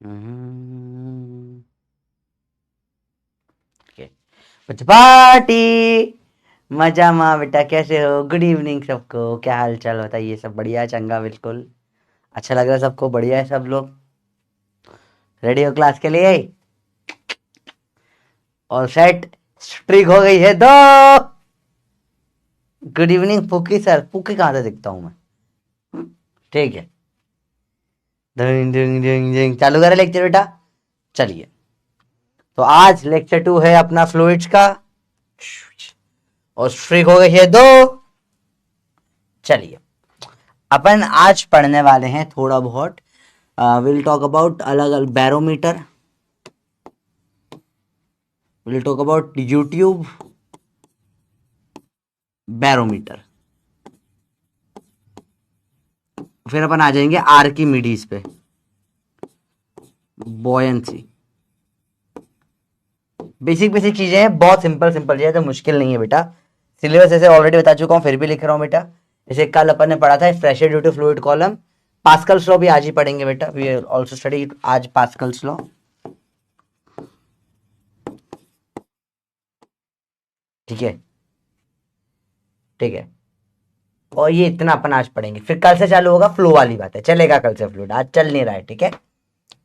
हम्म, कुछ पार्टी मजा मा बेटा, कैसे हो? गुड इवनिंग सबको, क्या हाल चाल बताइए? सब बढ़िया, चंगा, बिल्कुल अच्छा लग रहा है सबको, बढ़िया है सब लोग। रेडी हो क्लास के लिए? All set? स्ट्रिक हो गई है दो। गुड इवनिंग फूकी सर। फूकी कहाँ से दिखता हूँ मैं? ठीक है, डिंग डिंग डिंग डिंग, चालू करें लेक्चर बेटा? चलिए, तो आज लेक्चर 2 है अपना फ्लूइड्स का, और स्ट्रिक हो गई है दो। चलिए, अपन आज पढ़ने वाले हैं थोड़ा बहुत, विल टॉक अबाउट अलग अलग barometer, will talk about YouTube barometer, फिर अपन आ जाएंगे आर्किमिडीज पे, बॉयंसी। बेसिक बेसिक चीजें हैं, बहुत सिंपल सिंपल चीजें, तो मुश्किल नहीं है बेटा। सिलेबस ऐसे ऑलरेडी बता चुका हूँ, फिर भी लिख रहा हूँ बेटा। जैसे कल अपन ने पढ़ा था pressure due to fluid column, Pascal's law भी आज ही पढ़ेंगे बेटा। वी आल्सो स्टडी आज पास्कल्स लॉ। ठीक है, ठीक है, और ये इतना अपन आज पढ़ेंगे, फिर कल से चालू होगा फ्लो वाली बात है, चलेगा कल से फ्लूइड, आज चल नहीं रहा है। ठीक है,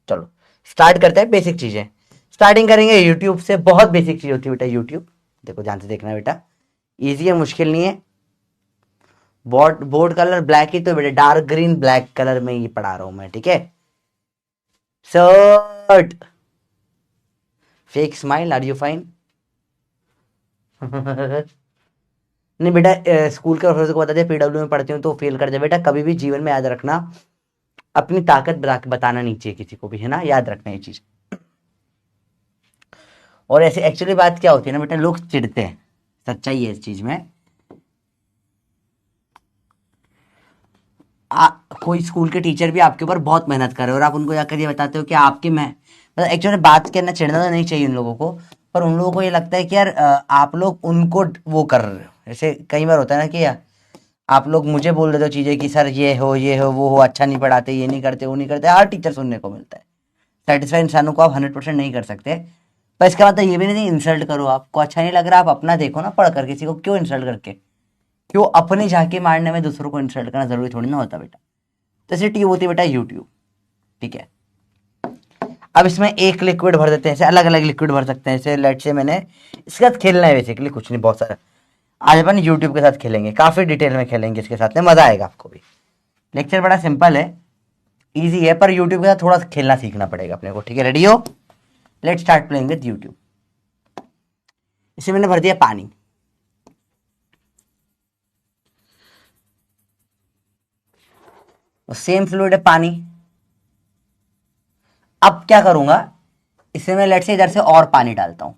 चलो स्टार्ट करते हैं बेसिक चीजें। स्टार्टिंग करेंगे यूट्यूब से। बहुत बेसिक चीज होती है बेटा यूट्यूब, देखो ध्यान से देखना बेटा, इजी है, मुश्किल नहीं है। बोर्ड बोर्ड कलर ब्लैक ही तो बेटा, डार्क ग्रीन ब्लैक कलर में ये पढ़ा रहा हूं मैं। ठीक है, सर्ट, fake smile, are you fine? नहीं बेटा, स्कूल के प्रोफेसर को बता दिया पीडब्ल्यू में पढ़ती हूँ तो फेल कर जाए बेटा। कभी भी जीवन में याद रखना, अपनी ताकत बताना नहीं चाहिए किसी को भी, है ना, याद रखना ये चीज। और ऐसे एक्चुअली बात क्या होती है ना बेटा, लोग चिढ़ते हैं, सच्चाई है इस चीज में। कोई स्कूल के टीचर भी आपके ऊपर बहुत मेहनत कर रहे हो और आप उनको जाकर ये बताते हो कि आपके में, मतलब एक्चुअली बात करना, चिढ़ना तो नहीं चाहिए उन लोगों को, पर उन लोगों को ये लगता है कि यार आप लोग उनको वो कर रहे हो। जैसे कई बार होता है ना कि यार आप लोग मुझे बोल देते हो चीजें कि सर ये हो वो हो, अच्छा नहीं पढ़ाते, ये नहीं करते वो नहीं करते, हर टीचर सुनने को मिलता है। सेटिस्फाई इंसानों को आप 100% नहीं कर सकते, पर इसका मतलब ये भी नहीं इंसल्ट करो। आपको अच्छा नहीं लग रहा, आप अपना देखो ना, पढ़ कर किसी को क्यों इंसल्ट करके, क्यों अपनी झांकी मारने में दूसरों को इंसल्ट करना जरूरी थोड़ी ना होता बेटा। तो ऐसी ट्यूब होती है बेटा यूट्यूब। ठीक है, अब इसमें एक लिक्विड भर देते हैं, ऐसे अलग अलग लिक्विड भर सकते हैं। जैसे लेट से मैंने इसके साथ खेलना है, बेसिकली कुछ नहीं, बहुत सारा। आज अपन यूट्यूब के साथ खेलेंगे, काफी डिटेल में खेलेंगे इसके साथ में, मजा आएगा आपको भी। लेक्चर बड़ा सिंपल है, इजी है, पर यूट्यूब के साथ थोड़ा खेलना सीखना पड़ेगा अपने को। ठीक है, रेडी हो? Let start playing with YouTube. इसे मैंने भर दिया पानी, सेम फ्लूइड है पानी। अब क्या करूंगा, इसमें मैं लेट से इधर से और पानी डालता हूं,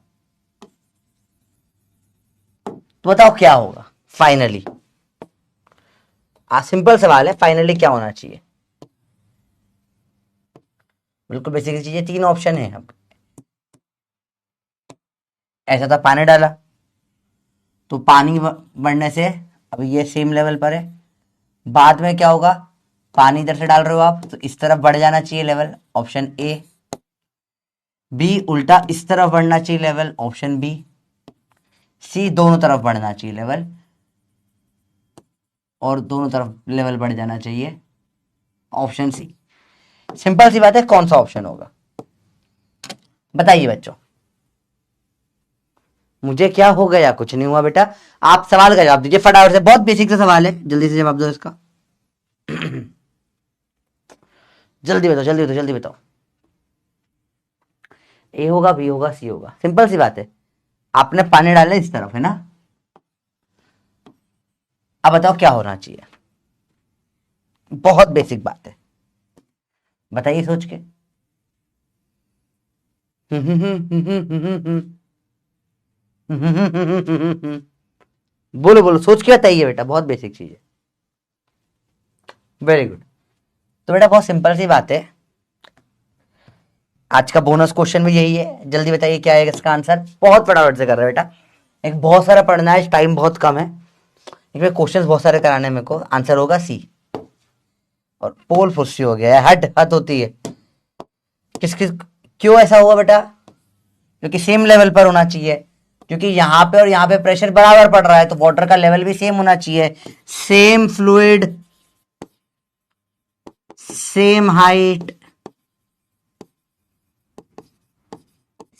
तो बताओ क्या होगा फाइनली? सिंपल सवाल है, फाइनली क्या होना चाहिए? बिल्कुल बेसिक चीजें, तीन ऑप्शन है। अब ऐसा था, पानी डाला तो पानी बढ़ने से अब ये सेम लेवल पर है। बाद में क्या होगा, पानी इधर से डाल रहे हो आप तो इस तरफ बढ़ जाना चाहिए लेवल, ऑप्शन ए। बी, उल्टा इस तरफ बढ़ना चाहिए लेवल, ऑप्शन बी। सी, दोनों तरफ बढ़ना चाहिए लेवल, और दोनों तरफ लेवल बढ़ जाना चाहिए, ऑप्शन सी। सिंपल सी बात है, कौन सा ऑप्शन होगा बताइए बच्चों? मुझे क्या हो गया? कुछ नहीं हुआ बेटा। आप सवाल का जवाब दीजिए फटाफट से, बहुत बेसिक सा सवाल है, जल्दी से जवाब दो इसका। जल्दी बताओ, जल्दी बताओ, जल्दी बताओ। ए होगा, बी होगा, सी होगा, सिंपल सी बात है। आपने पानी डाला इस तरफ, है ना? अब बताओ क्या होना चाहिए? बहुत बेसिक बात है, बताइए सोच के। बोलो बोलो, सोच के बताइए बेटा, बहुत बेसिक चीज है। Very good. तो बेटा बहुत सिंपल सी बात है, आज का बोनस क्वेश्चन भी यही है। जल्दी बताइए क्या है इसका आंसर, बहुत फटाफट से कर रहा है बेटा, एक बहुत सारा पढ़ना है, टाइम बहुत कम है, इसमें क्वेश्चंस बहुत सारे कराने हैं मेरे को। आंसर होगा सी। और पोल फुस्सी हो गया है, हट हद होती है। किस किस क्यों ऐसा हुआ बेटा? क्योंकि सेम लेवल पर होना चाहिए, क्योंकि यहां पे और यहां पे प्रेशर बराबर पड़ रहा है, तो वाटर का लेवल भी सेम होना चाहिए। Same fluid, same height,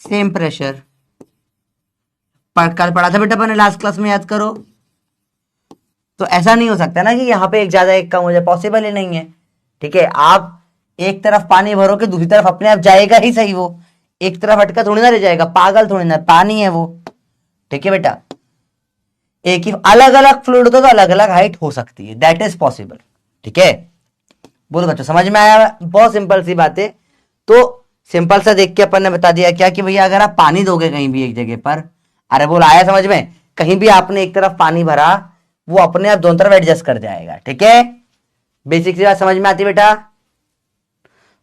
same pressure. कल पढ़ा था बेटा अपने लास्ट क्लास में, याद करो। तो ऐसा नहीं हो सकता ना कि यहाँ पे एक ज्यादा एक कम हो जाए, पॉसिबल ही नहीं है। ठीक है, आप एक तरफ पानी भरो कि दूसरी तरफ अपने आप जाएगा ही सही, वो एक तरफ अटका थोड़ी ना रह जाएगा, पागल थोड़ी ना, पानी है वो। ठीक है बेटा, एक ही अलग अलग फ्लूइड तो अलग अलग हाइट हो सकती है, दैट इज पॉसिबल। ठीक है, बोलो बच्चों समझ में आया? बहुत सिंपल सी बात है। तो सिंपल सा देख के अपन ने बता दिया क्या कि भैया अगर आप पानी दोगे कहीं भी एक जगह पर, अरे बोल आया समझ में, कहीं भी आपने एक तरफ पानी भरा, वो अपने आप दोनों तरफ एडजस्ट कर जाएगा। ठीक है, बेसिक सी बात समझ में आती बेटा?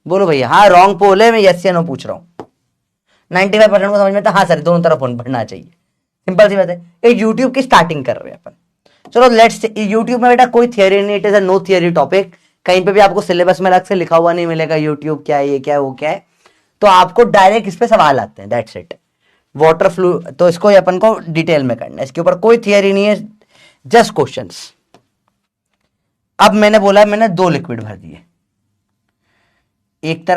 बोलो भैया। हाँ रॉन्ग पोल है, मैं यस या नो पूछ रहा हूं। 95% को समझ में आता, हाँ सर दोनों तरफ बढ़ना चाहिए, सिंपल सी बात है। एक यूट्यूब की स्टार्टिंग कर रहे हैं अपन, चलो लेट्स। यूट्यूब में बेटा कोई थियरी नहीं, it is a no theory topic, कहीं पे भी आपको सिलेबस में अलग से लिखा हुआ नहीं मिलेगा यूट्यूब क्या है, ये क्या है, वो क्या है। तो आपको डायरेक्ट इस पे सवाल आते हैं, दैट्स इट। वाटर फ्लू, तो इसको अपन को डिटेल में करना है, इसके ऊपर कोई थियरी नहीं है, जस्ट क्वेश्चंस। अब मैंने बोला मैंने 2 लिक्विड भर दिए, एक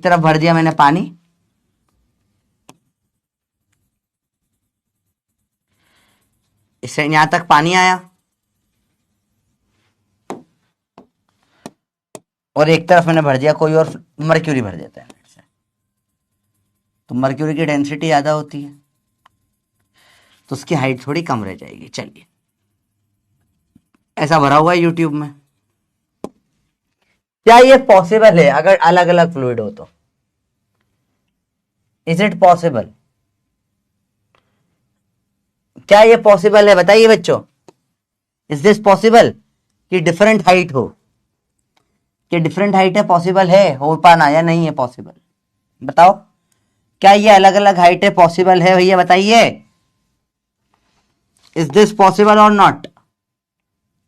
तरफ भर दिया मैंने पानी, इससे यहां तक पानी आया, और एक तरफ मैंने भर दिया कोई और मर्क्यूरी भर देता है, तो मर्क्यूरी की डेंसिटी ज्यादा होती है, तो उसकी हाइट थोड़ी कम रह जाएगी। चलिए, ऐसा भरा हुआ है यूट्यूब में, क्या ये पॉसिबल है अगर अलग अलग फ्लूइड हो तो? Is it possible? क्या ये पॉसिबल है बताइए बच्चों? इज दिस पॉसिबल कि डिफरेंट हाइट हो? कि डिफरेंट हाइट है, पॉसिबल है हो पाना या नहीं है पॉसिबल? बताओ, क्या ये अलग अलग हाइट है पॉसिबल है भैया बताइए? इज दिस पॉसिबल और नॉट?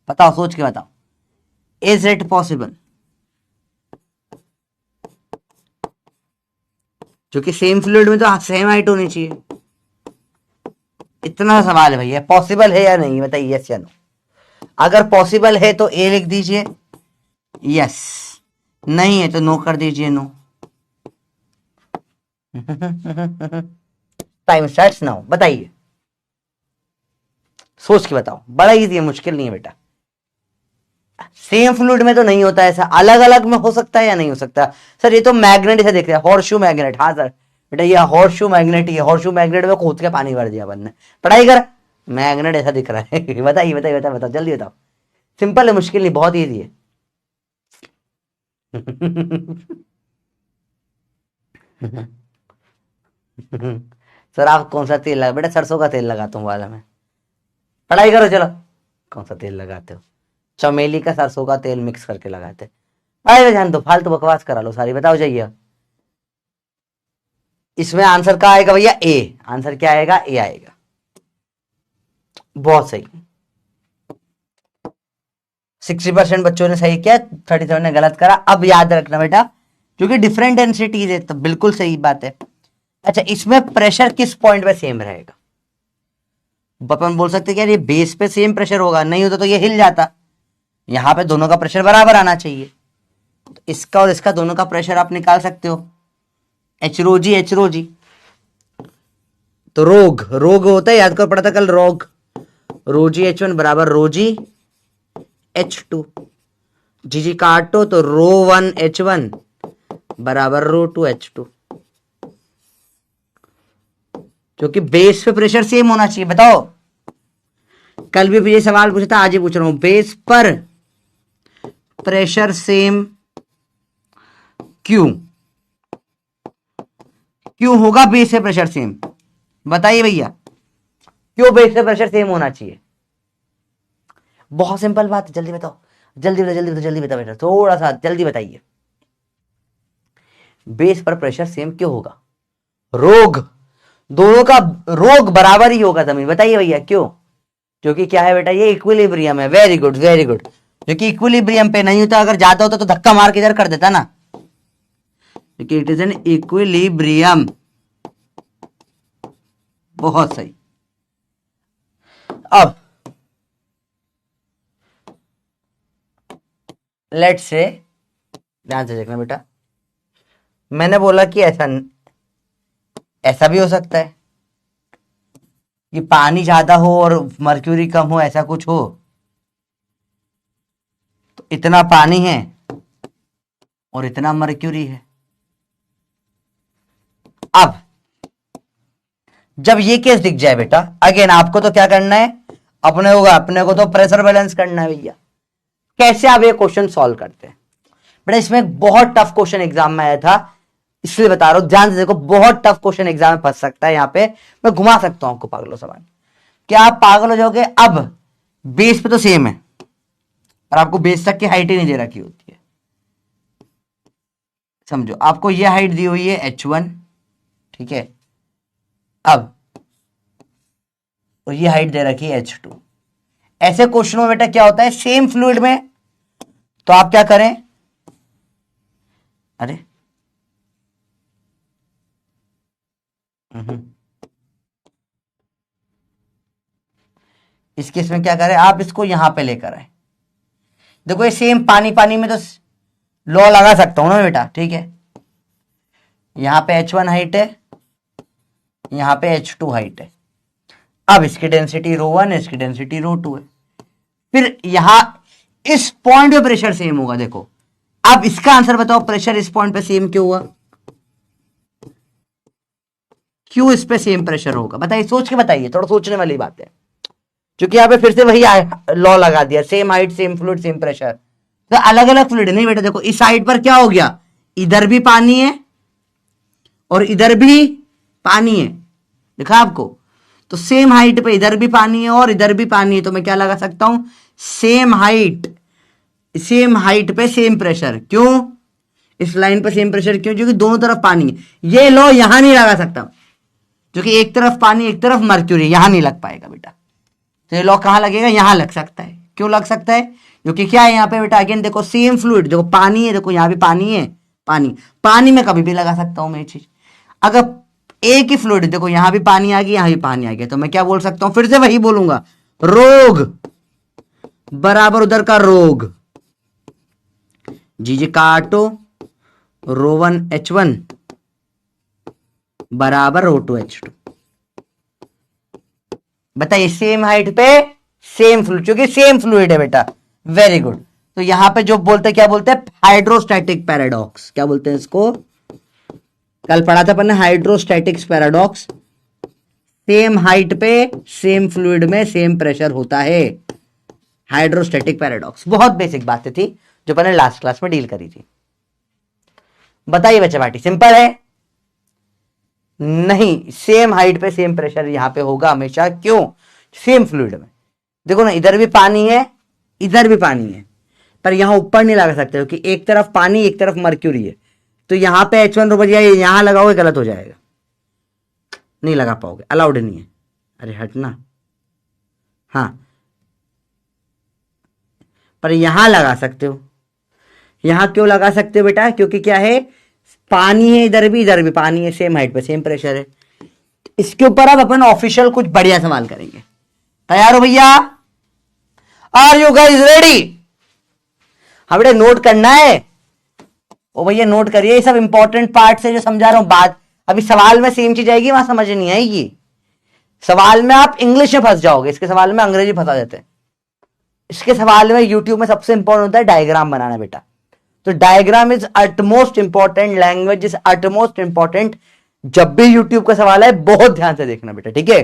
बताओ, सोच के बताओ, इज इट पॉसिबल? क्योंकि सेम फ्लूइड में तो सेम हाइट होनी चाहिए, इतना सवाल है भैया, पॉसिबल है या नहीं बताइए, यस या नो। अगर पॉसिबल है तो ए लिख दीजिए यस, नहीं है तो नो कर दीजिए नो। टाइम स्टार्ट्स नाउ, बताइए, सोच के बताओ, बड़ा इजी है, मुश्किल नहीं है बेटा। सेम फ्लूइड में तो नहीं होता ऐसा, अलग अलग में हो सकता है या नहीं हो सकता? सर ये तो मैग्नेट से देख रहे हैं, हॉर्सशू मैग्नेट। हाँ सर बेटा ये हॉर्सशू मैग्नेट ही है, हॉर्सशू मैग्नेट में खोद के पानी भर दिया अपन ने, पढ़ाई कर, मैग्नेट ऐसा दिख रहा है। बताइए बताइए बताओ बताओ जल्दी बताओ, सिंपल है, मुश्किल नहीं, बहुत ईजी है। सर आप कौन सा तेल लगा? बेटा सरसों का तेल लगाता हूँ बाल में, पढ़ाई करो चलो। कौन सा तेल लगाते हो? चमेली का सरसों का तेल मिक्स करके लगाते। अरे ध्यान दो, फालतू बकवास करा लो सारी, बताओ जाइए। इसमें आंसर क्या आएगा भैया? ए। आंसर क्या आएगा? ए आएगा, बहुत सही। 60% बच्चों ने सही किया, 37 ने गलत करा। अब याद रखना बेटा, क्योंकि डिफरेंट डेंसिटीज है तो बिल्कुल सही बात है। अच्छा, इसमें प्रेशर किस पॉइंट पे सेम रहेगा? अपन बोल सकते हैं यार ये बेस पे सेम प्रेशर होगा, नहीं होता तो ये हिल जाता, यहां पे दोनों का प्रेशर बराबर आना चाहिए, तो इसका और इसका दोनों का प्रेशर आप निकाल सकते हो, एच रो जी। तो रोग होता है, याद कर पड़ा था कल, रोजी H1 बराबर रोजी H2, जी काटो तो रो1 H1 बराबर रो2 H2, क्योंकि बेस पे प्रेशर सेम होना चाहिए। बताओ, कल भी ये सवाल पूछा था, आज ही पूछ रहा हूं, बेस पर प्रेशर सेम क्यों होगा? बेस पे प्रेशर सेम, बताइए भैया, क्यों बेस पे प्रेशर सेम होना चाहिए? बहुत सिंपल बात है, जल्दी बताओ, जल्दी बताओ बेटा, थोड़ा सा जल्दी बताइए। बेस पर प्रेशर सेम क्यों होगा? दोनों का रोग बराबर ही होगा जमीन, बताइए भैया क्यों? क्योंकि क्या है बेटा, ये इक्विलिब्रियम है। वेरी गुड वेरी गुड, जो कि इक्विलिब्रियम पे नहीं होता, अगर ज्यादा होता तो धक्का मार के इधर कर देता ना, क्योंकि इट इज एन इक्विलिब्रियम। बहुत सही। अब लेट्स से, ध्यान से देखना बेटा, मैंने बोला कि ऐसा भी हो सकता है कि पानी ज्यादा हो और मर्क्यूरी कम हो, ऐसा कुछ हो। तो इतना पानी है और इतना मर्क्यूरी है। अब जब ये केस दिख जाए बेटा, अगेन आपको तो क्या करना है, अपने को तो प्रेशर बैलेंस करना है भैया। कैसे आप ये क्वेश्चन सॉल्व करते हैं बेटा? इसमें एक बहुत टफ क्वेश्चन एग्जाम में आया था, इसलिए बता रहा हूं, ध्यान से देखो। बहुत टफ क्वेश्चन एग्जाम में फंस सकता है, यहां पे मैं घुमा सकता हूं आपको पागलों समान। क्या आप पागल हो जाओगे? अब बेस पे तो सेम है और आपको बेस तक की हाइट ही नहीं दे रखी होती है। समझो, आपको ये हाइट दी हुई है h1, ठीक है। अब और ये हाइट दे रखी है h2। ऐसे क्वेश्चनों में बेटा क्या होता है, सेम फ्लूइड में तो आप क्या करें, अरे इस केस में क्या करें, आप इसको यहां पे लेकर आए। देखो ये सेम पानी पानी में तो लॉ लगा सकता हूं ना बेटा, ठीक है। यहां पे h1 हाइट है, यहां पे h2 हाइट है। अब इसकी डेंसिटी ρ1 है, इसकी डेंसिटी ρ2 है। फिर यहां इस पॉइंट पे प्रेशर सेम होगा। देखो अब इसका आंसर बताओ, प्रेशर इस पॉइंट पे सेम क्यों हुआ? क्यों इस पे सेम प्रेशर होगा? बताइए, सोच के बताइए, थोड़ा सोचने वाली बात है। क्योंकि यहां पे फिर से वही लॉ लगा दिया, same height same fluid same pressure. तो अलग अलग फ्लूइड नहीं बेटा। देखो इस साइड पर क्या हो गया, इधर भी पानी है और इधर भी पानी है, दिखा आपको। तो सेम हाइट पे इधर भी पानी है और इधर भी पानी है, तो मैं क्या लगा सकता हूं, सेम हाइट पे सेम प्रेशर। क्यों इस लाइन पर सेम प्रेशर? क्यों? क्योंकि दोनों तरफ पानी है। ये लॉ यहां नहीं लगा सकता, क्योंकि एक तरफ पानी एक तरफ मर्क्यूरी, यहां नहीं लग पाएगा बेटा। तो ये लॉ कहां लगेगा, यहां लग सकता है। क्यों लग सकता है? क्योंकि क्या है यहां पे बेटा, अगेन देखो सेम फ्लूइड, देखो पानी है, देखो यहां भी पानी है, पानी में कभी भी लगा सकता हूं मैं ये चीज। अगर एक ही फ्लूइड, देखो यहां भी पानी आ गया, यहां भी पानी आ गया, तो मैं क्या बोल सकता हूं, फिर से वही बोलूंगा, रोग बराबर उधर का रोग। जी काटो, ρ1 h1 बराबर ρ2 h2। बताइए, सेम हाइट पे सेम फ्लूइड, क्योंकि सेम फ्लूइड है बेटा। Very good. तो यहां पे जो बोलते हैं, क्या बोलते हैं, हाइड्रोस्टैटिक पैराडॉक्स। क्या बोलते हैं इसको? कल पढ़ा था अपन ने, हाइड्रोस्टैटिक्स पैराडॉक्स। सेम हाइट पे सेम फ्लूइड में सेम प्रेशर होता है, हाइड्रोस्टैटिक पैराडॉक्स। बहुत बेसिक बातें थी जो अपन ने लास्ट क्लास में डील करी थी। बताइए बच्चे पार्टी, सिंपल है? नहीं, सेम हाइट पे सेम प्रेशर यहां पे होगा हमेशा। क्यों? सेम फ्लूइड में देखो ना, इधर भी पानी है, इधर भी पानी है, पर यहां ऊपर नहीं लगा सकते, क्योंकि एक तरफ पानी एक तरफ मर्क्यूरी है। तो यहां पे h1 रो बजाय यहां लगाओगे, गलत हो जाएगा, नहीं लगा पाओगे, अलाउड नहीं है। अरे हटना, हाँ, पर यहां लगा सकते हो। यहां क्यों लगा सकते हो बेटा? क्योंकि क्या है, पानी है, इधर भी पानी है, सेम हाइट पे सेम प्रेशर है। इसके ऊपर अब अपन ऑफिशियल कुछ बढ़िया सवाल करेंगे। तैयार हो भैया? Are you guys ready? हाँ बेटा, नोट करना है। ओ भैया नोट करिए, ये सब इंपॉर्टेंट पार्ट से जो समझा रहा हूं बात। अभी सवाल में सेम चीज आएगी, वहां समझ नहीं आएगी। सवाल में आप इंग्लिश में फंस जाओगे, इसके सवाल में अंग्रेजी फंसा देते हैं। इसके सवाल में यूट्यूब में सबसे इंपॉर्टेंट होता है डायग्राम बनाना बेटा। तो diagram is utmost important, language is utmost important. जब भी यूट्यूब का सवाल है, बहुत ध्यान से देखना बेटा, ठीक है।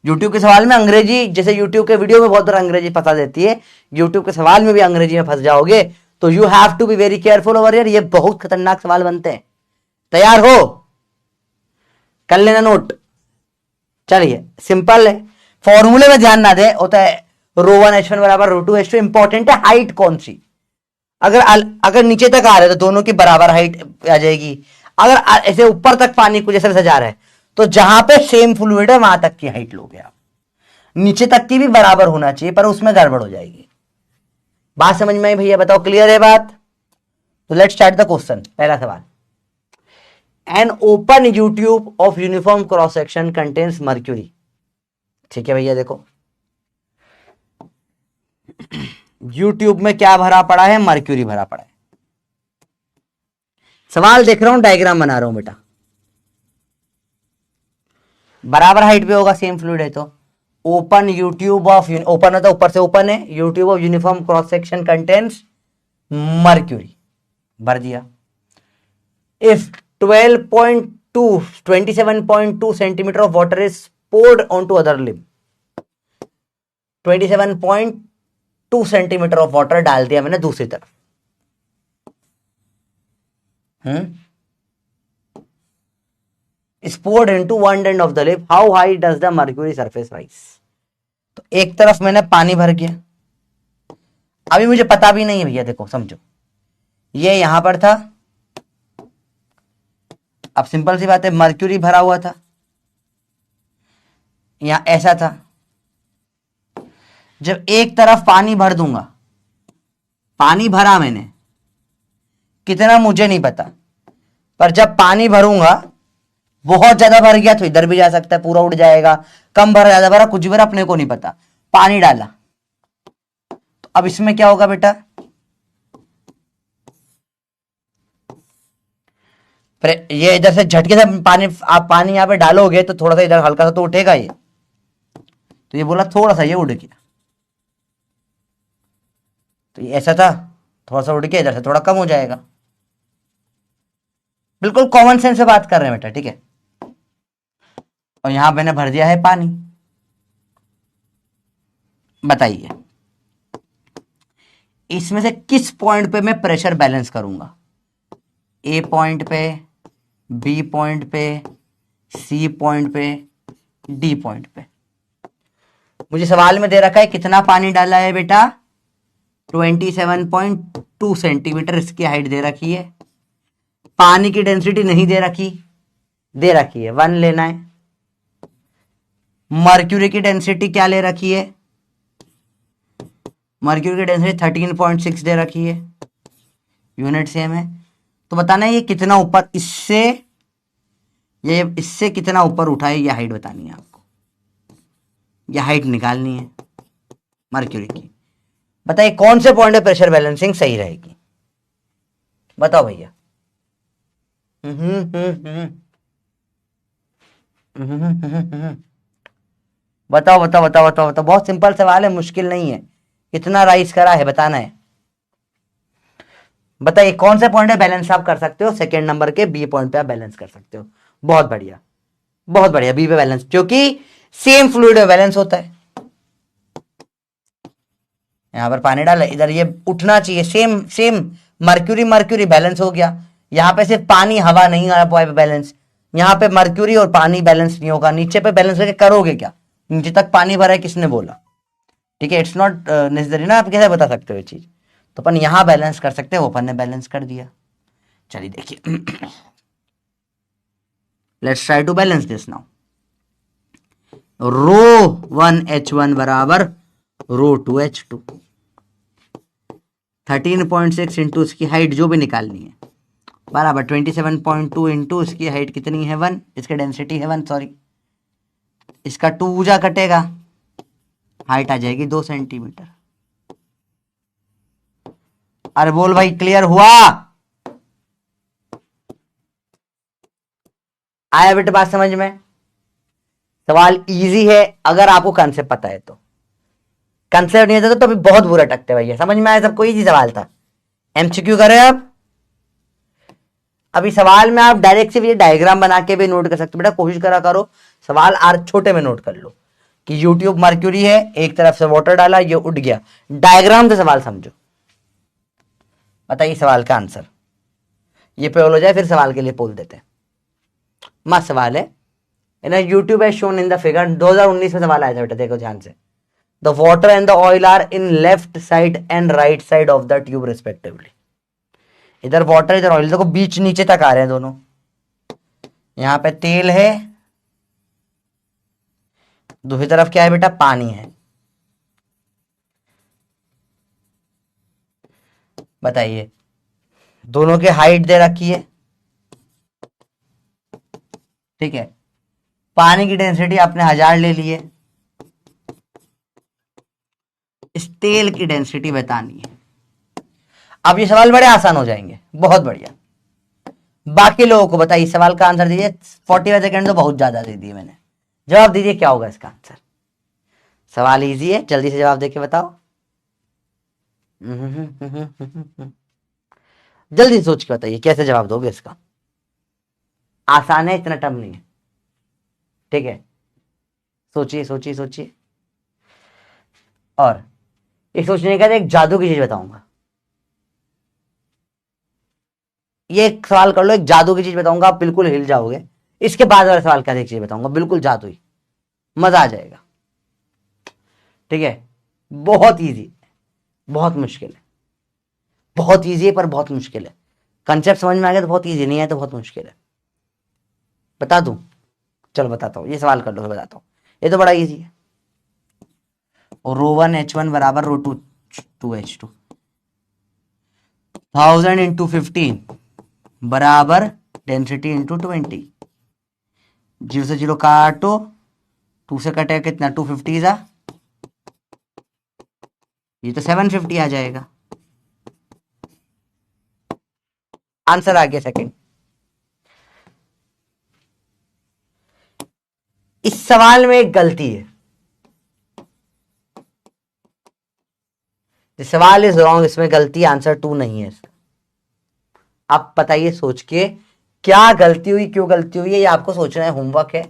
यूट्यूब के सवाल में अंग्रेजी, जैसे यूट्यूब के वीडियो में बहुत बार अंग्रेजी फंसा देती है, यूट्यूब के सवाल में भी अंग्रेजी में फंस जाओगे। तो you have to be very careful over here. ये बहुत खतरनाक सवाल बनते हैं। तैयार हो? कर लेना नोट। चलिए, सिंपल है, फॉर्मूले में ध्यान ना दे, होता है ρ1 h1 बराबर ρ2 h2। इंपॉर्टेंट है हाइट कौन सी। अगर नीचे तक आ रहे तो दोनों की बराबर हाइट आ जाएगी। अगर ऐसे ऊपर तक पानी कुछ ऐसे जा रहा है, तो जहां पे सेम फ्लूइड है वहां तक की हाइट लोगे आप। नीचे तक की भी बराबर होना चाहिए, पर उसमें गड़बड़ हो जाएगी। बात समझ में आई भैया? बताओ, क्लियर है बात? तो लेट्स स्टार्ट द क्वेश्चन। पहला सवाल, an open YouTube of uniform cross section contains mercury. ठीक है भैया, देखो यूट्यूब में क्या भरा पड़ा है? मर्क्यूरी भरा पड़ा है। सवाल देख रहा हूं, डायग्राम बना रहा हूं बेटा। बराबर हाइट पे होगा, सेम फ्लूइड है तो। ओपन यूट्यूब ऑफ, ओपन होता है ऊपर से, ओपन है, YouTube of uniform cross section contains mercury, भर दिया। If 27.2 centimetre of water is poured onto other limb, 27.2 centimetre of water डाल दिया मैंने दूसरी तरफ। is poured into one end of the lip, how high does the mercury surface rise? तो एक तरफ मैंने पानी भर किया, अभी मुझे पता भी नहीं है भैया, देखो समझो, ये यहां पर था, अब सिंपल सी बात है, मर्क्यूरी भरा हुआ था, यहां ऐसा था। जब एक तरफ पानी भर दूंगा, पानी भरा मैंने, कितना मुझे नहीं पता, पर जब पानी भरूंगा, बहुत ज्यादा भर गया तो इधर भी जा सकता है, पूरा उड़ जाएगा, कम भरा ज्यादा भरा कुछ भरा अपने को नहीं पता, पानी डाला। तो अब इसमें क्या होगा बेटा? ये इधर से झटके से पानी, आप पानी यहां पे डालोगे तो थोड़ा सा इधर हल्का सा तो उठेगा ये, तो ये बोला थोड़ा सा ये उड़ गया, तो ये ऐसा था, थोड़ा सा उड़ के इधर से थोड़ा कम हो जाएगा। बिल्कुल कॉमन सेंस से बात कर रहे हैं बेटा, ठीक है। और यहां मैंने भर दिया है पानी। बताइए इसमें से किस पॉइंट पे मैं प्रेशर बैलेंस करूंगा? ए पॉइंट पे, बी पॉइंट पे, सी पॉइंट पे, डी पॉइंट पे। मुझे सवाल में दे रखा है कितना पानी डाला है बेटा? 27.2 सेंटीमीटर इसकी हाइट दे रखी है। पानी की डेंसिटी नहीं दे रखी, दे रखी है 1 लेना है। मर्क्यूरी की डेंसिटी क्या ले रखी है? मर्क्यूरी की डेंसिटी 13.6 दे रखी है, यूनिट सेम है। तो बताना है ये कितना ऊपर, इससे ये इससे कितना ऊपर उठा है, ये हाइट बतानी है आपको, ये हाइट निकालनी है मर्क्यूरी की। बताइए कौन से पॉइंट पे प्रेशर बैलेंसिंग सही रहेगी? बताओ भैया। बताओ बताओ बताओ बताओ बताओ, बहुत सिंपल सवाल है, मुश्किल नहीं है। कितना राइज करा है बताना है। बताइए कौन से पॉइंट पे बैलेंस आप कर सकते हो? सेकेंड नंबर के बी पॉइंट पे आप बैलेंस कर सकते हो। बहुत बढ़िया, बहुत बढ़िया, बी पे बैलेंस, क्योंकि सेम फ्लूइड में बैलेंस होता है। यहां पर पानी डाला, इधर ये उठना चाहिए, same same, mercury mercury balance हो गया। यहां पे सिर्फ पानी हवा नहीं आ पाए बैलेंस, यहां पे मर्क्यूरी और पानी बैलेंस नहीं होगा। नीचे पे बैलेंस करके करोगे क्या? नीचे तक पानी भरा है, किसने बोला? ठीक है, इट्स नॉट नेसेसरी ना, आप कैसे बता सकते हो ये चीज? तो अपन यहां बैलेंस कर सकते हैं, अपन ने बैलेंस कर दिया। चलिए देखिए, let's try to balance this now. ρ1H1 बराबर ρ2H2, 13.6 इंटू इसकी हाइट जो भी निकालनी है बराबर 27.2 इंटू इसकी हाइट कितनी है 1, इसकी डेंसिटी है 1, सॉरी, इसका 2 जा कटेगा, हाइट आ जाएगी 2 सेंटीमीटर। अरे बोल भाई, क्लियर हुआ? आया बेटा बात समझ में? सवाल इजी है अगर आपको कंसेप्ट पता है तो। कंसेप्ट नहीं आता तो अभी बहुत बुरा टकते भैया। समझ में आया सबको? इजी सवाल था। एमसीक्यू करें आप। अभी सवाल में आप डायरेक्ट सिर्फ ये डायग्राम बना के भी नोट कर सकते हो बेटा, कोशिश करा करो सवाल आर छोटे में नोट कर लो कि यूट्यूब मर्क्यूरी है, एक तरफ से वाटर डाला, ये उठ गया, डायग्राम से सवाल समझो। बताइए सवाल का आंसर। ये पोल हो जाए फिर सवाल के लिए पोल देते हैं। मस्त सवाल है ना। YouTube has shown in the figure, 2019 में सवाल आया था बेटा, देखो ध्यान से। The water and the oil are in left side and right side of the tube respectively. इधर वाटर इधर ऑयल, देखो बीच नीचे तक आ रहे हैं दोनों। यहां पे तेल है, दूसरी तरफ क्या है बेटा? पानी है। बताइए, दोनों की हाइट दे रखी है, ठीक है। पानी की डेंसिटी आपने 1000 ले ली है, इस तेल की डेंसिटी बतानी है। अब ये सवाल बड़े आसान हो जाएंगे, बहुत बढ़िया। बाकी लोगों को बताइए, सवाल का आंसर दीजिए। 45 सेकंड तो बहुत ज्यादा दे दिए मैंने। जवाब दीजिए, क्या होगा इसका आंसर। सवाल इजी है, जल्दी से जवाब देके बताओ। जल्दी सोच के बताइए कैसे जवाब दोगे इसका। आसान है, इतना टफ नहीं है, ठीक है। सोचिए सोचिए सोचिए। और ये सोचने का एक जादू की चीज बताऊंगा। ये एक सवाल कर लो, एक जादू की चीज बताऊंगा, आप बिल्कुल हिल जाओगे। इसके बाद वाला सवाल क्या, एक चीज बताऊंगा बिल्कुल जादू ही, मजा आ जाएगा, ठीक है। बहुत इजी, बहुत मुश्किल है, बहुत इजी है पर बहुत मुश्किल है। कंसेप्ट समझ में आ गया तो बहुत इजी, नहीं है तो बहुत मुश्किल है। बता दूं? चलो बताता हूं, ये सवाल कर लो, फिर बताता हूं। ये तो बड़ा इजी है। और ρ1H1 बराबर ρ2H2, 1000 × 15 बराबर डेंसिटी × 20। 0 से 0 काटो, 2 से कटेगा कितना, 250 जा, ये तो 750 आ जाएगा। आंसर आ गया सेकंड। इस सवाल में एक गलती है, सवाल इज रॉन्ग, इसमें गलती, आंसर 2 नहीं है इसका। आप बताइए सोच के, क्या गलती हुई, क्यों गलती हुई है, ये आपको सोचना है, होमवर्क है,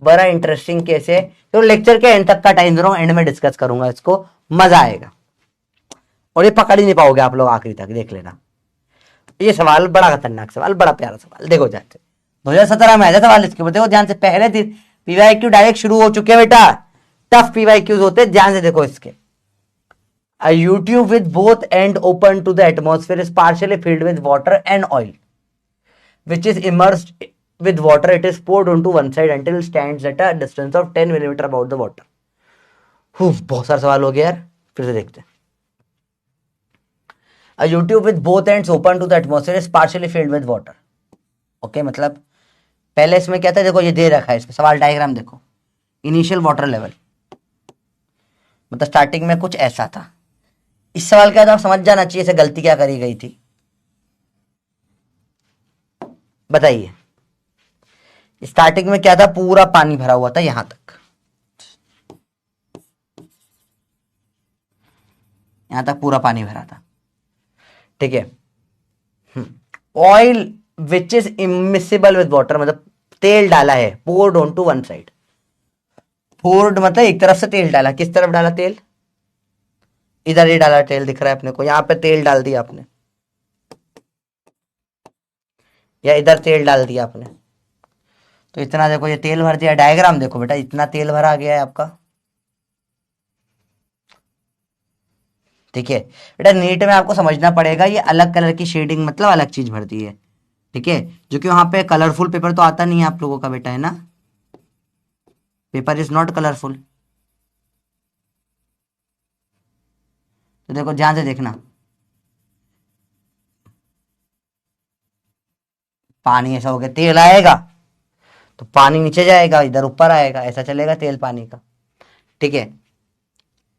बड़ा इंटरेस्टिंग केस है। तो लेक्चर के एंड तक का टाइम दे रहा हूं, एंड में डिस्कस करूंगा इसको, मजा आएगा। और ये पकड़ ही नहीं पाओगे आप लोग, आखिरी तक देख लेना। ये सवाल बड़ा खतरनाक सवाल, बड़ा प्यारा सवाल, देखो ध्यान से। 2017 में आया था सवाल इसके ऊपर, देखो ध्यान से, पहले दिन पीवाईक्यू डायरेक्ट शुरू हो चुके हैं बेटा, टफ पीवाईक्यूज होते, ध्यान से देखो इसके। A U tube with both end open to the atmosphere is partially filled with water and oil, which is immersed with water. It is poured onto one side until it stands at a distance of 10 millimeter above the water. बहुत सारा सवाल हो गया यार, फिर से देखते हैं। A U tube with both ends open to the atmosphere is partially filled with water. Okay, मतलब पहले इसमें क्या था, देखो ये दे रखा है, इसमें सवाल डायग्राम देखो। इनिशियल वाटर लेवल, मतलब स्टार्टिंग में कुछ ऐसा था। इस सवाल का जवाब समझ जाना चाहिए, इसे गलती क्या करी गई थी, बताइए। स्टार्टिंग में क्या था, पूरा पानी भरा हुआ था यहां तक, यहां तक पूरा पानी भरा था, ठीक है। Oil which is immiscible with water, मतलब तेल डाला है, poured on to one side. Poured मतलब एक तरफ से तेल डाला, किस तरफ डाला तेल, इधर ही डाला तेल, दिख रहा है अपने को, यहां पे तेल डाल दिया आपने, या इधर तेल डाल दिया आपने, तो इतना देखो ये तेल भर दिया। डायग्राम देखो बेटा, इतना तेल भरा गया है आपका, ठीक है बेटा। नीट में आपको समझना पड़ेगा, ये अलग कलर की शेडिंग मतलब अलग चीज भर दी है, ठीक है, जो कि वहां पे कलरफुल पेपर तो आता नहीं है आप लोगों का बेटा, है ना, पेपर इज नॉट कलरफुल। तो देखो ध्यान से देखना, पानी ऐसा हो गया, तेल आएगा तो पानी नीचे जाएगा, इधर ऊपर आएगा, ऐसा चलेगा तेल पानी का, ठीक है।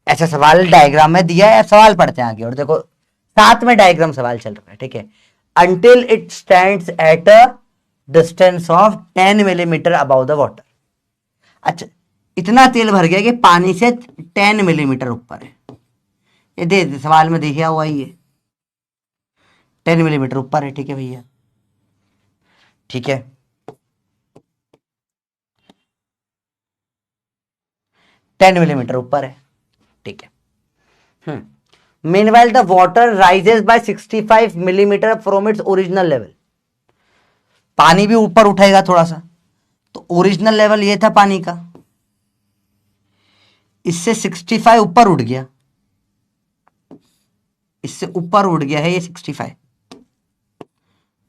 ऐसा सवाल डायग्राम में दिया है, सवाल पढ़ते हैं आगे, और देखो साथ में डायग्राम सवाल चल रहा है, ठीक है। Until it stands at a distance of 10 millimetre about the water. अच्छा, इतना तेल भर गया कि पानी से 10 मिलीमीटर ऊपर है, ये दे सवाल में देखा हुआ ही है, 10 मिलीमीटर ऊपर है, ठीक है भैया, ठीक है। 10 मिलीमीटर ऊपर है, ठीक है। Meanwhile the water rises by 65 millimetre from its original level. पानी भी ऊपर उठेगा थोड़ा सा, तो ओरिजिनल लेवल ये था पानी का, इससे 65 ऊपर उठ गया, इससे ऊपर उठ गया है ये 65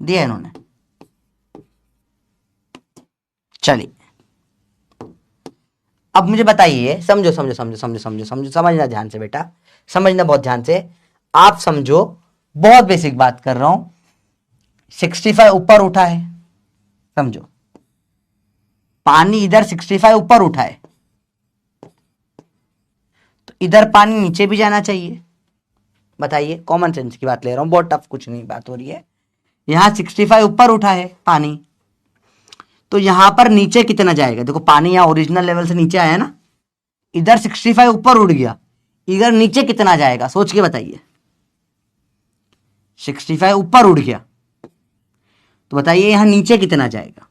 दिया इन्होंने। चलिए अब मुझे बताइए, समझो समझो समझो समझो समझो समझो, समझना ध्यान से बेटा, समझना बहुत ध्यान से। आप समझो बहुत बेसिक बात कर रहा हूं, 65 ऊपर उठा है, समझो, पानी इधर 65 ऊपर उठा है, तो इधर पानी नीचे भी जाना चाहिए। बताइए, कॉमन सेंस की बात ले रहा हूं, बहुत टफ कुछ नहीं बात हो रही है। यहां 65 ऊपर उठा है पानी, तो यहां पर नीचे कितना जाएगा? देखो पानी यहां ओरिजिनल लेवल से नीचे आया ना, इधर 65 ऊपर उड़ गया, इधर नीचे कितना जाएगा? सोच के बताइए। 65 ऊपर उड़ गया, तो बताइए यहां नीचे कितना जाएगा?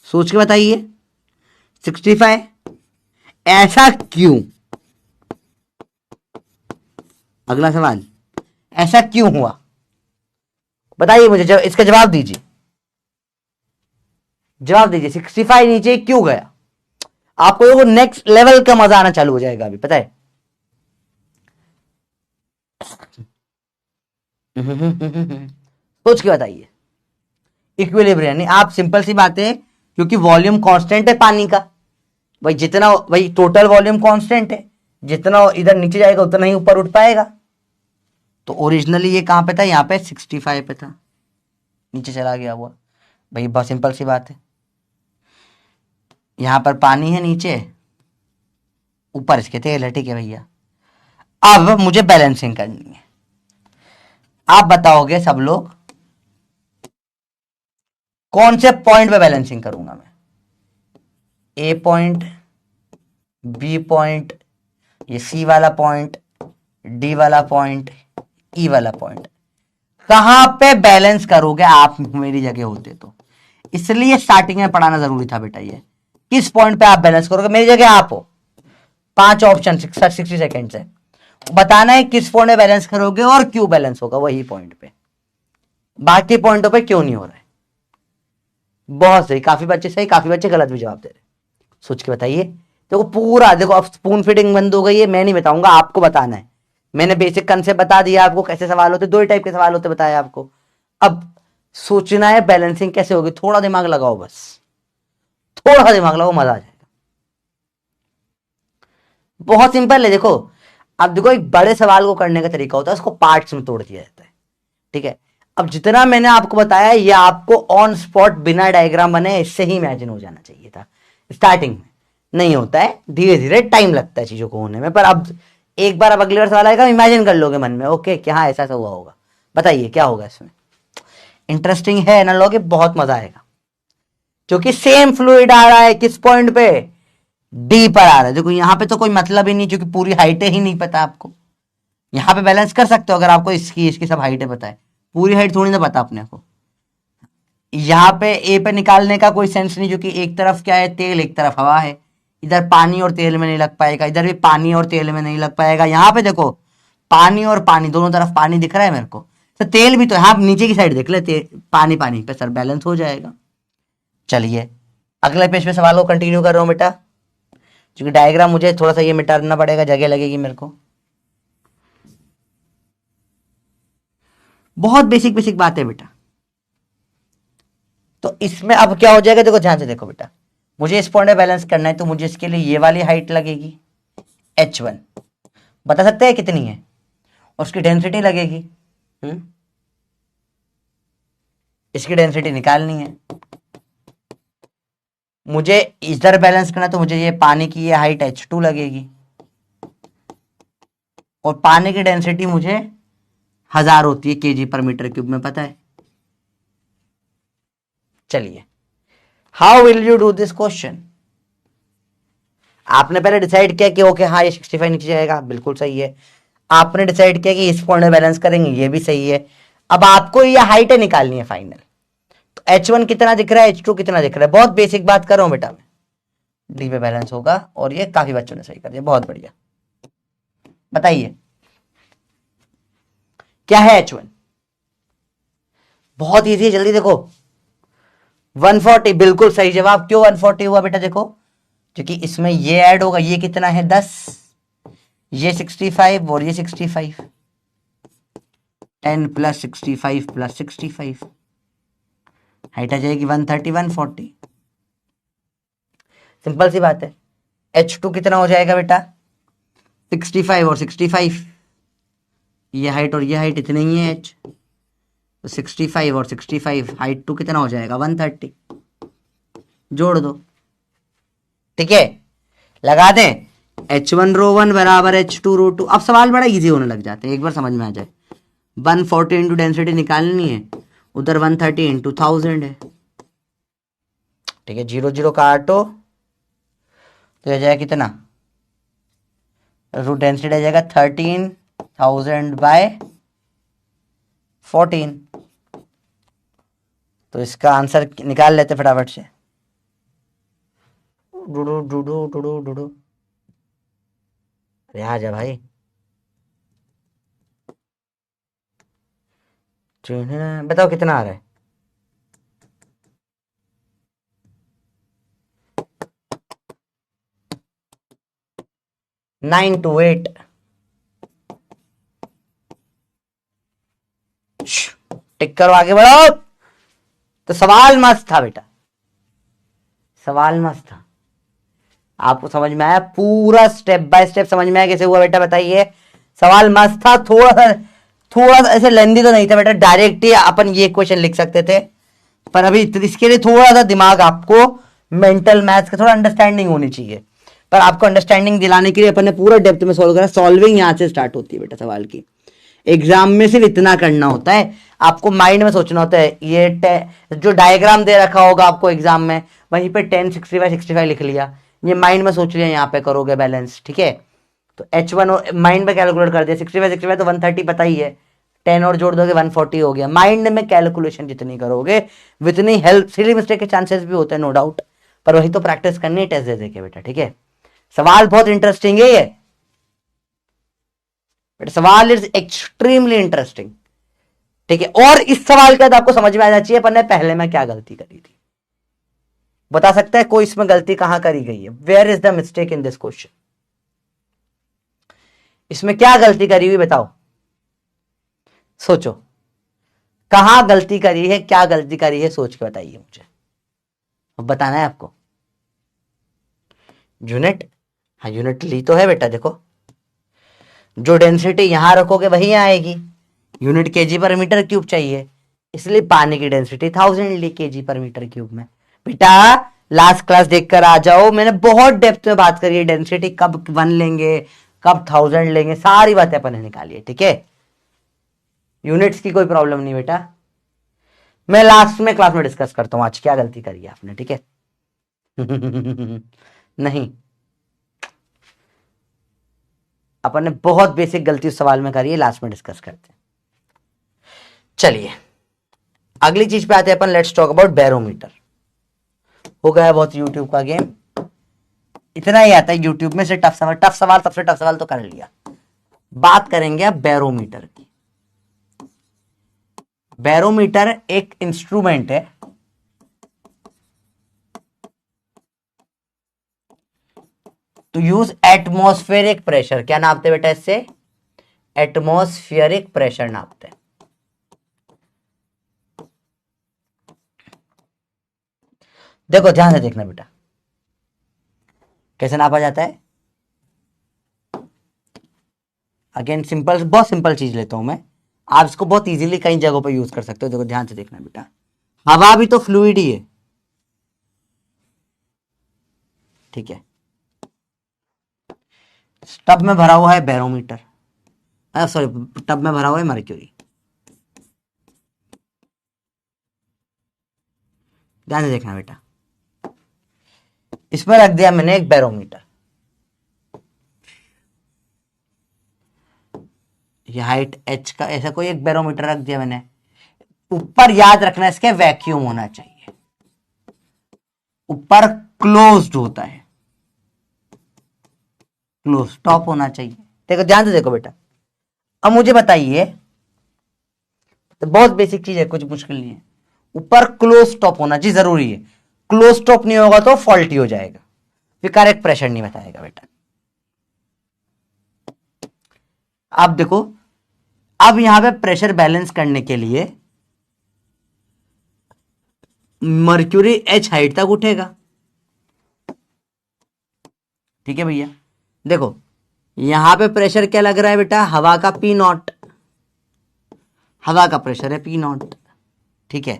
सोच के बताइए। 65, ऐसा क्यों? अगला सवाल, ऐसा क्यों हुआ? बताइए मुझे, इसका जवाब दीजिए, जवाब दीजिए। 65 नीचे क्यों गया? आपको वो नेक्स्ट लेवल का मजा आना चालू हो जाएगा अभी, पता है। सोच के बताइए। इक्विलिब्रियम नहीं, आप सिंपल सी बात है, क्योंकि वॉल्यूम कांस्टेंट है पानी का, भाई जितना, भाई टोटल वॉल्यूम कांस्टेंट है, जितना इधर नीचे जाएगा उतना ही ऊपर उठ पाएगा। तो ओरिजिनली ये कहां पे था? यहां पे 65 पे था, नीचे चला गया हुआ। भाई बहुत सिंपल सी बात है, यहां पर पानी है नीचे, ऊपर इसके तेल है, ठीक है भैया। अब मुझे बैलेंसिंग करनी है। आप बताओगे सब लोग, कौन से पॉइंट पे बैलेंसिंग करूंगा मैं? ए पॉइंट, बी पॉइंट, ये सी वाला पॉइंट, डी वाला पॉइंट, ई वाला पॉइंट, कहां पे बैलेंस करोगे आप मेरी जगह होते तो? इसलिए स्टार्टिंग में पढ़ाना जरूरी था बेटा, ये किस पॉइंट पे आप बैलेंस करोगे, मेरी जगह आप हो। 5 ऑप्शन, 60 सेकेंड से बताना है किस पॉइंट पे बैलेंस करोगे और क्यों बैलेंस होगा वही पॉइंट पे, बाकी पॉइंटों पे क्यों नहीं हो रहा है। बहुत सही, काफी बच्चे सही, काफी बच्चे गलत भी जवाब दे रहे। सोच के बताइए। देखो पूरा, देखो अब स्पून फीडिंग बंद हो गई है, मैं नहीं बताऊंगा, आपको बताना है। मैंने बेसिक कंसेप्ट बता दिया आपको, कैसे सवाल होते, 2 ही टाइप के सवाल होते बताया आपको। अब सोचना है बैलेंसिंग कैसे होगी, थोड़ा दिमाग लगाओ, बस थोड़ा दिमाग लगाओ, मजा आ जाएगा। बहुत सिंपल है, देखो अब देखो, एक बड़े सवाल को करने का तरीका होता है, उसको पार्ट्स में तोड़ दिया जाता है, ठीक है। अब जितना मैंने आपको बताया, ये आपको ऑन स्पॉट बिना डायग्राम बने इससे ही इमेजिन हो जाना चाहिए था। स्टार्टिंग में नहीं होता है, धीरे धीरे टाइम लगता है चीजों को होने में, पर अब एक बार, अब अगली बार सवाल आएगा, इमेजिन कर लोगे मन में, ओके क्या हाँ ऐसा ऐसा हुआ होगा। बताइए क्या होगा इसमें। इंटरेस्टिंग है ना लोगे, बहुत मजा आएगा, क्योंकि सेम फ्लूइड आ रहा है किस पॉइंट पे? डी पर आ रहा है। देखो यहां पे तो कोई मतलब ही नहीं, क्योंकि पूरी हाइटें ही नहीं पता आपको। यहां पे बैलेंस कर सकते हो अगर आपको इसकी इसकी सब हाइटें पता है, पूरी हाइट थोड़ी ना पता अपने को। यहाँ पे ए पे निकालने का कोई सेंस नहीं, क्योंकि एक तरफ क्या है तेल, एक तरफ हवा है, इधर पानी और तेल में नहीं लग पाएगा, इधर भी पानी और तेल में नहीं लग पाएगा। यहाँ पे देखो पानी और पानी, दोनों तरफ पानी दिख रहा है मेरे को, तो तेल भी तो यहाँ नीचे की साइड देख ले, पानी पानी पे सर बैलेंस हो जाएगा। चलिए अगले पेज पे सवाल को कंटिन्यू कर रहा हूँ बेटा, क्योंकि डायग्राम मुझे थोड़ा सा ये मिटाना पड़ेगा, जगह लगेगी मेरे को। बहुत बेसिक बेसिक बात है बेटा। तो इसमें अब क्या हो जाएगा, देखो ध्यान से देखो बेटा, मुझे इस पॉइंट में बैलेंस करना है, तो मुझे इसके लिए ये वाली हाइट लगेगी h1, बता सकते हैं कितनी है, और उसकी डेंसिटी लगेगी, इसकी डेंसिटी निकालनी है। मुझे इधर बैलेंस करना है, तो मुझे ये पानी की ये हाइट h2 लगेगी, और पानी की डेंसिटी मुझे 1000 होती है kg पर मीटर क्यूब में, पता है। चलिए how will you do this question? आपने पहले डिसाइड किया कि ओके हाँ ये 65 नीचे जाएगा, बिल्कुल सही है। आपने डिसाइड किया कि इस पॉइंट में बैलेंस करेंगे, ये भी सही है। अब आपको ये हाइटें निकालनी है फाइनल। तो h1 कितना दिख रहा है, h2 कितना दिख रहा है, बहुत बेसिक बात कर रहा हूं बेटा मैं। डी पे बैलेंस होगा, और ये काफी बच्चों ने सही कर दिया, बहुत बढ़िया। बताइए क्या है h1? बहुत इजी है, जल्दी देखो। 140, बिल्कुल सही जवाब। क्यों 140 हुआ बेटा? देखो क्योंकि इसमें ये ऐड होगा, ये कितना है 10, ये 65 और ये 65, 10 प्लस 65 प्लस 65, हाइट आ जाएगी 130, 140। सिंपल सी बात है। h2 कितना हो जाएगा बेटा? 65 और 65, ये हाइट और ये हाइट इतने ही है h, तो 65 और 65 हाइट टू कितना हो जाएगा 130, जोड़ दो। ठीक है, लगा दें h1 रो 1 बराबर h2 रो 2। अब सवाल बड़ा इजी होने लग जाते हैं, एक बार समझ में आ जाए। 140 इंटू डेंसिटी निकालनी है, उधर 130 इंटू 1000 है। ठीक है, 0 0 काटो तो आ जाएगा कितना, रूट डेंसिटी आ जाएगा 13,000 बाय 14। तो इसका आंसर निकाल लेते फटाफट से। डूडू डूडू डूडू डूडू, अरे आ जा भाई। बताओ कितना आ रहा है। Nine to eight. टिक करो, आगे बढ़ो। तो सवाल मस्त था बेटा, सवाल मस्त था। आपको समझ में आया, पूरा स्टेप बाय स्टेप समझ में आया कैसे हुआ बेटा, बताइए। सवाल मस्त था, थोड़ा सा ऐसे लेंदी तो नहीं था बेटा, डायरेक्ट ही अपन ये क्वेश्चन लिख सकते थे। पर अभी इसके लिए थोड़ा सा दिमाग आपको, मेंटल मैथ्स का थोड़ा अंडरस्टैंडिंग होनी चाहिए। पर आपको अंडरस्टैंडिंग दिलाने के लिए अपन ने पूरा डेप्थ में सोल्व करा। सॉल्विंग यहां से स्टार्ट होती है बेटा सवाल की। एग्जाम में सिर्फ इतना करना होता है, आपको माइंड में सोचना होता है। ये जो डायग्राम दे रखा होगा आपको एग्जाम में, वहीं पे 10 65 65 लिख लिया, ये माइंड में सोच लिया, यहाँ पे करोगे बैलेंस। ठीक है, तो H1 माइंड में कैलकुलेट कर दिया, 65 65 तो 130 पता ही है, 10 और जोड़ दोगे 140 हो गया। माइंड में कैलकुलेशन जितनी करोगे उतनी हेल्प, सिली मिस्टेक के चांसेस भी होते हैं नो डाउट, पर वही तो प्रैक्टिस करनी है टेस्ट दे के बेटा। ठीक है, सवाल बहुत इंटरेस्टिंग है ये बेटा, सवाल इज एक्सट्रीमली इंटरेस्टिंग। ठीक है, और इस सवाल के बाद आपको समझ में आना चाहिए अपन ने पहले में क्या गलती करी थी। बता सकता है कोई इसमें गलती कहां करी गई है, where is the mistake in this question, इसमें क्या गलती करी हुई बताओ, सोचो कहां गलती करी है, क्या गलती करी है, सोच के बताइए मुझे, अब बताना है आपको। यूनिट, हाँ यूनिट ली तो है बेटा, देखो जो डेंसिटी यहां रखोगे वही आएगी, यूनिट केजी पर मीटर क्यूब चाहिए, इसलिए पानी की डेंसिटी 1000 ली केजी पर मीटर क्यूब में। बेटा लास्ट क्लास देखकर आ जाओ, मैंने बहुत डेप्थ में बात करी है, डेंसिटी कब 1 लेंगे, कब 1000 लेंगे, सारी बातें अपन ने निकाली है। ठीक है, यूनिट्स की कोई प्रॉब्लम नहीं बेटा, मैं लास्ट में क्लास में डिस्कस करता हूं आज क्या गलती करी है आपने। ठीक है नहीं, अपन ने बहुत बेसिक गलती उस सवाल में करी है, लास्ट में डिस्कस करते हैं। चलिए अगली चीज पे आते हैं अपन, लेट्स टॉक अबाउट बैरोमीटर। हो गया बहुत यूट्यूब का गेम, इतना ही आता है यूट्यूब में से टफ सवाल, सबसे टफ सवाल तो कर लिया। बात करेंगे अब बैरोमीटर की। बैरोमीटर एक इंस्ट्रूमेंट है टू यूज एटमॉस्फेरिक प्रेशर। क्या नापते बेटा इससे, एटमॉस्फेरिक प्रेशर नापते हैं। देखो ध्यान से देखना बेटा, कैसे नापा जाता है। अगेन सिंपल, बहुत सिंपल चीज लेता हूं मैं, आप इसको बहुत इजीली कई जगहों पर यूज कर सकते हो। देखो ध्यान से देखना बेटा, हवा भी तो फ्लूइड ही है। ठीक है, टब में भरा हुआ है बैरोमीटर, सॉरी टब में भरा हुआ है मर्क्यूरी। ध्यान से देखना बेटा, इसमें रख दिया मैंने एक बैरोमीटर, ये हाइट h का ऐसा कोई एक बैरोमीटर रख दिया मैंने। ऊपर याद रखना इसके वैक्यूम होना चाहिए, ऊपर क्लोज्ड होता है, क्लोज टॉप होना चाहिए। देखो ध्यान से देखो बेटा, अब मुझे बताइए, तो बहुत बेसिक चीज है, कुछ मुश्किल नहीं है, ऊपर क्लोज टॉप होना चाहिए, जरूरी है। क्लोज टॉप नहीं होगा तो फॉल्टी हो जाएगा, फिर करेक्ट प्रेशर नहीं बताएगा बेटा। अब देखो, अब यहां पे प्रेशर बैलेंस करने के लिए मर्क्यूरी h हाइट तक उठेगा। ठीक है भैया, देखो यहां पे प्रेशर क्या लग रहा है बेटा, हवा का P नॉट, हवा का प्रेशर है पी नॉट, ठीक है।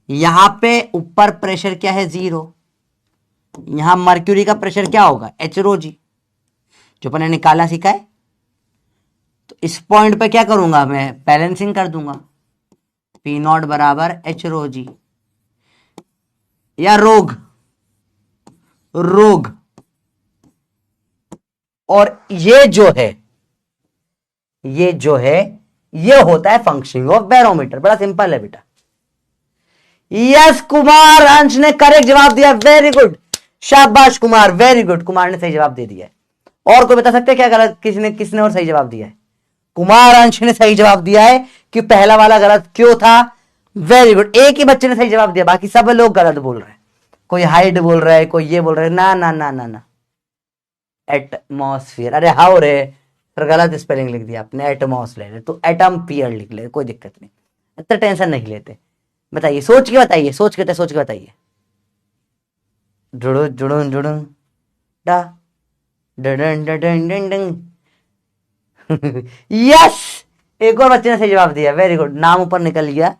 यहां पे ऊपर प्रेशर क्या है 0, यहां मर्क्यूरी का प्रेशर क्या होगा एच रो जी, जो मैंने निकाला सीखा है। तो इस पॉइंट पे क्या करूंगा मैं, बैलेंसिंग कर दूंगा, पी नॉट बराबर एच रो जी या रोग रोग, और ये जो है ये होता है फंक्शनिंग ऑफ बैरोमीटर। बड़ा सिंपल है बेटा। यस कुमार, अंश ने करेक्ट जवाब दिया, वेरी गुड, शाबाश कुमार, वेरी गुड, कुमार ने सही जवाब दे दिया है। और कोई बता सकते हैं क्या गलत, किसने और सही जवाब दिया है? कुमार अंश ने सही जवाब दिया है कि पहला वाला गलत क्यों था। वेरी गुड, एक ही बच्चे ने सही जवाब दिया, बाकी सब लोग गलत बोल रहे हैं। कोई हाइट बोल रहा है, कोई ये बोल रहा है, ना ना ना ना ना, एटमॉस्फेयर। अरे हाउ रे, फिर गलत स्पेलिंग लिख दिया आपने, एटमॉस ले ले तो एटम पियर लिख ले, कोई दिक्कत नहीं, इतना टेंशन नहीं लेते। बताइए, सोच के बताइए, सोच के बताइए। जुड़ू जुड़ू जुड़ू डा done done done done. Yes, एक और बच्चे ने सही जवाब दिया, वेरी गुड, नाम ऊपर निकल गया।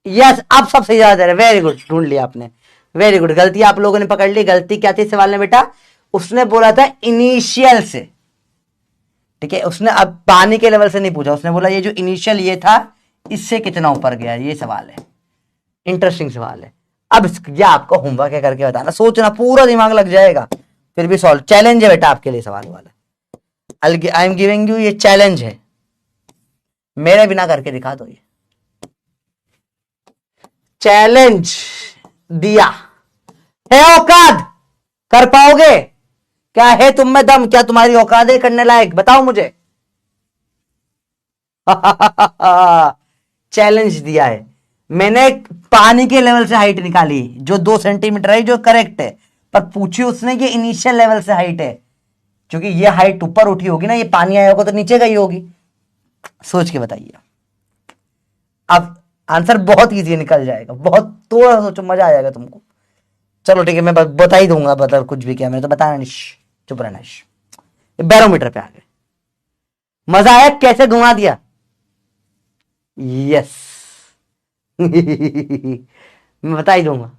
यस, अब सब सही जवाब दे रहे, वेरी गुड, ढूंढ लिया आपने, वेरी गुड। गलती आप लोगों ने पकड़ ली। गलती क्या थी सवाल में बेटा? उसने बोला था इनिशियल से, ठीक है, उसने अब पानी के लेवल से नहीं पूछा, उसने बोला ये जो इनिशियल ये था इससे कितना ऊपर गया, ये सवाल है। इंटरेस्टिंग सवाल है। अब ये आपको होमवर्क है करके बताना, सोचना, पूरा दिमाग लग जाएगा, फिर भी सॉल्व। चैलेंज है बेटा आपके लिए सवाल वाला, आई एम गिविंग यू, ये चैलेंज है, मेरे बिना करके दिखा दो। ये चैलेंज दिया है, औकात कर पाओगे? क्या है तुम में दम? क्या तुम्हारी औकात है करने लायक? बताओ मुझे। चैलेंज दिया है मैंने, पानी के लेवल से हाइट निकाली जो 2 सेंटीमीटर है, जो करेक्ट है, पर पूछी उसने कि इनिशियल लेवल से हाइट है, क्योंकि ये हाइट ऊपर उठी होगी ना, ये पानी आया होगा तो नीचे गई होगी। सोच के बताइए। अब आंसर बहुत इजी निकल जाएगा, बहुत, थोड़ा सोचो, मजा आ जाएगा तुमको। चलो ठीक है, मैं बता ही दूंगा, बता कुछ भी क्या, मैंने तो बताना नहीं, चुप रहना। बैरोमीटर पे आ गए, मजा आया, कैसे घुमा दिया। यस। मैं बता ही दूंगा।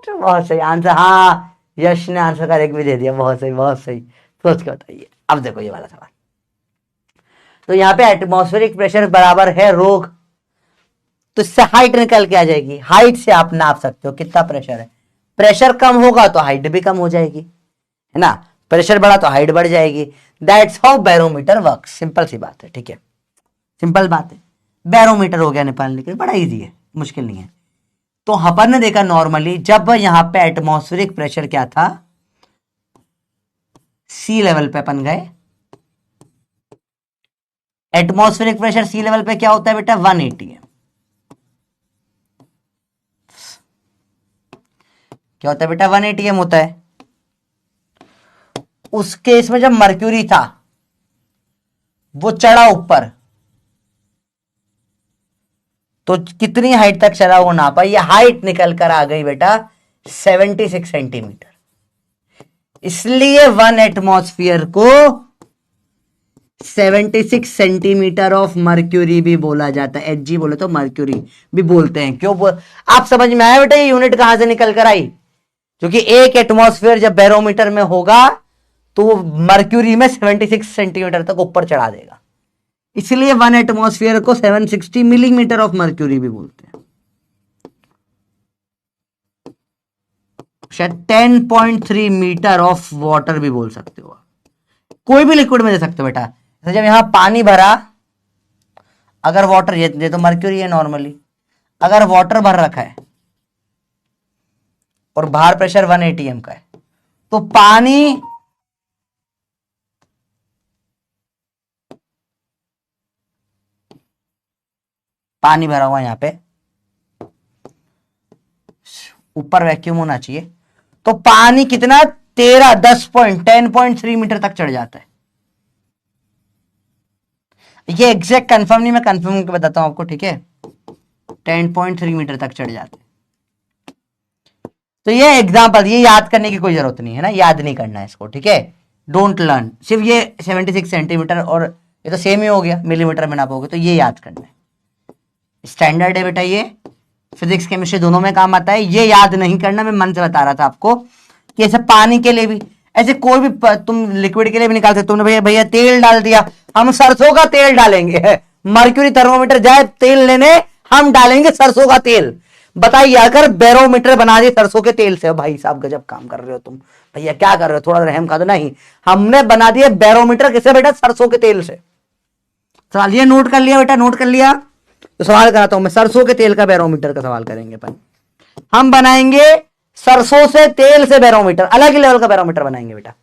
बहुत सही आंसर, हाँ, यश ने आंसर करेक्ट भी दे दिया, बहुत सही, बहुत सही। सोच के बताइए। अब देखो ये वाला सवाल, तो यहाँ पे एटमॉस्फेरिक प्रेशर बराबर है रोग, तो इससे हाइट निकल के आ जाएगी। हाइट से आप नाप सकते हो कितना प्रेशर है। प्रेशर कम होगा तो हाइट भी कम हो जाएगी, है ना, प्रेशर बढ़ा तो हाइट बढ़ जाएगी। That's how barometer work. Simple सी बात है, ठीक है, सिंपल बात है। बैरोमीटर हो गया निकालने के लिए, बड़ा इजी है, मुश्किल नहीं है। तो अपन ने देखा नॉर्मली जब यहां पे एटमॉस्फेरिक प्रेशर क्या था, सी लेवल पे अपन गए। एटमॉस्फेरिक प्रेशर सी लेवल पे क्या होता है बेटा? 180 है। क्या होता है बेटा? 180 एम होता है। उस केस में जब मर्क्यूरी था वो चढ़ा ऊपर, तो कितनी हाइट तक चला वो नापा, ये हाइट निकल कर आ गई बेटा 76 सेंटीमीटर। इसलिए 1 एटमॉस्फेयर को 76 सेंटीमीटर ऑफ मर्क्यूरी भी बोला जाता है। एचजी बोले तो मर्क्यूरी भी बोलते हैं। क्यों आप समझ में आया बेटा ये यूनिट कहां से निकल कर आई? क्योंकि एक एटमॉस्फेयर जब बैरोमीटर में होगा तो वो मर्क्यूरी में 76 सेंटीमीटर तक ऊपर चढ़ा देगा, इसलिए 1 एटमॉस्फेयर को 760 मिलीमीटर ऑफ मर्क्यूरी भी बोलते हैं। शायद 10.3 मीटर ऑफ वाटर भी बोल सकते हो। कोई भी लिक्विड में दे सकते हो बेटा। जब यहां पानी भरा, अगर वाटर, ये तो मर्क्यूरी है नॉर्मली, अगर वाटर भर रखा है और बाहर प्रेशर 180 एम का है, तो पानी भरा हुआ यहां पे, ऊपर वैक्यूम होना चाहिए, तो पानी कितना 10.3 मीटर तक चढ़ जाता है। ये एग्जैक्ट कंफर्म नहीं, मैं कंफर्म करके बताता हूं आपको, ठीक है। 10.3 मीटर तक चढ़ जाते हैं। तो ये एग्जांपल, ये याद करने की कोई जरूरत नहीं है ना, याद नहीं करना है इसको, ठीक है। डोंट लर्न, सिर्फ ये 76 सेंटीमीटर और ये तो सेम ही हो गया, मिलीमीटर में नापोगे तो ये याद करना है। स्टैंडर्ड है बेटा, ये फिजिक्स केमिस्ट्री दोनों में काम आता है। ये याद नहीं करना, मैं मन से बता रहा था आपको कि ऐसे पानी के लिए भी, ऐसे कोई भी तुम लिक्विड के लिए भी निकाल सकते। तुमने भैया भैया तेल डाल दिया, हम सरसों का तेल डालेंगे। मर्क्यूरी थर्मोमीटर जाए तेल लेने, हम डालेंगे सरसों का तेल। बताइए, अगर बैरोमीटर बना दिए सरसों के तेल से, भाई साहब गजब काम कर रहे हो तुम, भैया क्या कर रहे हो, थोड़ा रहम खा दो। नहीं, हमने बना दिए बैरोमीटर किससे बेटा, सरसों के तेल से। सवाल ये नोट कर लिया बेटा, नोट कर लिया। तो सवाल कराता हूं मैं, सरसों के तेल का बैरोमीटर का सवाल करेंगे अपन। हम बनाएंगे सरसों से तेल से बैरोमीटर, अलग ही लेवल का बैरोमीटर बनाएंगे बेटा।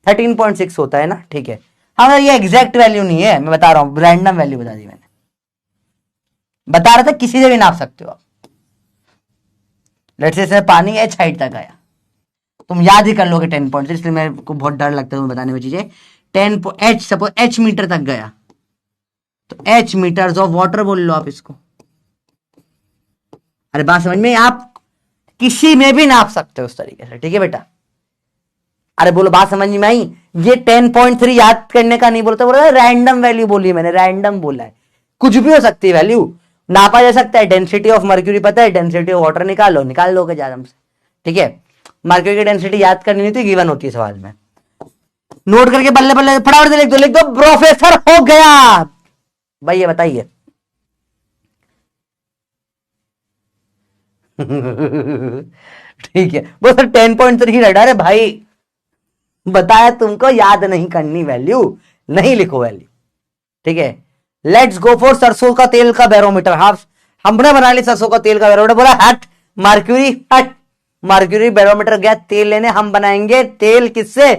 13.6 होता है ना, ठीक है। हाँ, ये एग्जैक्ट वैल्यू नहीं है, मैं बता रहा हूं, रैंडम वैल्यू बता दी मैंने, बता रहा था किसी से भी नाप सकते हो आप। लेट्स से पानी एच हाइट तक आया, तुम याद ही कर लोगे 10.6, इसलिए मेरे को बहुत डर लगता है बताने में चीजें। 10 एच, सपोज एच मीटर तक गया तो एच मीटर्स ऑफ वाटर बोल लो आप इसको। अरे बात समझ में, आप किसी में भी नाप सकते हो उस तरीके से, ठीक है बेटा। अरे बोलो बात समझ में आई। ये 10.3 याद करने का नहीं बोलता, बोला रैंडम वैल्यू बोली मैंने, रैंडम बोला है, कुछ भी हो सकती है वैल्यू, नापा जा सकता है। डेंसिटी ऑफ मर्क्यूरी पता है, डेंसिटी ऑफ वाटर निकाल लोगे आराम से, ठीक है। मर्क्यूरी की डेंसिटी याद करनी नहीं थी, गिवन होती है सवाल में। नोट करके बल्ले बल्ले फटाफट से लिख दो प्रोफेसर हो गया। भाई ये बताइए ठीक है, वो सर 10.3 रडार है भाई, बताया तुमको याद नहीं करनी वैल्यू, नहीं लिखो वैल्यू, ठीक है। लेट्स गो फॉर सरसों का तेल का बैरोमीटर। हाफ हमने बना ली सरसों का तेल का बैरोमीटर, बोला हट मर्क्यूरी, हट मर्क्यूरी बैरोमीटर गया तेल लेने, हम बनाएंगे तेल किससे,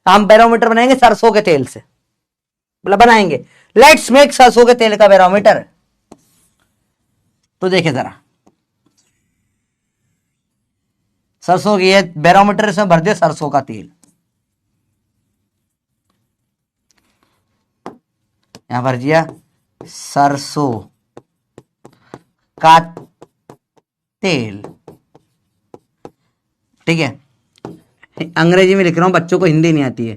हम बैरोमीटर बनाएंगे सरसों के तेल से, बोला बनाएंगे। लेट्स मेक सरसों के तेल का बैरोमीटर। तो देखे जरा, सरसों की बैरोमीटर से भर दे सरसों का तेल, यहां भर दिया सरसों का तेल, ठीक है। अंग्रेजी में लिख रहा हूं, बच्चों को हिंदी नहीं आती है।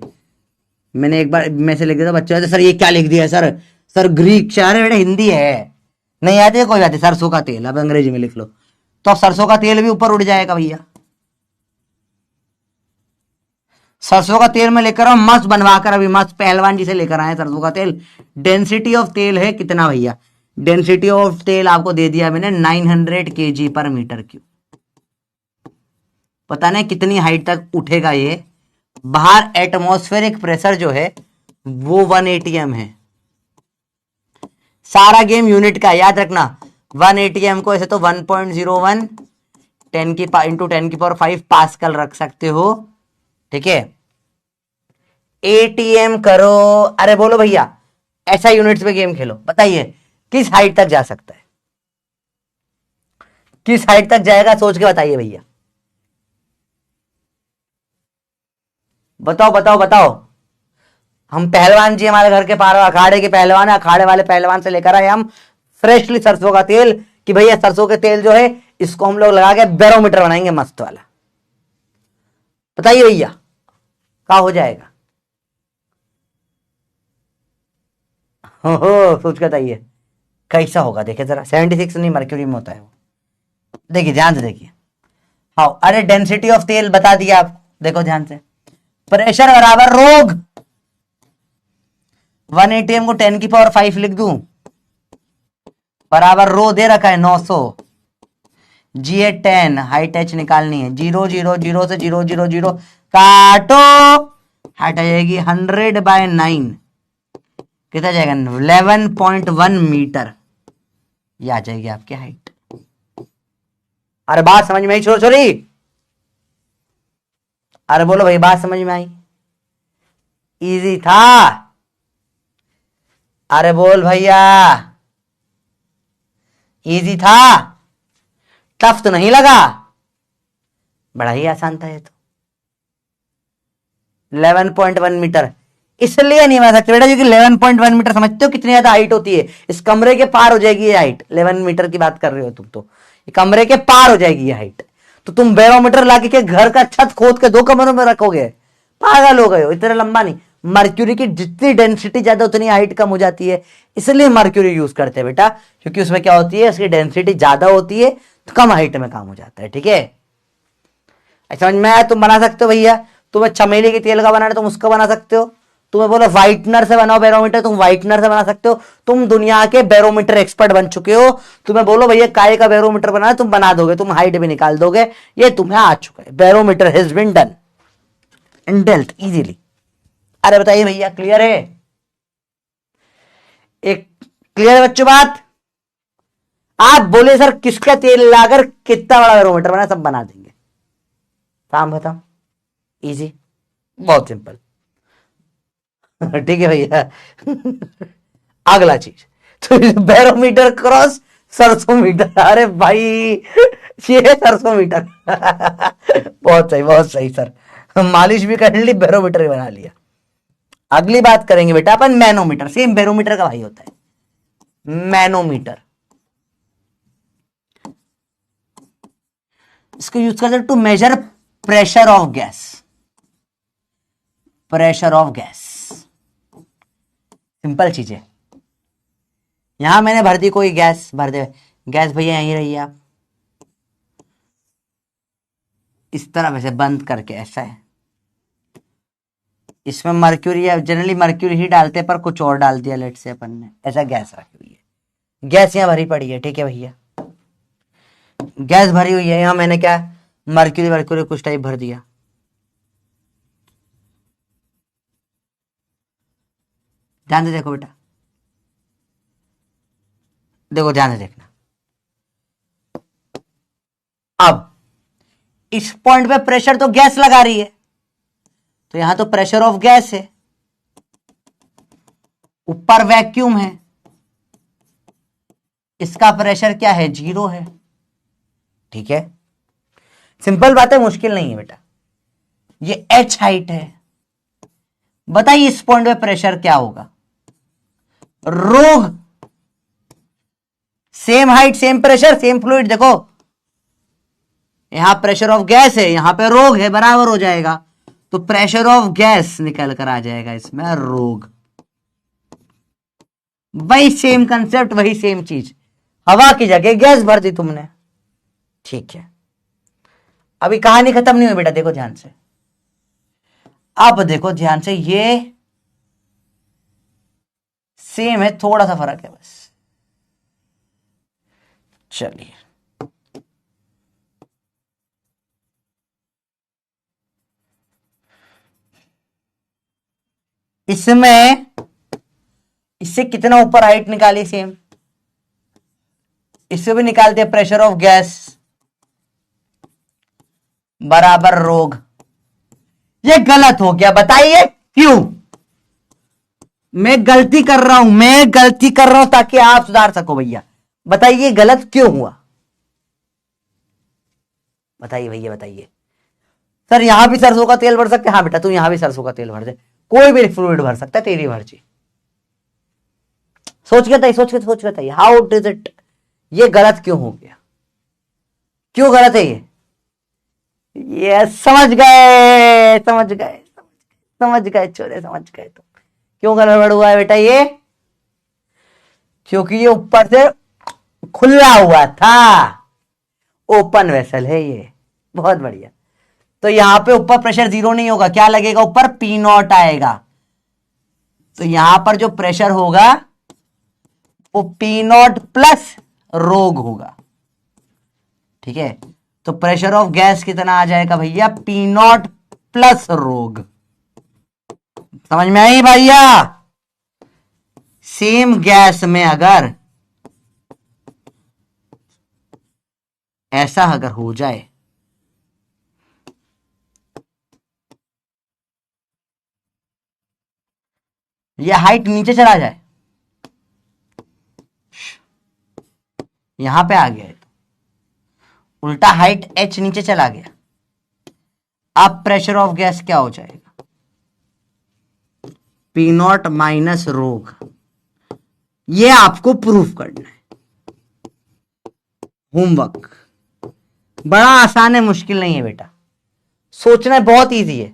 मैंने एक बार में से लिख दिया था, बच्चों सर ये क्या लिख दिया सर, सर ग्रीक शहर बेटा हिंदी है, नहीं आती है कोई बात है, सरसों का तेल अब अंग्रेजी में लिख लो, तो अब सरसों का तेल भी ऊपर उड़ जाएगा भैया। सरसों का तेल में लेकर आऊं मस्त बनवाकर, अभी मस्त पहलवान जी से लेकर आए सरसों का तेल। डेंसिटी ऑफ तेल है कितना भैया, डेंसिटी ऑफ तेल आपको दे दिया मैंने 900 kg पर मीटर क्यूब। पता नहीं कितनी हाइट तक उठेगा ये, बाहर एटमॉस्फेरिक प्रेशर जो है वो 1 atm है। सारा गेम यूनिट का याद रखना, 1 atm को ऐसे तो 1.01 10⁵ पास्कल रख सकते हो, ठीक है। ATM करो, अरे बोलो भैया ऐसा यूनिट्स में गेम खेलो, बताइए किस हाइट तक जा सकता है, किस हाइट तक जाएगा सोच के बताइए भैया, बताओ बताओ बताओ। हम पहलवान जी हमारे घर के पार अखाड़े के पहलवान है, अखाड़े वाले पहलवान से लेकर आए हम फ्रेशली सरसों का तेल कि भैया सरसों के तेल जो है इसको हम लोग लगा के बैरोमीटर बनाएंगे मस्त वाला, बताइए भैया क्या हो जाएगा। हो सोच के बताइए कैसा होगा, देखिए जरा 76 नहीं मर्क्यूरी में होता है वो, देखिए ध्यान से देखिए। हाँ अरे डेंसिटी ऑफ तेल बता दिया आपको, देखो ध्यान से, प्रेशर बराबर रोग, 1 atm को 10⁵ लिख दूं बराबर रो दे रखा है 900, G 10, हाइट एच निकालनी है, 0 0 0 से 0 0 0 काटो, हाइट आ जाएगी 100/9, कितना जाएगा 11.1 मीटर, ये आ जाएगी आपकी हाइट। अरे बात समझ में आई छोरी छोरी, अरे बोलो भाई बात समझ में आई, इजी था, अरे बोल भैया इजी था, टफ तो नहीं लगा, बड़ा ही आसान था ये तो। 11.1 मीटर इसलिए नहीं बना सकते बेटा क्योंकि 11.1 मीटर समझते हो कितनी ज्यादा हाइट होती है, इस कमरे के पार हो जाएगी ये हाइट, 11 मीटर की बात कर रहे हो तुम तो, ये कमरे के पार हो जाएगी ये हाइट, तो तुम बैरोमीटर लाके के घर का छत खोद के 2 कमरों में रखोगे, पागल हो गए हो, इतना लंबा नहीं, मर्क्यूरी की जितनी डेंसिटी ज्यादा उतनी हाइट कम हो जाती है, इसलिए मर्क्यूरी यूज करते हैं बेटा, क्योंकि उसमें क्या होती है, उसकी डेंसिटी ज्यादा होती है तो कम हाइट में काम हो जाता है। ठीक है, समझ में आया? तुम बना सकते हो भैया, तुम्हें चमेली के तेल का बनाना है तुम उसका बना सकते हो, तुम्हें बोलो व्हाइटनर से बनाओ बैरोमीटर, तुम व्हाइटनर से बना सकते हो। तुम दुनिया के बैरोमीटर एक्सपर्ट बन चुके हो, तुम्हें बोलो भैया काय का बैरोमीटर बनाना, तुम बना दोगे, तुम हाइट भी निकाल दोगे, ये तुम्हें आ चुका है। Barometer has been done and dealt easily. अरे बताइए भैया, क्लियर है? एक क्लियर है बच्चों बात? आप बोले सर किसका तेल लाकर कितना बड़ा बैरोमीटर बना, सब बना देंगे। काम बताओ, इजी, बहुत सिंपल। ठीक है भैया। अगला चीज तो बैरोमीटर क्रॉस सरसों मीटर। अरे भाई ये है सरसों मीटर। बहुत सही, बहुत सही सर, मालिश भी कर ली, बैरोमीटर भी बना लिया। अगली बात करेंगे बेटा अपन मैनोमीटर, सेम बैरोमीटर का भाई होता है मैनोमीटर। इसको यूज करते to measure pressure of gas, pressure of gas. Simple चीज है। यहां मैंने भर दी कोई गैस, भर दे गैस भैया, यहीं रहिए आप, इस तरह वैसे बंद करके, ऐसा है। इसमें मर्क्यूरी, जनरली मर्क्यूरी ही डालते हैं पर कुछ और डाल दिया लेट से अपन ने, ऐसा गैस रखी हुई है, गैस यहां भरी पड़ी है। ठीक है भैया, गैस भरी हुई है, यहां मैंने क्या मर्क्यूरी वर्क्यूरी कुछ टाइप भर दिया। ध्यान से देखो बेटा, देखो ध्यान से देखना। अब इस पॉइंट पे प्रेशर तो गैस लगा रही है, तो यहां तो प्रेशर ऑफ गैस है, ऊपर वैक्यूम है, इसका प्रेशर क्या है, 0 है। ठीक है, सिंपल बात है, मुश्किल नहीं है बेटा। ये h हाइट है, बताइए इस पॉइंट पे प्रेशर क्या होगा, रोग। Same height same pressure same fluid, देखो यहां प्रेशर ऑफ गैस है, यहां पे रोग है, बराबर हो जाएगा, तो प्रेशर ऑफ गैस निकल कर आ जाएगा इसमें रोग। वही सेम कंसेप्ट, वही सेम चीज, हवा की जगह गैस भर दी तुमने। ठीक है, अभी कहानी खत्म नहीं हुई बेटा, देखो ध्यान से, अब देखो ध्यान से, ये सेम है, थोड़ा सा फर्क है बस। चलिए, इसमें इससे कितना ऊपर हाइट निकाली, सेम इससे भी निकालते हैं, प्रेशर ऑफ गैस बराबर रोग। ये गलत हो गया, बताइए क्यों? मैं गलती कर रहा हूं, मैं गलती कर रहा हूं ताकि आप सुधार सको भैया, बताइए गलत क्यों हुआ, बताइए भैया बताइए। सर यहां भी सरसों का तेल भर सकते, हाँ बेटा तू यहां भी सरसों का तेल भर दे, कोई भी फ्लूइड भर सकता है, तेरी मर्जी। सोच के बताइए, सोच के बताइए, हाउ डज इट, ये गलत क्यों हो गया, क्यों गलत है ये समझ गए, समझ गए, समझ गए चोरे, समझ गए तुम क्यों गड़बड़ हुआ है बेटा ये, क्योंकि ये ऊपर से खुला हुआ था, ओपन वेसल है ये। बहुत बढ़िया, तो यहां पे ऊपर प्रेशर 0 नहीं होगा, क्या लगेगा ऊपर, पी नॉट आएगा, तो यहां पर जो प्रेशर होगा वो पी नॉट प्लस रोग होगा। ठीक है, तो प्रेशर ऑफ गैस कितना आ जाएगा भैया, पी नॉट प्लस रोग। समझ में आई भैया? सेम गैस में अगर ऐसा अगर हो जाए, ये हाइट नीचे चला जाए, यहां पे आ गया है, तो उल्टा हाइट h नीचे चला गया, अब प्रेशर ऑफ गैस क्या हो जाएगा, पी नॉट माइनस रोग। ये आपको प्रूफ करना है, होमवर्क बड़ा आसान है, मुश्किल नहीं है बेटा, सोचना बहुत इजी है।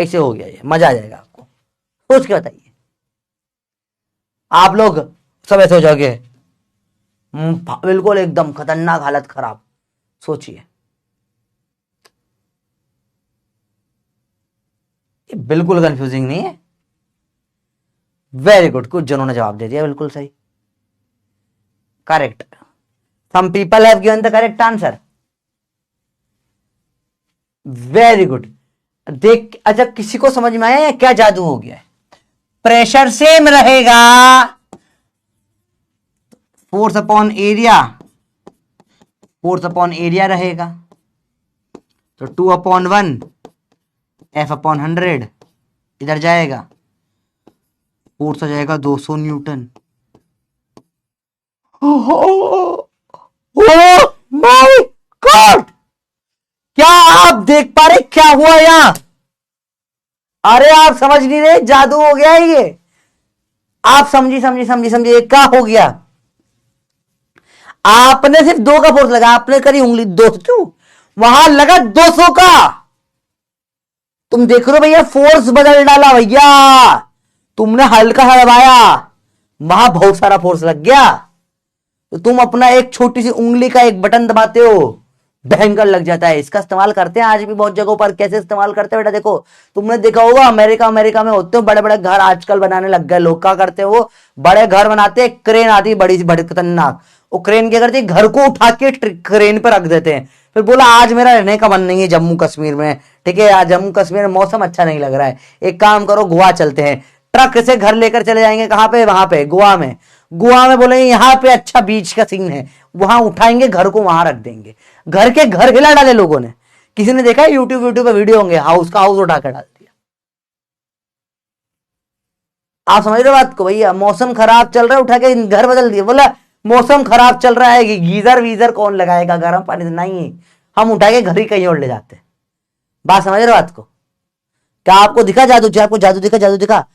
कैसे हो गया ये, मजा आ जाएगा आपको, सोच के बताइए। आप लोग सब ऐसे हो जाओगे, बिल्कुल एकदम खतरनाक हालत खराब। सोचिए, ये बिल्कुल कंफ्यूजिंग नहीं है। वेरी गुड, कुछ जनों ने जवाब दे दिया बिल्कुल सही, correct. Some people have given the correct answer. Very good. देख, अच्छा किसी को समझ में आया या क्या जादू हो गया है? प्रेशर सेम रहेगा, force upon area, force upon area रहेगा, तो 2/1 F/100 इधर जाएगा, फोर्स आ जाएगा 200 न्यूटन। ओह माय गॉड, क्या आप देख पा रहे क्या हुआ यहां? अरे आप समझ नहीं रहे, जादू हो गया है ये। आप समझी समझी समझी समझी, ये क्या हो गया? आपने सिर्फ 2 का फोर्स लगा, आपने करी उंगली 200, वहां लगा 200 का। तुम देख रहे हो भैया, फोर्स बदल डाला भैया, तुमने हल्का सा दबाया, वहां बहुत सारा फोर्स लग गया। तो तुम अपना एक छोटी सी उंगली का एक बटन दबाते हो, भयंकर लग जाता है। इसका इस्तेमाल करते हैं आज भी बहुत जगहों पर। कैसे इस्तेमाल करते हैं बेटा, देखो तुमने देखा होगा अमेरिका में होते हो बड़े बड़े घर आजकल बनाने लग गए लोग। क्या करते हैं, वो बड़े घर बनाते हैं, क्रेन आती है बड़ी सी बड़ी खतरनाक, वो क्रेन क्या करती है, घर को उठा के क्रेन पर रख देते हैं। फिर बोला आज मेरा रहने का मन नहीं है जम्मू कश्मीर में, ठीक है, आज जम्मू कश्मीर में मौसम अच्छा नहीं लग रहा है, एक काम करो गोवा चलते हैं। ट्रक से घर लेकर चले जाएंगे, कहां पे, वहां पे गोवा में। गोवा में बोलेंगे यहाँ पे अच्छा बीच का सीन है, वहां उठाएंगे घर को, वहां रख देंगे। घर के घर हिला डाले लोगों ने। किसी ने देखा है यूट्यूब पे वीडियो होंगे, हाउस का हाउस उठा कर डाल दिया। आप समझ रहे हो बात को भैया? मौसम खराब चल रहा है, उठा के घर बदल दिया। बोला मौसम खराब चल रहा है, गीजर वीजर कौन लगाएगा, गर्म पानी से नहीं, हम उठा के घर ही कहीं और ले जाते। बात समझ रहे हो बात को? क्या आपको दिखा जादू? आपको जादू दिखा? जादू दिखा,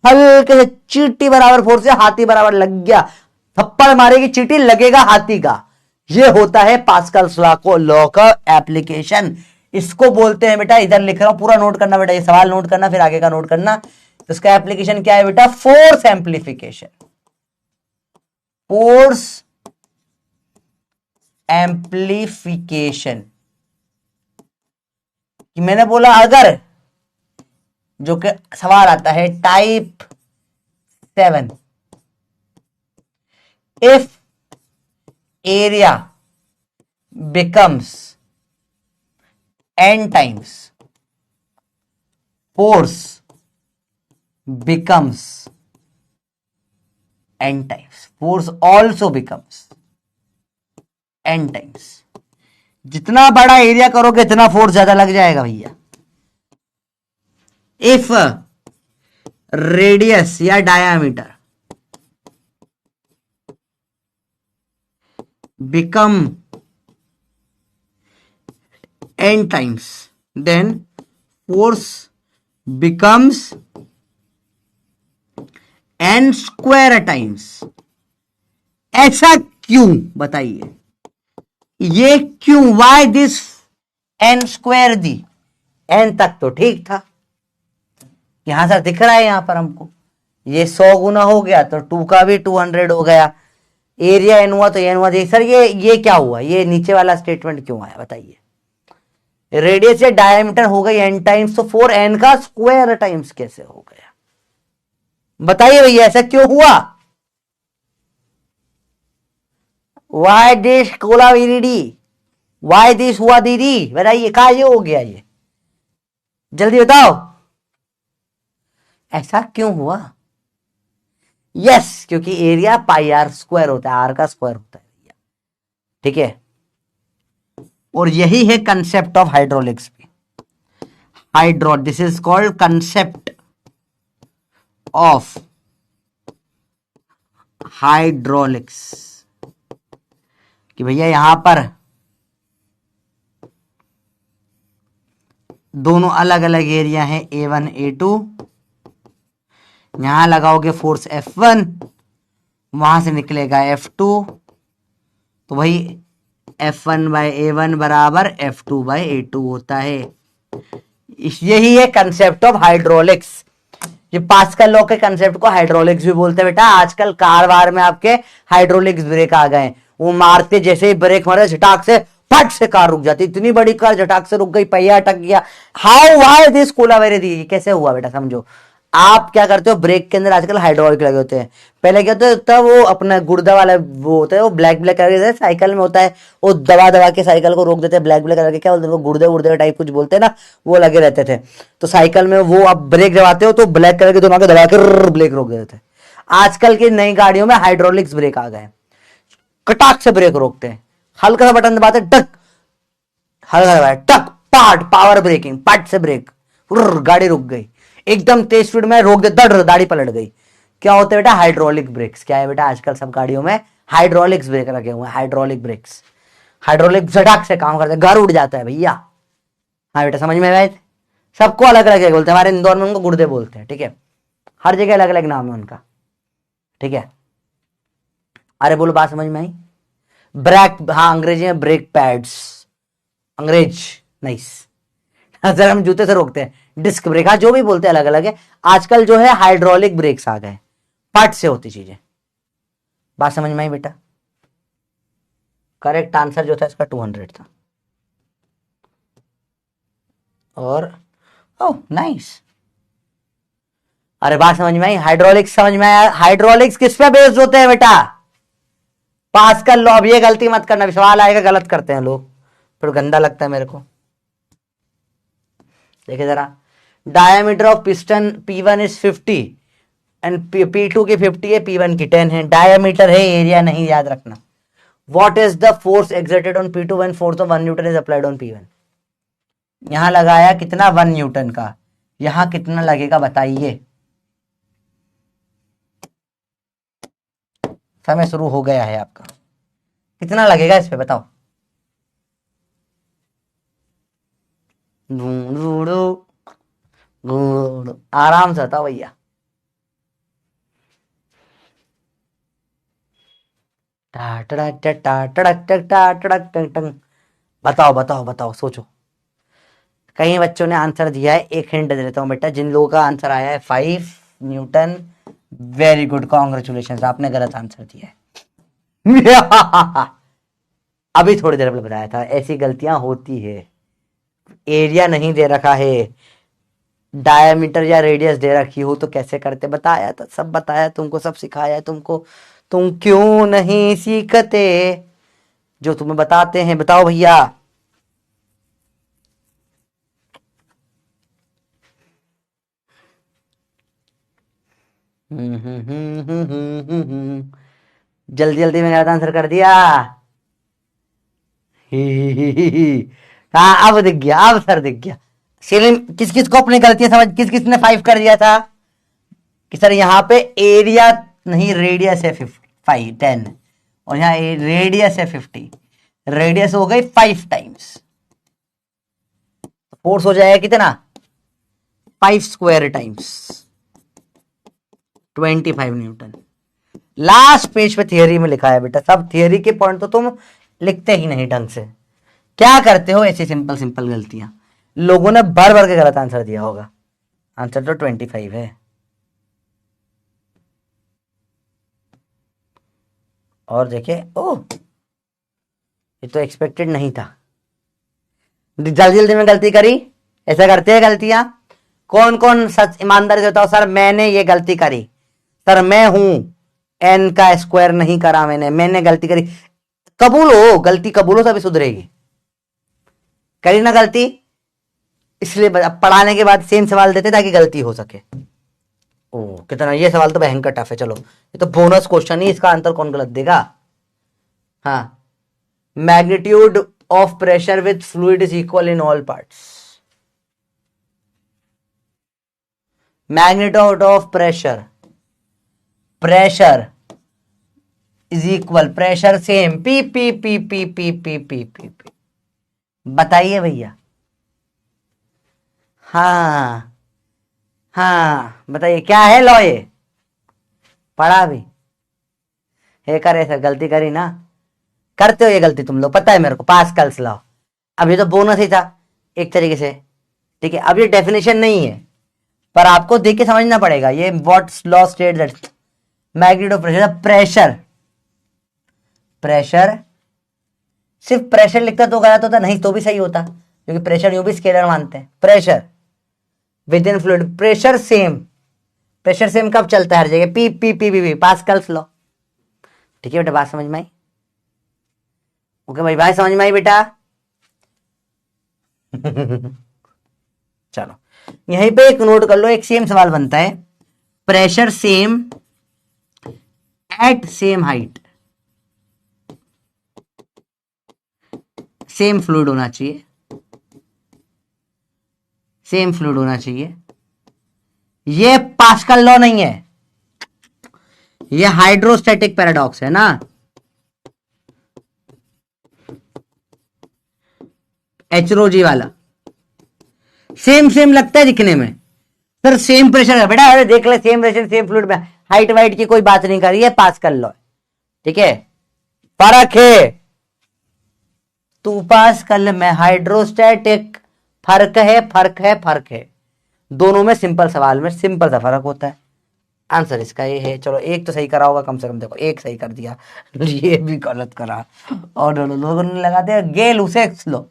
हल्के से चींटी बराबर फोर्स से हाथी बराबर लग गया। थप्पड़ मारेगी चींटी, लगेगा हाथी का। ये होता है पास्कल्स लॉ का एप्लीकेशन। इसको बोलते हैं बेटा, इधर लिख रहा हूं, पूरा नोट करना बेटा, ये सवाल नोट करना, फिर आगे का नोट करना। तो इसका एप्लीकेशन क्या है बेटा? Force amplification. Force amplification. मैंने बोला अगर जो कि सवाल आता है type 7, if area becomes n times, force becomes n times, force also becomes n times। जितना बड़ा एरिया करोगे इतना फोर्स ज्यादा लग जाएगा भैया। इफ रेडियस या diameter become n times, then force becomes n square times। ऐसा क्यों बताइए? ये क्यों? Why this n square the? n तक तो ठीक था, यहां सर दिख रहा है यहां पर हमको, ये 100 गुना हो गया तो 2 का भी 200 हो गया। एरिया n हुआ तो n हुआ। सर ये क्या हुआ? ये नीचे वाला स्टेटमेंट क्यों आया बताइए? रेडियस या डायमीटर हो गई n टाइम्स, तो 4n का स्क्वायर टाइम्स कैसे हो गया? बताइए भैया, ऐसा क्यों हुआ? वाई दिस कोला दीदी, वाई दिस हुआ दीदी, बताइए कहा ये हो गया? ये जल्दी बताओ, ऐसा क्यों हुआ? यस, क्योंकि एरिया पाई आर स्क्वायर होता है, आर का स्क्वायर होता है भैया, ठीक है। और यही है कंसेप्ट ऑफ हाइड्रोलिक्स भी। This is called concept of hydraulics, कि भैया यहां पर दोनों अलग अलग एरिया है, A1 A2। यहां लगाओगे फोर्स F1, वहां से निकलेगा F2, तो भाई F1/A1 बराबर F2/A2 होता है। यही है कंसेप्ट ऑफ हाइड्रोलिक्स। ये पास्कल लॉ के कंसेप्ट को हाइड्रोलिक्स भी बोलते हैं बेटा। आजकल कार वार में आपके हाइड्रोलिक्स ब्रेक आ गए। वो मारते जैसे ही ब्रेक मारे झटाक से फट से कार रुक जाती। इतनी बड़ी कार झटाक से रुक गई, पहिया अटक गया। हाउ वाई दिस कोलावेरे दी, कैसे हुआ बेटा समझो। आप क्या करते हो, ब्रेक के अंदर आजकल हाइड्रोलिक लगे होते हैं। पहले क्या होता है, तब वो अपना गुर्दा वाला वो होता है, वो ब्लैक ब्लैक करके साइकिल में होता है, वो दबा दबा के साइकिल को रोक देते हैं। ब्लैक ब्लैक करके क्या बोलते हैं, वो गुर्दे उर्दे टाइप कुछ बोलते हैं ना, वो लगे रहते थे। तो साइकिल में वो आप ब्रेक दबाते हो तो ब्लैक कलर के दोनों आगे दबा के ब्रेक रोक देते थे। आजकल की नई गाड़ियों में हाइड्रोलिक्स ब्रेक आ गए, कटाक से ब्रेक रोकते हैं। हल्का सा बटन दबाते टक, हल्का दबाया टक, पार्ट पावर ब्रेकिंग, पट से ब्रेक, गाड़ी रुक गई। एकदम तेज स्पीड में रोक दे, दड़ दाढ़ी पलट गई। क्या होता है बेटा, हाइड्रोलिक ब्रेक्स। क्या है बेटा, आजकल सब गाड़ियों में हाइड्रोलिक्स ब्रेक रखे हुए हैं, हाइड्रोलिक ब्रेक्स। हाइड्रोलिक झटाक से काम करते हैं, घर उड़ जाता है भैया। हाँ बेटा समझ में आया। सबको अलग अलग बोलते हैं, हमारे इंदौर में उनको गुर्दे बोलते हैं, ठीक है। हर जगह अलग अलग नाम है उनका, ठीक है। अरे बोलो, बात समझ में आई। ब्रेक, हाँ अंग्रेजी में ब्रेक पैड्स, अंग्रेज नाइस। सर हम जूते से रोकते हैं, डिस्क ब्रेक, हाँ जो भी बोलते हैं अलग अलग है। आजकल जो है हाइड्रोलिक ब्रेक्स आ गए, पट से होती चीजें। बात समझ में आई बेटा। करेक्ट आंसर जो था इसका 200 था। और ओह नाइस। अरे बात समझ में आई, हाइड्रोलिक्स समझ में आया। हाइड्रोलिक्स किस पे बेस्ड होते हैं बेटा, पास्कल लॉ। अब ये गलती मत करना, सवाल आएगा गलत करते हैं लोग, फिर गंदा लगता है मेरे को। देखिए जरा, diameter of piston P1 is 50 and P2 की 50 है, P1 की 10 है। डायमीटर है, एरिया नहीं, याद रखना। What is the force exerted on P2 when force of 1 Newton is applied on P1। यहां लगाया कितना, 1 न्यूटन का। यहां कितना लगेगा बताइए। समय शुरू हो गया है आपका, कितना लगेगा इस पे बताओ। आराम से बताओ भैया। बताओ बताओ बताओ, सोचो। कई बच्चों ने आंसर दिया है, एक हिंट दे देता हूं बेटा। जिन लोगों का आंसर आया है 5 न्यूटन, वेरी गुड, कॉन्ग्रेचुलेशन, आपने गलत आंसर दिया है। अभी थोड़ी देर पहले बताया था, ऐसी गलतियां होती है। एरिया नहीं दे रखा है, डायमीटर या रेडियस दे रखी हो तो कैसे करते, बताया था, सब बताया तुमको, सब सिखाया है तुमको। तुम क्यों नहीं सीखते जो तुम्हें बताते हैं, बताओ भैया। जल्दी जल्दी मैंने आंसर कर दिया। हाँ अब दिख गया, अब सर दिख गया। सेलिम, किस किस को अपनी गलतियां समझ, किस किस ने 5 कर दिया था कि सर यहाँ पे एरिया नहीं, रेडियस है 5 10 और यहाँ रेडियस है 50। रेडियस हो गई 5 टाइम्स, फोर्स हो जाएगा कितना, 5 square times 25 Newton. Last page पे थियरी में लिखा है बेटा, सब थियरी के पॉइंट तो तुम लिखते ही नहीं ढंग से। क्या करते हो ऐसी सिंपल सिंपल गलतियां। लोगों ने भर भर के गलत आंसर दिया होगा, आंसर तो 25 है। और देखिए, ओह ये तो एक्सपेक्टेड नहीं था। जल्दी जल्दी में गलती करी, ऐसा करते हैं गलतियां। कौन कौन सच ईमानदारी से बताओ, सर मैंने ये गलती करी, सर मैं हूं, n का स्क्वायर नहीं करा मैंने गलती करी। कबूलो, गलती कबूलो तभी सुधरेगी। करी ना गलती, इसलिए पढ़ाने के बाद सेम सवाल देते ताकि गलती हो सके। ओ कितना, ये सवाल तो भयंकर टफ है। चलो ये तो बोनस क्वेश्चन ही, इसका आंसर कौन गलत देगा। हाँ, magnitude of pressure with fluid is equal in all parts. Magnitude of pressure, pressure is equal, pressure same, P P P P P P P P P. बताइए भैया। हाँ हाँ बताइए, क्या है लॉ ये, पढ़ा भी है। करे सर, गलती करी ना, करते हो ये गलती तुम लोग, पता है मेरे को, पास्कल्स लॉ। अब ये तो बोनस ही था एक तरीके से, ठीक है, अब ये डेफिनेशन नहीं है पर आपको देख के समझना पड़ेगा। ये what law state that magnitude of pressure, pressure, pressure सिर्फ प्रेशर लिखता तो गलत होता, नहीं तो भी सही होता, क्योंकि प्रेशर यूं भी स्केलर मानते हैं। Pressure within fluid, pressure same, pressure same कब चलता है हर जगह, P P P P P, Pascal's law. ठीक है बेटा, बात समझ में आई? ओके भाई, बात समझ में आई बेटा? चलो यहीं पे एक नोट कर लो, एक सेम सवाल बनता है, pressure same at same height, same fluid होना चाहिए, सेम फ्लूइड होना चाहिए। ये पास्कल लॉ नहीं है, ये हाइड्रोस्टैटिक पैराडॉक्स है ना। एचरोजी वाला सेम सेम लगता है दिखने में, सर सेम प्रेशर है बेटा, अरे देख ले सेम प्रेशर सेम फ्लूइड में, हाइट वाइट की कोई बात नहीं कर रही है, पास्कल लॉ। ठीक है, फर्क है, तू पास्कल में हाइड्रोस्टैटिक, फर्क है, फर्क है, फर्क है, दोनों में सिंपल सवाल में सिंपल सा फर्क होता है। आंसर इसका ये है। चलो एक तो सही करा होगा कम से कम, देखो एक सही कर दिया, ये भी गलत करा, और लोगों ने लगा दिया गे लुसेक्स लो।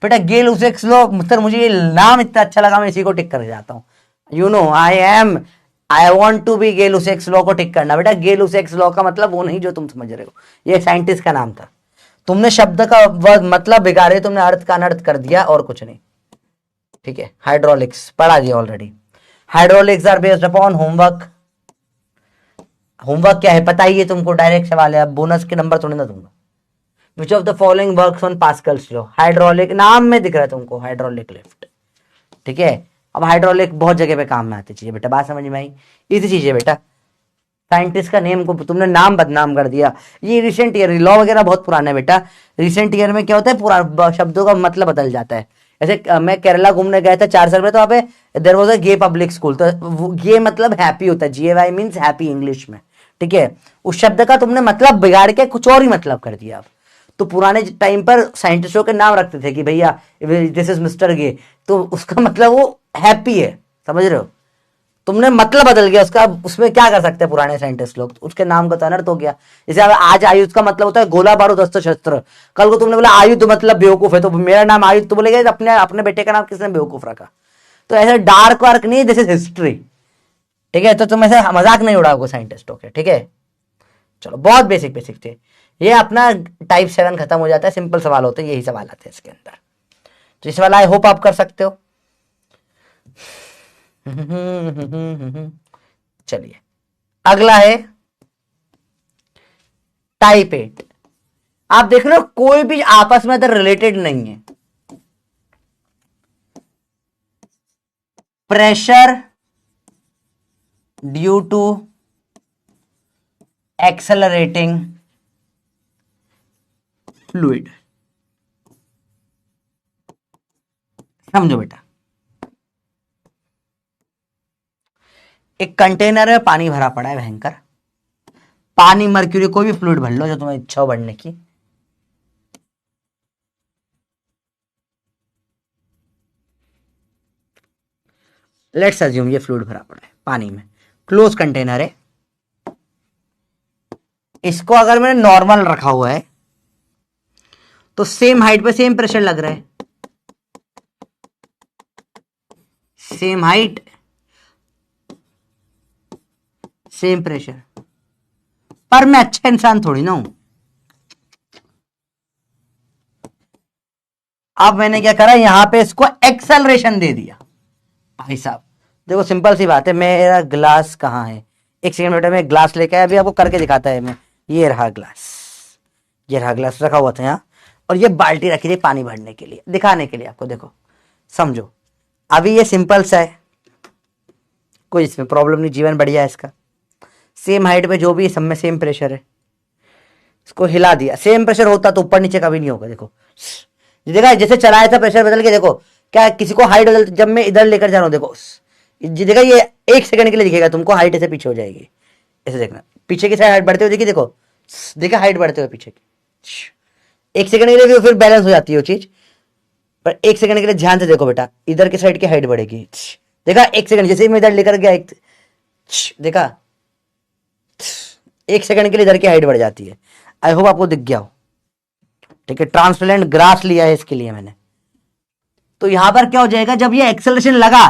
बेटा गे लुसेक्स लो, सर मुझे ये नाम इतना अच्छा लगा, मैं इसी को टिक कर जाता हूँ। You know I want to be Gay Lussac's law को टिक करना। बेटा गे लुसेक्स लॉ का मतलब वो नहीं जो तुम समझ रहे हो, ये साइंटिस्ट का नाम था, तुमने शब्द का मतलब बिगाड़े, तुमने अर्थ का अनर्थ कर दिया और कुछ नहीं। ठीक है, हाइड्रोलिक्स पढ़ा दिया already. Hydraulics are based upon homework. Homework क्या है पता ही है तुमको, डायरेक्ट सवाल है, अब बोनस के नंबर थोड़ी ना दूंगा। Which of the following works on Pascal's law, hydraulic नाम में दिख रहा है तुमको, हाइड्रोलिक लिफ्ट। ठीक है, अब हाइड्रोलिक बहुत जगह पे काम में आती चीज है बेटा, बात समझ में आई? इसी चीज है बेटा, साइंटिस्ट का नेम को तुमने नाम बदनाम कर दिया। ये रिसेंट ईयर लॉ वगैरह बहुत पुराना है बेटा, रिसेंट ईयर में क्या होता है, पूरा शब्दों का मतलब बदल जाता है। ऐसे मैं केरला घूमने गया था 4 साल में, तो वहाँ पे there was a gay public school, तो गे मतलब हैप्पी होता है, GAY मीन्स हैप्पी इंग्लिश में। ठीक है, उस शब्द का तुमने मतलब बिगाड़ के कुछ और ही मतलब कर दिया। अब तो पुराने टाइम पर साइंटिस्टों के नाम रखते थे कि भैया दिस इज मिस्टर गे, तो उसका मतलब वो हैप्पी है, समझ रहे हो? तुमने मतलब बदल गया उसका, उसमें क्या कर सकते हैं पुराने साइंटिस्ट लोग, उसके नाम का तो अनर्थ हो गया। जैसे आज आयुध का मतलब होता है गोला बारूद अस्त्र शस्त्र, कल को तुमने बोला आयुध मतलब बेवकूफ है, तो मेरा नाम आयुध, तो बोलेगा अपने अपने बेटे का नाम किसने बेवकूफ रखा? तो ऐसा डार्क वर्क नहीं, दिस इज हिस्ट्री। ठीक है, तो तुम ऐसे मजाक नहीं उड़ाओगे साइंटिस्टों के। ठीक है, चलो बहुत बेसिक बेसिक थे ये, अपना टाइप 7 खत्म हो जाता है, सिंपल सवाल होते हैं, यही सवाल आते हैं इसके अंदर। तो इस वाला आई होप आप कर सकते हो। चलिए अगला है टाइप 8। आप देख रहे हो कोई भी आपस में अदर रिलेटेड नहीं है। Pressure due to accelerating fluid, समझो बेटा, एक कंटेनर में पानी भरा पड़ा है भयंकर, पानी मर्क्यूरी कोई भी फ्लूइड भर लो जो तुम्हें इच्छा हो भरने की। लेट्स अज्यूम ये फ्लूइड भरा पड़ा है पानी में, क्लोज कंटेनर है, इसको अगर मैंने नॉर्मल रखा हुआ है तो सेम हाइट पे सेम प्रेशर लग रहा है, सेम हाइट सेम प्रेशर, पर मैं अच्छा इंसान थोड़ी ना हूं। अब मैंने क्या करा, यहां पे इसको एक्सेलरेशन दे दिया। भाई साहब देखो सिंपल सी बात है, मेरा ग्लास कहां है, एक सेकंड बेटा मैं ग्लास लेके आया, अभी आपको करके दिखाता है मैं। ये रहा ग्लास, ये रहा ग्लास रखा हुआ था यहाँ, और ये बाल्टी रखी थी पानी भरने के लिए, दिखाने के लिए आपको, देखो समझो। अभी ये सिंपल सा है, कोई इसमें प्रॉब्लम नहीं, जीवन बढ़िया है इसका। सेम हाइट पे जो भी सब में सेम प्रेशर है, इसको हिला दिया, सेम प्रेशर होता तो ऊपर नीचे कभी नहीं होगा। देखो देखा जैसे चलाया था प्रेशर बदल के, देखो क्या किसी को हाइट बदल, जब मैं इधर लेकर जा रहा हूँ देखो देखा, ये 1 सेकंड के लिए दिखेगा तुमको, हाइट ऐसे पीछे हो जाएगी, ऐसे देखना पीछे की साइड हाइट बढ़ते हुए देखिए, देखो देखा हाइट बढ़ते हुए पीछे की, 1 सेकंड के लिए फिर बैलेंस हो जाती है वो चीज। पर एक सेकंड के लिए ध्यान से देखो बेटा, इधर के साइड की हाइट बढ़ेगी। देखा, एक सेकंड, जैसे ही मैं इधर लेकर गया एक, देखा, एक सेकंड के लिए इधर की हाइट बढ़ जाती है। आई होप आपको दिख गया हो। ठीक है, ट्रांसपेरेंट ग्रास लिया है इसके लिए मैंने। तो यहां पर क्या हो जाएगा, जब ये एक्सेलरेशन लगा,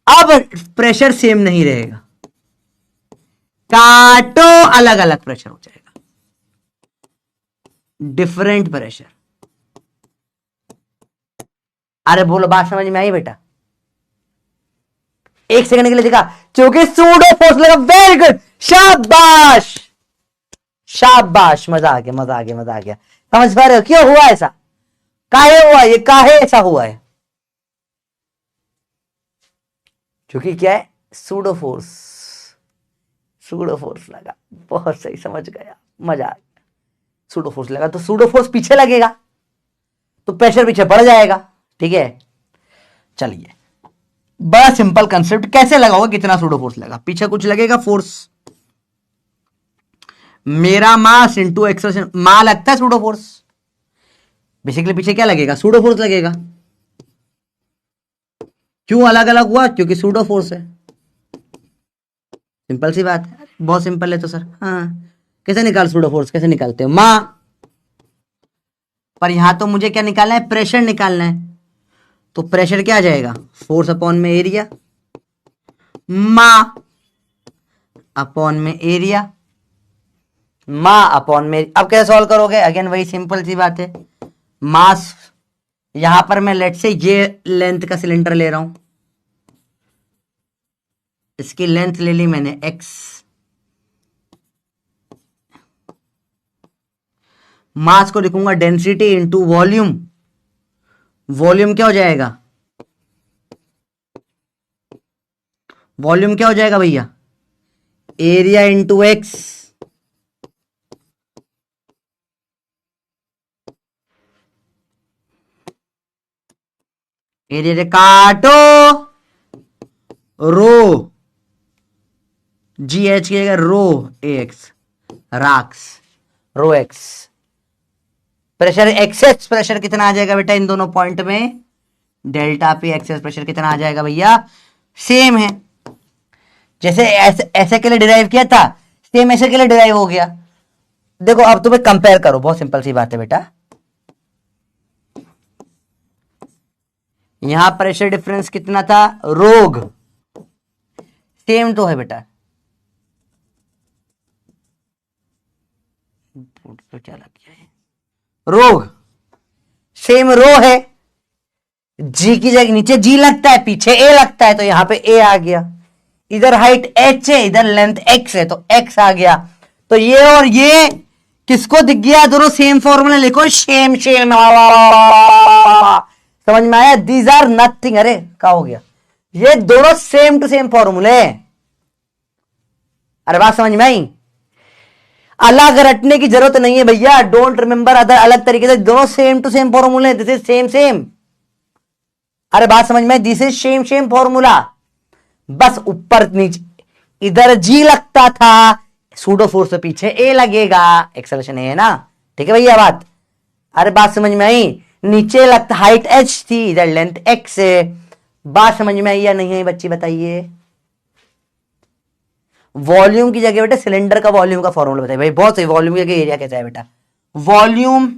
अब प्रेशर सेम नहीं रहेगा, काटो अलग अलग प्रेशर हो जाएगा, डिफरेंट प्रेशर। अरे बोलो, बात समझ में आई बेटा? एक सेकंड के लिए देखा, क्योंकि सूडो फोर्स लगा। वेरी गुड, शाबाश शाबाश, मजा आ गया मजा आ गया मजा आ गया। समझ पा रहे हो क्यों हुआ ऐसा? काहे हुआ ये, काहे ऐसा हुआ है? क्योंकि क्या है, सूडो फोर्स लगा। बहुत सही, समझ गया, मजा आ गया। सूडो फोर्स लगा तो सूडो फोर्स पीछे लगेगा तो प्रेशर पीछे बढ़ जाएगा। ठीक है, चलिए, बड़ा सिंपल कंसेप्ट। कैसे लगाओगे, कितना सूडो फोर्स लगा, पीछे कुछ लगेगा फोर्स, मेरा मास इंटू एक्सेलरेशन, मास लगता है सूडो फोर्स। बेसिकली पीछे क्या लगेगा, सूडो फोर्स लगेगा। क्यों अलग अलग हुआ, क्योंकि सूडो फोर्स है। सिंपल सी बात है, बहुत सिंपल है तो सर। हाँ, कैसे निकाल सूडो फोर्स, कैसे निकालते हो, मां। पर यहां तो मुझे क्या निकालना है, प्रेशर निकालना है। तो प्रेशर क्या आ जाएगा, फोर्स अपॉन में एरिया, मां अपॉन में एरिया, मां अपॉन में। अब कैसे सॉल्व करोगे, अगेन वही सिंपल सी बात है। मास, यहां पर मैं लेट से ये लेंथ का सिलेंडर ले रहा हूं, इसकी लेंथ ले ली मैंने x, मास को लिखूंगा डेंसिटी इंटू वॉल्यूम। वॉल्यूम क्या हो जाएगा, वॉल्यूम क्या हो जाएगा भैया, एरिया इंटू एक्स। एरिया से काटो, रो जी एच की जगह रो ए एक्स, राक्स, रो एक्स। प्रेशर एक्सेस प्रेशर कितना आ जाएगा बेटा इन दोनों पॉइंट में, डेल्टा पी। एक्सेस प्रेशर कितना आ जाएगा भैया, सेम है। जैसे ऐसे ऐसे के लिए डिराइव किया था, सेम ऐसे के लिए डिराइव हो गया। देखो अब तुम्हें कंपेयर करो, बहुत सिंपल सी बात है बेटा। यहां प्रेशर डिफरेंस कितना था, रोग, सेम तो है बेटा। तो क्या लग गया है, रोग सेम रो है, जी की जगह नीचे जी लगता है, पीछे ए लगता है, तो यहां पे ए आ गया। इधर हाइट h है, इधर लेंथ x है, तो x आ गया। तो ये और ये किसको दिख गया, दोनों सेम फॉर्मूला लिखो, सेम सेम। समझ में आया, दीज आर नथिंग। अरे क्या हो गया, ये दोनों सेम टू सेम फॉर्मूले। अरे बात समझ में आई, अलग रटने की जरूरत नहीं है भैया, डोंट रिमेंबर अदर, अलग तरीके से, दोनों सेम टू सेम फॉर्मूले, दिस इज सेम सेम। अरे बात समझ में, this is same same formula. बस ऊपर नीचे, इधर जी लगता था, सूडो फोर्स से पीछे ए लगेगा, एक्सेलरेशन है ना। ठीक है भैया बात, अरे बात समझ में आई, नीचे लगता हाइट h थी, इधर लेंथ x है। बात समझ में आई या नहीं आई बच्ची, बताइए। वॉल्यूम की जगह बेटा सिलेंडर का वॉल्यूम का फॉर्मूला बताइए भाई, बहुत सही। वॉल्यूम की जगह एरिया कैसा है बेटा, volume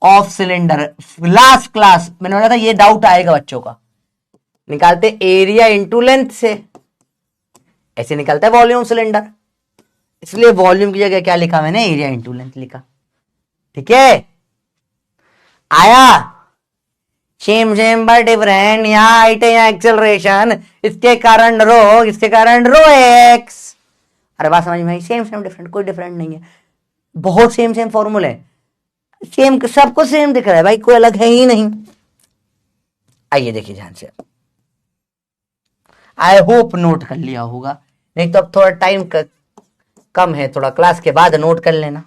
of cylinder. Last class मैंने बोला था ये डाउट आएगा बच्चों का, निकालते एरिया इंटू लेंथ से, ऐसे निकलता है वॉल्यूम सिलेंडर। इसलिए वॉल्यूम की जगह क्या लिखा मैंने, एरिया इंटू लेंथ लिखा। ठीक है, आया, सेम सेम बट डिफरेंट, यहाँ हाइट है, यहाँ एक्सेलरेशन, इसके कारण रो, इसके कारण रो एक्स। अरे बात समझ में आई, सेम सेम डिफरेंट, कोई डिफरेंट नहीं है, बहुत सेम सेम फॉर्मूले, सेम, सबको सेम दिख रहा है भाई, कोई अलग है ही नहीं। आइए देखिए ध्यान से, आई होप नोट कर लिया होगा, नहीं तो अब थोड़ा टाइम कम है, थोड़ा क्लास के बाद नोट कर लेना।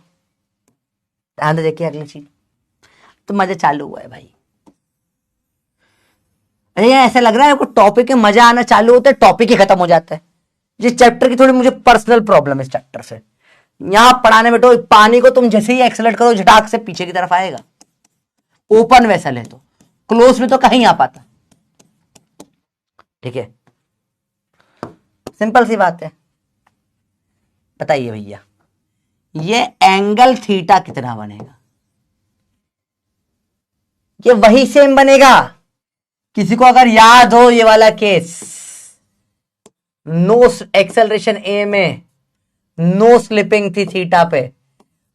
ध्यान से देखिए अगली चीज, तो मजा चालू हुआ है भाई। अरे ऐसा लग रहा है आपको टॉपिक में मजा आना चालू होता है, टॉपिक ही खत्म हो जाता है। जिस चैप्टर की थोड़ी मुझे पर्सनल प्रॉब्लम है इस चैप्टर से, यहां पढ़ाने बैठो, पानी को तुम जैसे ही एक्सेलरेट करो झटाक से पीछे की तरफ आएगा। ओपन वेसल है तो, क्लोज में तो कहीं आ पाता। ठीक है, सिंपल सी बात है। बताइए भैया, ये एंगल थीटा कितना बनेगा? ये वही सेम बनेगा। किसी को अगर याद हो ये वाला केस, नो एक्सेलरेशन ए में नो स्लिपिंग थी थीटा पे,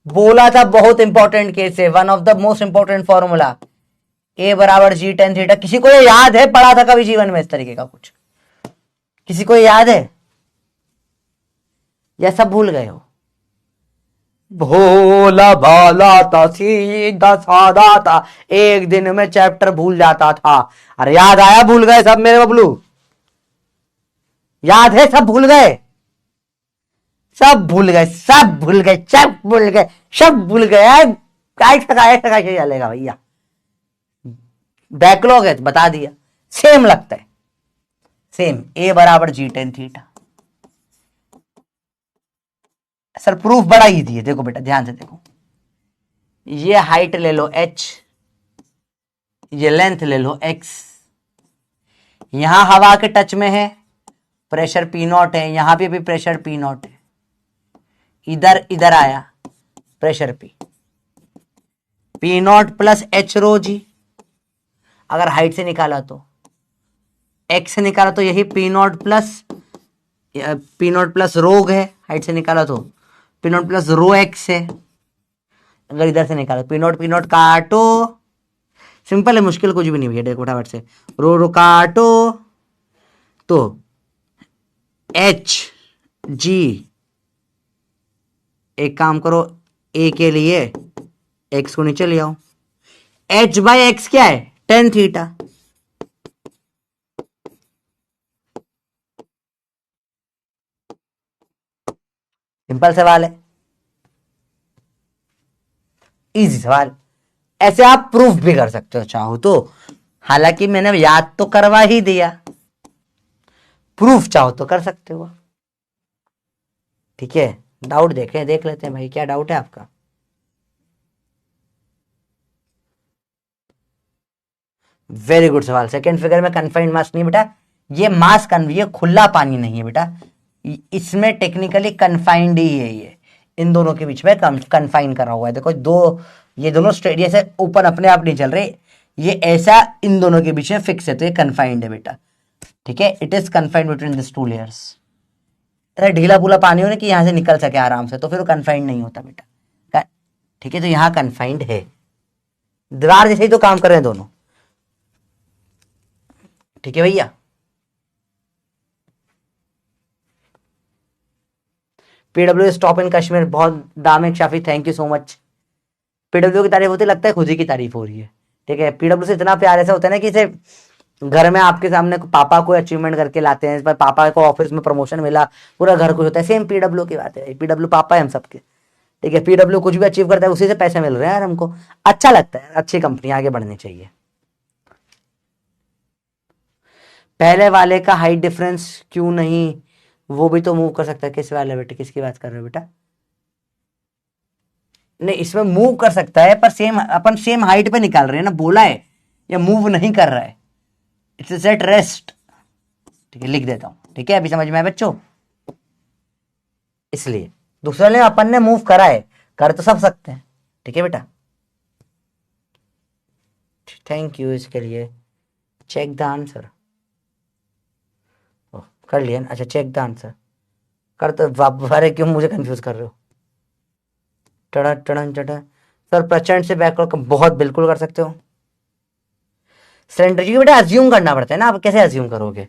बोला था बहुत इंपॉर्टेंट केस है, one of the most important formula, a बराबर जी टेन थीटा। किसी को ये याद है? पढ़ा था कभी जीवन में इस तरीके का कुछ? किसी को याद है या सब भूल गए हो? भोला भाला था, सीधा साधा था, एक दिन में चैप्टर भूल जाता था। अरे याद आया? भूल गए सब मेरे बबलू? याद है? सब भूल गए? सब भूल गए, सब भूल गए, सब भूल गए, सब भूल गए। कैसे चलेगा भैया? बैकलॉग है तो बता दिया, सेम लगता है, सेम। ए बराबर g tan theta. Sir proof बड़ा इजी है, देखो बेटा ध्यान से देखो। ये हाइट ले लो h, ये लेंथ ले लो x, यहां हवा के टच में है, प्रेशर पी नॉट है, यहां पे भी प्रेशर पी नॉट है, इधर इधर आया pressure P naught plus h rho g. अगर हाइट से निकाला तो, x से निकाला तो यही पी नॉट प्लस रोग है, हाइट से निकाला तो पी नॉट प्लस रो एक्स है। अगर इधर से निकालो पी नॉट काटो, सिंपल है, मुश्किल कुछ भी नहीं भैया, देखो फटाफट से, रो काटो तो एच जी, एक काम करो, ए के लिए एक्स को नीचे ले आओ, एच बाई एक्स क्या है? Tan theta. सिंपल सवाल है, इजी सवाल। ऐसे आप प्रूफ भी कर सकते हो चाहो तो, हालांकि मैंने याद तो करवा ही दिया, प्रूफ चाहो तो कर सकते हो। ठीक है, डाउट देख लेते हैं भाई, क्या डाउट है आपका? वेरी गुड सवाल। सेकंड फिगर में कन्फाइंड मास नहीं बेटा, ये मास ये खुला पानी नहीं है बेटा, इसमें टेक्निकली कन्फाइंड ही है, ये इन दोनों के बीच में कन्फाइन करा हुआ है। देखो दो, ये दोनों स्ट्रेट ऐसे ओपन अपने आप नहीं चल रहे, ये ऐसा इन दोनों के बीच में फिक्स है, तो ये कन्फाइंड है बेटा। ठीक है, it is confined between this two layers. अरे ढीला पूला पानी हो ना कि यहां से निकल सके आराम से, तो फिर वो कन्फाइंड नहीं होता बेटा। ठीक है, तो यहां कन्फाइंड है, दीवार जैसे ही तो काम कर रहे हैं दोनों। ठीक है भैया, पीडब्ल्यू स्टॉप इन कश्मीर, बहुत दामिक Shafi, thank you so much. PW की तारीफ होती लगता है खुद ही की तारीफ हो रही है। ठीक है, पीडब्ल्यू से इतना प्यार ऐसा होता है ना कि इसे घर में आपके सामने पापा को अचीवमेंट करके लाते हैं, पापा को ऑफिस में प्रमोशन मिला, पूरा घर खुश होता है, सेम पीडब्ल्यू की बात है। पीडब्ल्यू पापा है हम सबके। ठीक है, पीडब्ल्यू कुछ भी अचीव करता है उसी से पैसे मिल रहे हैं यार, हमको अच्छा लगता है, अच्छी कंपनी आगे बढ़नी चाहिए। पहले वाले का हाइट डिफरेंस क्यों नहीं, वो भी तो मूव कर सकता है। किस वाले बेटे, किसकी बात कर रहे हो बेटा? नहीं, इसमें मूव कर सकता है, पर सेम अपन सेम हाइट पे निकाल रहे हैं ना, बोला है, या मूव नहीं कर रहा है, इट्स एट रेस्ट। ठीक है, लिख देता हूं। ठीक है, अभी समझ में आया बच्चों? इसलिए दूसरे ने अपन ने मूव करा है, कर तो सब सकते हैं। ठीक है बेटा, थैंक यू इसके लिए। चेक द आंसर, कर लिया ना? अच्छा, चेक द आंसर कर तो, अरे क्यों मुझे कंफ्यूज कर रहे हो? टड़ा टड़न टड़ा। सर प्रचंड से बैकवर्ड बहुत बिल्कुल कर सकते हो। सिलेंडर की बेटा अज्यूम करना पड़ता है ना, आप कैसे अज्यूम करोगे?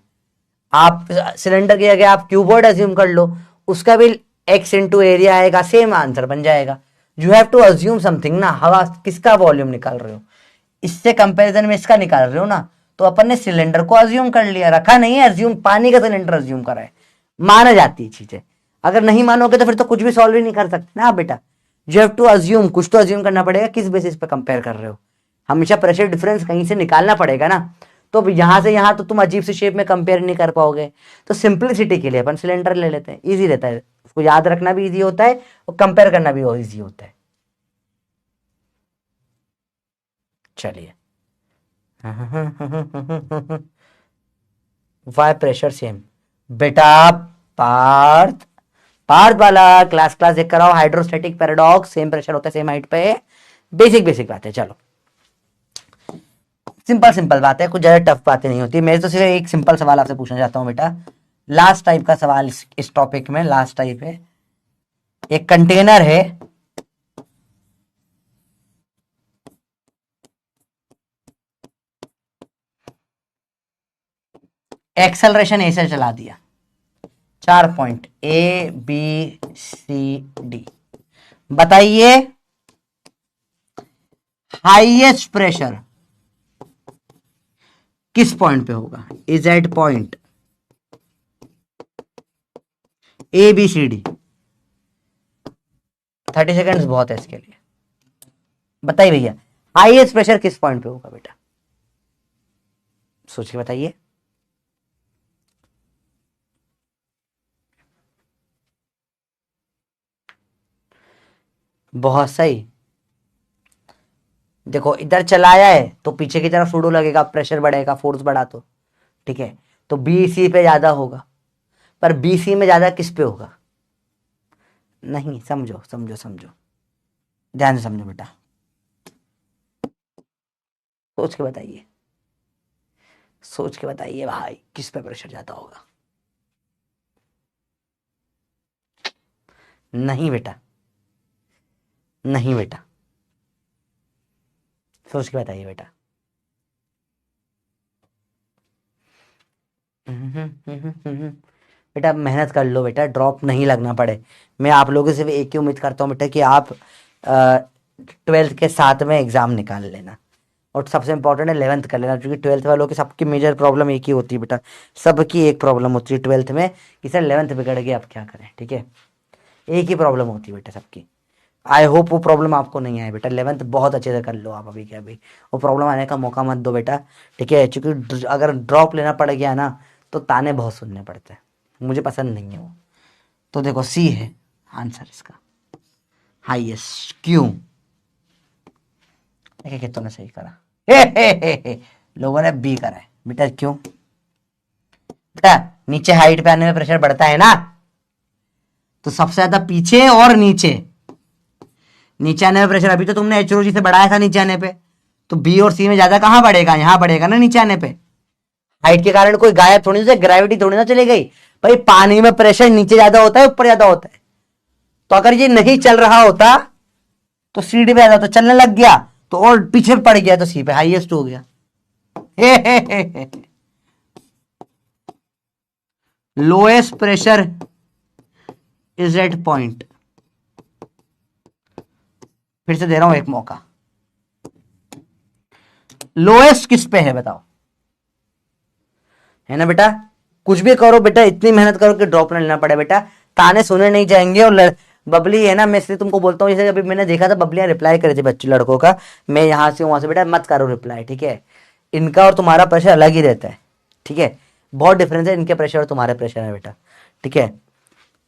आप सिलेंडर की जगह आप क्यूबॉइड अज्यूम कर लो, उसका भी एक्स इंटू एरिया आएगा, सेम आंसर बन जाएगा। You have to assume something ना। हवा किसका वॉल्यूम निकाल रहे हो, इससे कंपैरिजन में इसका निकाल रहे हो ना, तो अपन ने सिलेंडर को अज्यूम कर लिया, रखा नहीं है अज्यूम, पानी का सिलेंडर अज्यूम करा है, माना जाती है चीजें। अगर नहीं मानोगे तो फिर तो कुछ भी सॉल्व ही नहीं कर सकते ना आप बेटा। यू हैव टू अज्यूम, कुछ तो अज्यूम करना पड़ेगा, किस बेसिस पे कंपेयर कर रहे हो, हमेशा प्रेशर डिफरेंस कहीं से निकालना पड़ेगा ना। तो यहां से यहां तो तुम अजीब सी शेप में कंपेयर नहीं कर पाओगे, तो सिंपलिसिटी के लिए अपन सिलेंडर ले लेते हैं, इजी रहता है, उसको याद रखना भी इजी होता है और कंपेयर करना भी इजी होता है। चलिए वाई प्रेशर सेम बेटा। पार्थ पार्थ वाला क्लास देख कर आओ। हाइड्रोस्टैटिक पैराडॉक्स, सेम प्रेशर होता है सेम हाइट पे। बेसिक बात है। चलो सिंपल बात है, कुछ ज्यादा टफ बातें नहीं होती। मैं तो सिर्फ एक सिंपल सवाल आपसे पूछना चाहता हूं बेटा, लास्ट टाइप का सवाल इस टॉपिक में। लास्ट टाइप है, एक कंटेनर है, एक्सेलरेशन ए से चला दिया, 4 point A B C D. बताइए हाईएस्ट प्रेशर किस पॉइंट पे होगा? इजेड point, A B C D. 30 seconds बहुत है इसके लिए। बताइए भैया हाईएस्ट प्रेशर किस पॉइंट पे होगा बेटा? सोच के बताइए। बहुत सही। देखो इधर चलाया है तो पीछे की तरफ सुडो लगेगा, प्रेशर बढ़ेगा, फोर्स बढ़ा तो ठीक है। तो बी सी पे ज्यादा होगा, पर बी सी में ज्यादा किस पे होगा? नहीं, समझो समझो समझो, ध्यान से समझो बेटा, सोच के बताइए, सोच के बताइए भाई किस पे प्रेशर ज्यादा होगा? नहीं बेटा, नहीं बेटा, सोच के बताइए बेटा। बेटा मेहनत कर लो बेटा, ड्रॉप नहीं लगना पड़े। मैं आप लोगों से भी एक ही उम्मीद करता हूँ बेटा कि आप 12th के साथ में एग्जाम निकाल लेना, और सबसे इंपॉर्टेंट है 11th कर लेना, क्योंकि 12th वालों की सबकी मेजर प्रॉब्लम एक ही होती है बेटा। सबकी एक प्रॉब्लम होती है 12th में कि सर 11th बिगड़ गई अब क्या करें, ठीक है। एक ही प्रॉब्लम होती है बेटा सबकी। आई होप वो प्रॉब्लम आपको नहीं आए बेटा। 11th बहुत अच्छे से कर लो आप अभी के अभी, वो प्रॉब्लम आने का मौका मत दो बेटा, ठीक है। क्योंकि अगर ड्रॉप लेना पड़ गया ना तो ताने बहुत सुनने पड़ते हैं, मुझे पसंद नहीं है वो। तो देखो सी है आंसर इसका, हाईएस्ट। क्यों? देखिए कितनों ने सही करा, हे। लोगों ने बी करा है बेटा। क्यों बेटा? नीचे हाइट पे आने में प्रेशर बढ़ता है ना, तो सबसे ज्यादा पीछे और नीचे। नीचे आने में प्रेशर अभी तो तुमने एच से बढ़ाया था नीचे आने पे, तो बी और सी में ज्यादा कहां बढ़ेगा? यहां बढ़ेगा ना नीचे आने पे। हाइट के कारण कोई गायब थोड़ी ना, ग्रेविटी थोड़ी ना चली गई भाई। पानी में प्रेशर नीचे ज्यादा होता है ऊपर ज्यादा होता है। तो अगर ये नहीं चल रहा होता तो सी डी पे ज्यादा, तो चलने लग गया तो और पीछे पड़ गया तो सी पे हाईएस्ट हो गया। Lowest pressure EZ point. फिर से दे रहा हूं एक मौका, लोएस्ट किस पे है बताओ? है ना बेटा, कुछ भी करो बेटा, इतनी मेहनत करो कि ड्रॉप ना लेना पड़े बेटा। ताने सुने नहीं जाएंगे। और बबली है ना, मैं इसलिए तुमको बोलता हूँ, जैसे अभी मैंने देखा था बबलियां रिप्लाई कर रही थी बच्चे लड़कों का, मैं यहां से वहां से, बेटा मत करो रिप्लाई, ठीक है। इनका और तुम्हारा प्रेशर अलग ही रहता है, ठीक है। बहुत डिफरेंस है इनके प्रेशर और तुम्हारे प्रेशर में बेटा, ठीक है।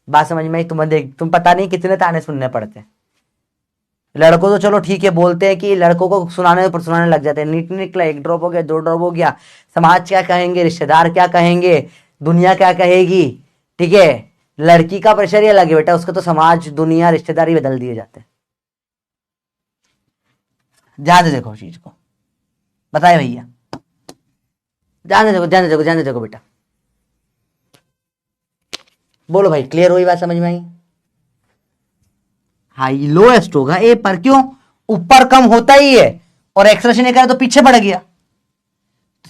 बात समझ में आई? तुम्हें देख, तुम पता नहीं कितने ताने सुनने पड़ते हैं। लड़कों तो चलो ठीक है, बोलते हैं कि लड़कों को सुनाने पर सुनाने लग जाते हैं। नीट निकला, 1 ड्रॉप हो गया, 2 ड्रॉप हो गया, समाज क्या कहेंगे, रिश्तेदार क्या कहेंगे, दुनिया क्या कहेगी, ठीक है। लड़की का प्रेशर ही अलग है बेटा, उसका तो समाज दुनिया रिश्तेदारी बदल दिए जाते हैं। ध्यान से देखो चीज को, बताए भैया, ध्यान से देखो, ध्यान से देखो, ध्यान से देखो बेटा। बोलो भाई, क्लियर हुई बात, समझ में आई? हाई लोएस्ट होगा ए पर। क्यों? ऊपर कम होता ही है, और एक्सलेशन करा तो पीछे बढ़ गया।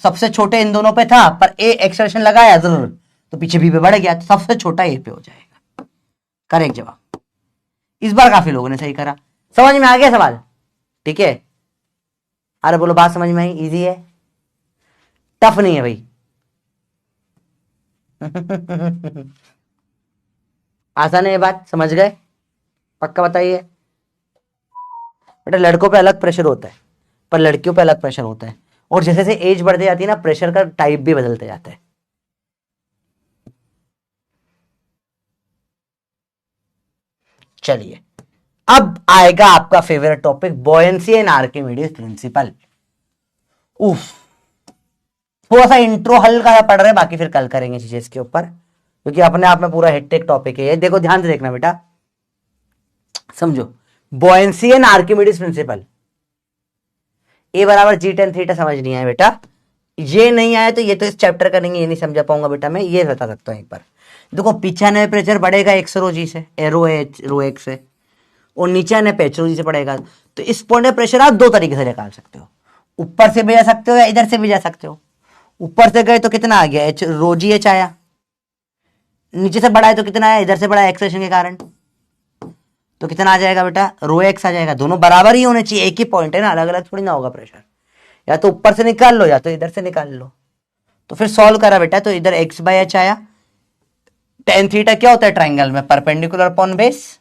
सबसे छोटे इन दोनों पे था, पर ए एक्सलेशन लगाया जरूर तो पीछे बी पे बढ़ गया, तो सबसे छोटा ए पे हो जाएगा। करेक्ट जवाब। इस बार काफी लोगों ने सही करा। समझ में आ गया सवाल? ठीक है। अरे बोलो, बात समझ में आई? इजी है, टफ नहीं है भाई। आसान है ये बात, समझ गए? पक्का बताइए बेटा। लड़कों पे अलग प्रेशर होता है, पर लड़कियों पे अलग प्रेशर होता है, और जैसे जैसे एज बढ़ती जाती है ना, प्रेशर का टाइप भी बदलते जाता है। चलिए अब आएगा आपका favourite topic, buoyancy and Archimedes principal. उफ, थोड़ा सा इंट्रो हल्का सा पढ़ रहे हैं, बाकी फिर कल करेंगे चीजें इसके ऊपर, क्योंकि अपने आप में पूरा हेक्टिक टॉपिक है ये। देखो ध्यान से देखना बेटा, समझो, बॉयंसी एंड आर्किमिडीज प्रिंसिपल, ए बराबर जी टेन थीटा समझ नहीं आया बेटा, ये नहीं आया तो ये तो इस चैप्टर का नहीं है, ये नहीं समझा पाऊंगा बेटा मैं, ये बता सकता हूं एक बार। देखो पीछे आने प्रेशर बढ़ेगा एक्स रो जी से, एरो एच रो एक्स से, और नीचे आने पे एच रो जी से पड़ेगा। तो इस पॉइंट में प्रेशर आप दो तरीके से निकाल सकते हो, ऊपर से भी जा सकते हो या इधर से भी जा सकते हो। ऊपर से गए तो कितना आ गया, एच रो जी एच आया, नीचे से बढ़ा है तो कितना आया, इधर से बढ़ा एक्सेशन के कारण, तो कितना आ जाएगा बेटा, रो एक्स आ जाएगा। दोनों बराबर ही होने चाहिए, एक ही पॉइंट है ना, अलग अलग थोड़ी ना होगा प्रेशर, या तो ऊपर से निकाल लो या तो इधर से निकाल लो। तो फिर सॉल्व करा बेटा, तो इधर एक्स बाय एच आया, टेन थीटा क्या होता है ट्राइंगल में, परपेंडिकुलर अपॉन बेस,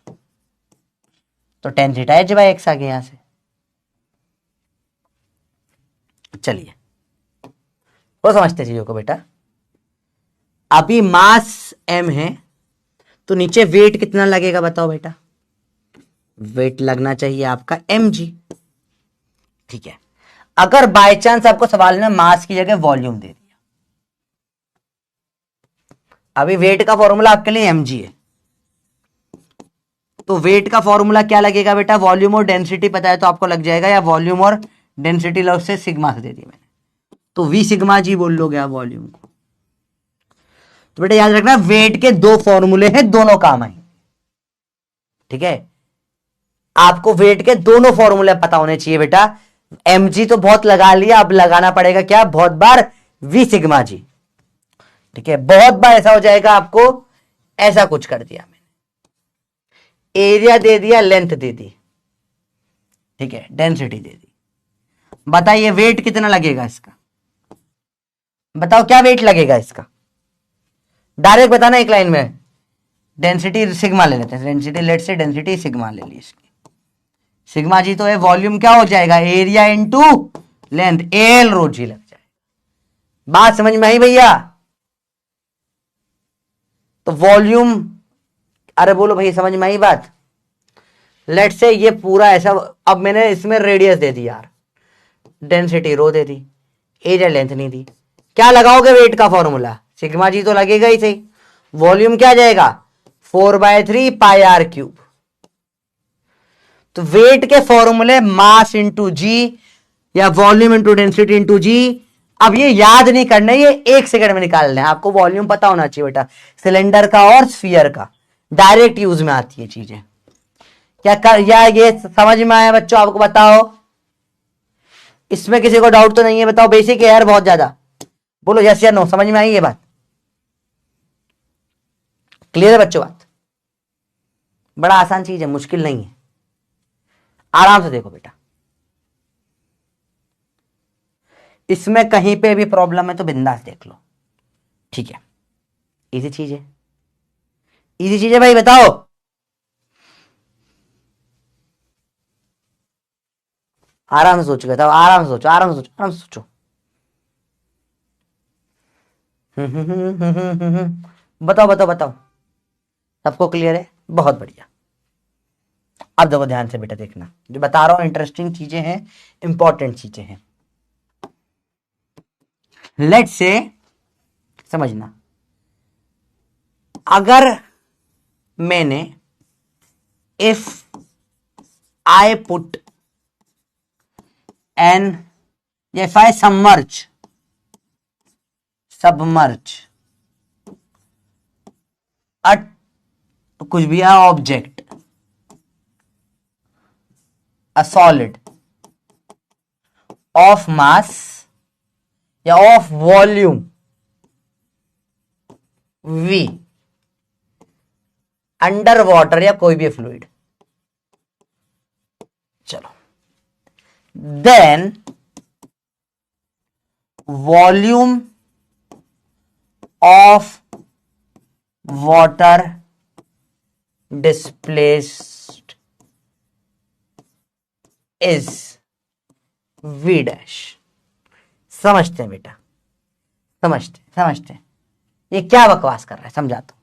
तो tan theta h by x आ गया यहां से। चलिए वो समझते चीजों को बेटा। अभी मास m है, तो नीचे वेट कितना लगेगा बताओ बेटा, वेट लगना चाहिए आपका mg। ठीक है, अगर बाय चांस आपको सवाल में मास की जगह वॉल्यूम दे दिया, अभी वेट का फॉर्मूला आपके लिए mg है, तो वेट का फॉर्मूला क्या लगेगा बेटा, वॉल्यूम और डेंसिटी पता है तो आपको लग जाएगा, या वॉल्यूम और डेंसिटी लॉस से सिग्मा से दे दी मैंने, तो v सिग्मा जी बोल लोगे आप वॉल्यूम को। तो बेटा याद रखना, वेट के दो फॉर्मूले हैं, दोनों काम आए। ठीक है, आपको वेट के दोनों फॉर्मूले पता होने चाहिए बेटा। mg तो बहुत लगा लिया, अब लगाना पड़ेगा क्या, बहुत बार v सिग्मा जी। ठीक है, बहुत बार ऐसा हो जाएगा आपको, ऐसा कुछ कर दिया मैंने, एरिया दे दिया, लेंथ दे दी, ठीक है, डेंसिटी दे दी। बताइए वेट कितना लगेगा इसका, बताओ क्या वेट लगेगा इसका, डायरेक्ट बताना एक लाइन में। डेंसिटी सिग्मा ले लेते हैं, डेंसिटी लेट से डेंसिटी सिग्मा ले ली इसकी, सिग्मा जी तो है, वॉल्यूम क्या हो जाएगा, एरिया इंटू लेंथ, एल रो जी लग जाएगा। बात समझ में आई भैया, तो वॉल्यूम, अरे बोलो भैया समझ में आई बात। लेट से ये पूरा ऐसा, अब मैंने इसमें रेडियस दे दी यार, डेंसिटी रो दे दी, एरिया लेंथ नहीं दी, क्या लगाओगे वेट का फॉर्मूला, सिग्मा जी तो लगेगा ही सही, वॉल्यूम क्या जाएगा 4/3 पाई आर क्यूब। तो वेट के फॉर्मूले मास इंटू जी या वॉल्यूम इंटू डेंसिटी इंटू जी। अब ये याद नहीं करना, ये एक सेकंड में निकालना है आपको, वॉल्यूम पता होना चाहिए बेटा, सिलेंडर का और स्फीयर का, डायरेक्ट यूज में आती है चीजें। क्या कर, या ये समझ में आया बच्चों, आपको बताओ, इसमें किसी को डाउट तो नहीं है, बताओ, बेसिक है यार बहुत ज्यादा, बोलो यस या नो, समझ में आई ये बात, क्लियर है बच्चों बात, बड़ा आसान चीज है, मुश्किल नहीं है, आराम से देखो बेटा। इसमें कहीं पे भी प्रॉब्लम है तो बिंदास देख लो, ठीक है, इजी चीज है, इजी चीज है भाई, बताओ। आराम से सोचो, बताओ, आराम से सोचो, आराम से सोचो, आराम से सोचो। बताओ बताओ बताओ, सबको क्लियर है, बहुत बढ़िया। अब देखो ध्यान से बेटा, देखना जो बता रहा हूं इंटरेस्टिंग चीजें हैं, इंपॉर्टेंट चीजें हैं। लेट से समझना, अगर मैंने if I put an, if I submerge a, कुछ भी है object, a solid of mass या of volume v under water या कोई भी फ्लूइड, चलो, then volume of water displaced is v dash. समझते हैं बेटा, समझते हैं ये क्या बकवास कर रहा है, समझाता हूं।